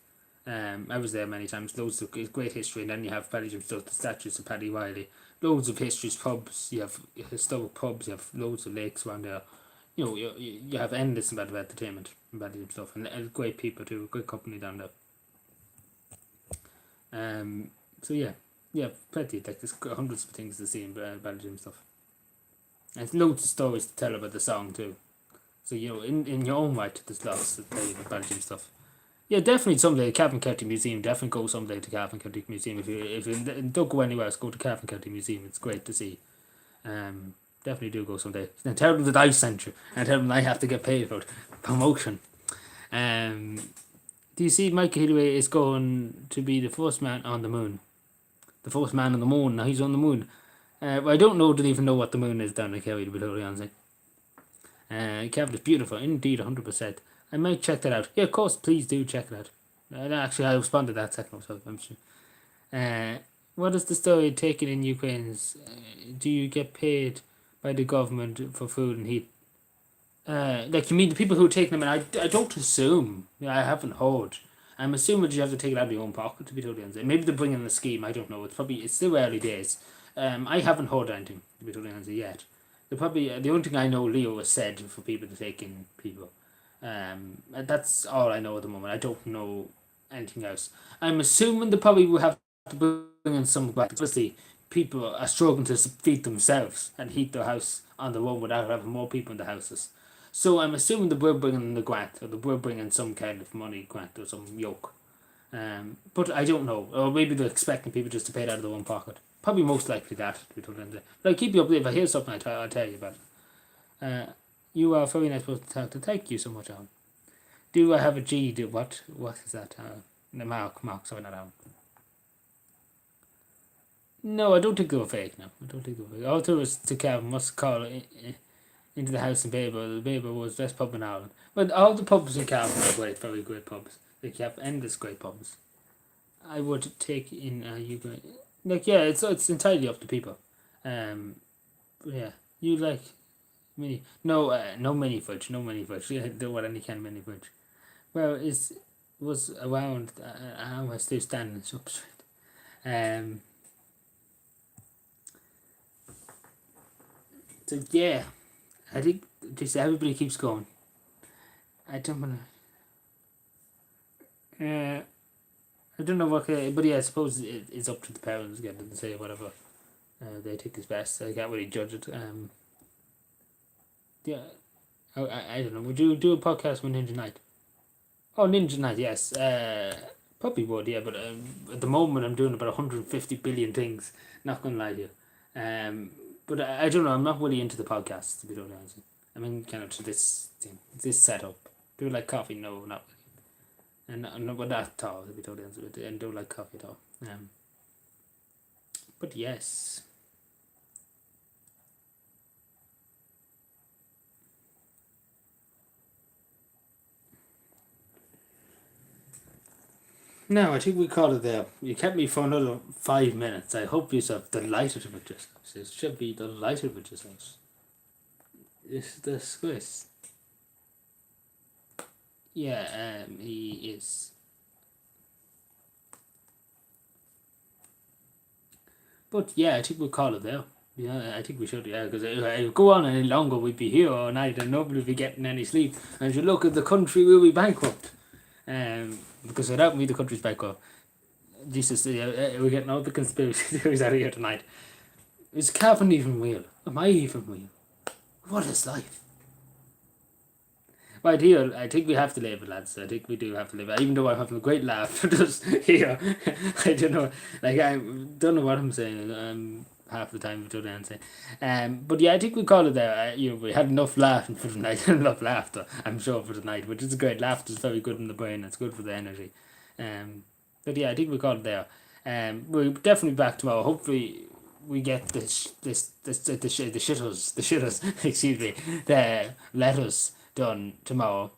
Speaker 1: I was there many times. Loads of great history, and then you have Ballygym stuff, the statues of Paddy Wiley. Loads of histories, pubs. You have historic pubs. You have loads of lakes around there. You have endless amount of entertainment and Ballygym stuff, and great people too. Great company down there. So yeah, plenty. Like there's hundreds of things to see in Ballygym stuff. And there's loads of stories to tell about the song too. So in your own right, there's lots to tell you about Ballygym stuff. Yeah, definitely someday. Cavan County Museum. Definitely go someday to Cavan County Museum. If you don't go anywhere else, go to Cavan County Museum. It's great to see. Definitely do go someday. And tell them that I sent you, and tell them I have to get paid for it. Promotion. Do you see Michael Hillway is going to be the first man on the moon? The first man on the moon. Now he's on the moon. I don't even know what the moon is down in Kerry, to be totally honest. Cavan is beautiful, indeed, 100%. I might check that out. Yeah, of course, please do check it out. Actually, I responded to that second, so I'm sure. What is the story taken in Ukraine's? Do you get paid by the government for food and heat? Like you mean the people who are taking them in? I don't assume. I haven't heard. I'm assuming you have to take it out of your own pocket, to be totally honest. Maybe they're bringing a scheme. I don't know. It's still early days. I haven't heard anything, to be totally honest, yet. The only thing I know Leo has said for people to take in people. That's all I know at the moment. I don't know anything else. I'm assuming they probably will have to bring in some grant. Obviously, people are struggling to feed themselves and heat their house on their own without having more people in the houses. So I'm assuming they will bring in the grant, or they will bring in some kind of money grant or some yoke. But I don't know. Or maybe they're expecting people just to pay it out of their own pocket. Probably most likely that. But I'll keep you updated. If I hear something, I'll tell you about it. You are a very nice person to talk to. Thank you so much, Alan. Do I have a G? What is that? Mark, sorry, not Alan. No, I don't think they were fake, no. I don't think they were fake. All through was to Kevin, must call into the house in Babel. The Babel was the best pub in Ireland. But all the pubs in Cavan are great, very great pubs. They have endless great pubs. I would take in Ukraine. Like, yeah, it's entirely up to people. Yeah, you like mini? No, no mini fridge. No mini fridge. Yeah, don't want any kind of mini fridge. Well, was around. I still standing up straight. So yeah, I think just everybody keeps going. I don't wanna. I don't know what, but yeah, I suppose it's up to the parents again to say whatever they think is best. I can't really judge it. Yeah, I don't know. Would you do a podcast with Ninja Knight? Oh, Ninja Knight, yes. Probably would, yeah. But at the moment, I'm doing about 150 billion things. Not gonna lie to you. But I don't know. I'm not really into the podcast, to be totally honest. I'm in kind of to this thing, this setup. Do you like coffee? No, not really. And not with that at all, to be totally honest with you. And don't like coffee at all. But yes. No, I think we call it there. You kept me for another 5 minutes. I hope you're delighted with this. You should be delighted with yourselves. It's disgrace. Yeah, he is. But yeah, I think we'll call it there. Yeah, I think we should, yeah, because if go on any longer, we'd be here all night and nobody would be getting any sleep. And if you look at the country, we'll be bankrupt. Because without me, the country's bankrupt. Jesus, we're getting all the conspiracy theories out of here tonight. Is Cavan even real? Am I even real? What is life? Right here, I think we have to leave it, lads. I think we do have to leave it. Even though I'm having a great laugh just here. I don't know. Like, I don't know what I'm saying. Half the time, I don't say. But yeah, I think we call it there. We had enough laughing for the night. Enough laughter, I'm sure, for the night. Which is great. Laughter is very good in the brain. It's good for the energy. But yeah, I think we call it there. We'll definitely back tomorrow. Hopefully, we get the shitters, excuse me, the letters done tomorrow.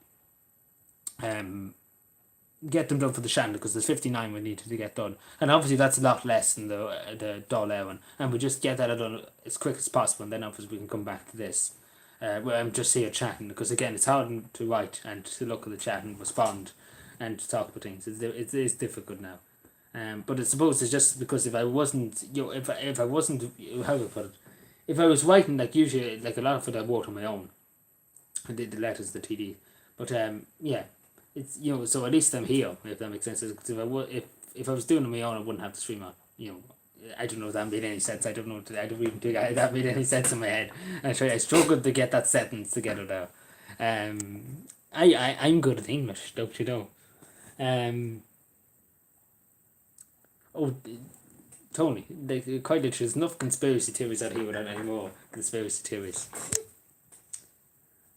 Speaker 1: Get them done for the Shannon because there's 59 we need to get done, and obviously that's a lot less than the Dáil one, and we just get that done as quick as possible, and then obviously we can come back to this. Where I'm just here chatting because again it's hard to write and to look at the chat and respond and to talk about things. It's difficult now. But I suppose it's just because if I wasn't, if I wasn't, how do I put it? If I was writing, like usually, like a lot of it I wrote on my own. I did the letters, the TD. But yeah, it's, so at least I'm here, if that makes sense. Because if I was doing it on my own, I wouldn't have to stream on. I don't know if that made any sense. I don't know. I don't even think that made any sense in my head. I struggled to get that sentence together there. I'm good at English, don't you know? Oh, Tony, quite literally, there's enough conspiracy theories out here without any more conspiracy theories.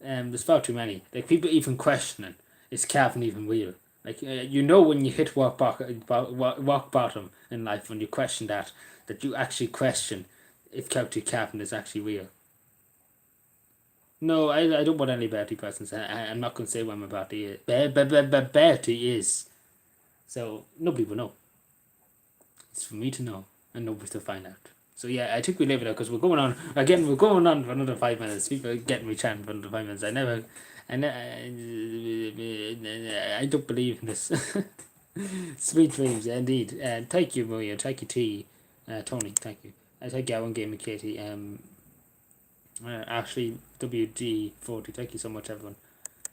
Speaker 1: There's far too many. Like, people even questioning, is Cavan even real? Like, when you hit rock bottom in life, when you question that you actually question if Celtic Cavan is actually real. No, I don't want any Bertie presents. I'm not going to say when my Bertie is. Bertie is. So, nobody will know. It's for me to know, and nobody to find out. So yeah, I think we leave it out because we're going on for another 5 minutes. People are getting me chatting for another 5 minutes. I don't believe in this. Sweet dreams, indeed. Thank you, Maria. Thank you, T. Tony. Thank you. Thank you, Alan Game Katie. Ashley WD40. Thank you so much, everyone.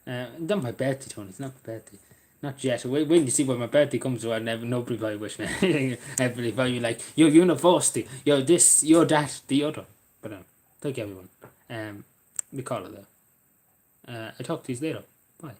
Speaker 1: Not my birthday, Tony. It's not my birthday. Not yet. Wait you see when my birthday comes around, nobody probably wish me anything. Everybody probably like, you're university, you're this, you're that, the other. But thank you, everyone. We call it there. I talk to you later. Bye.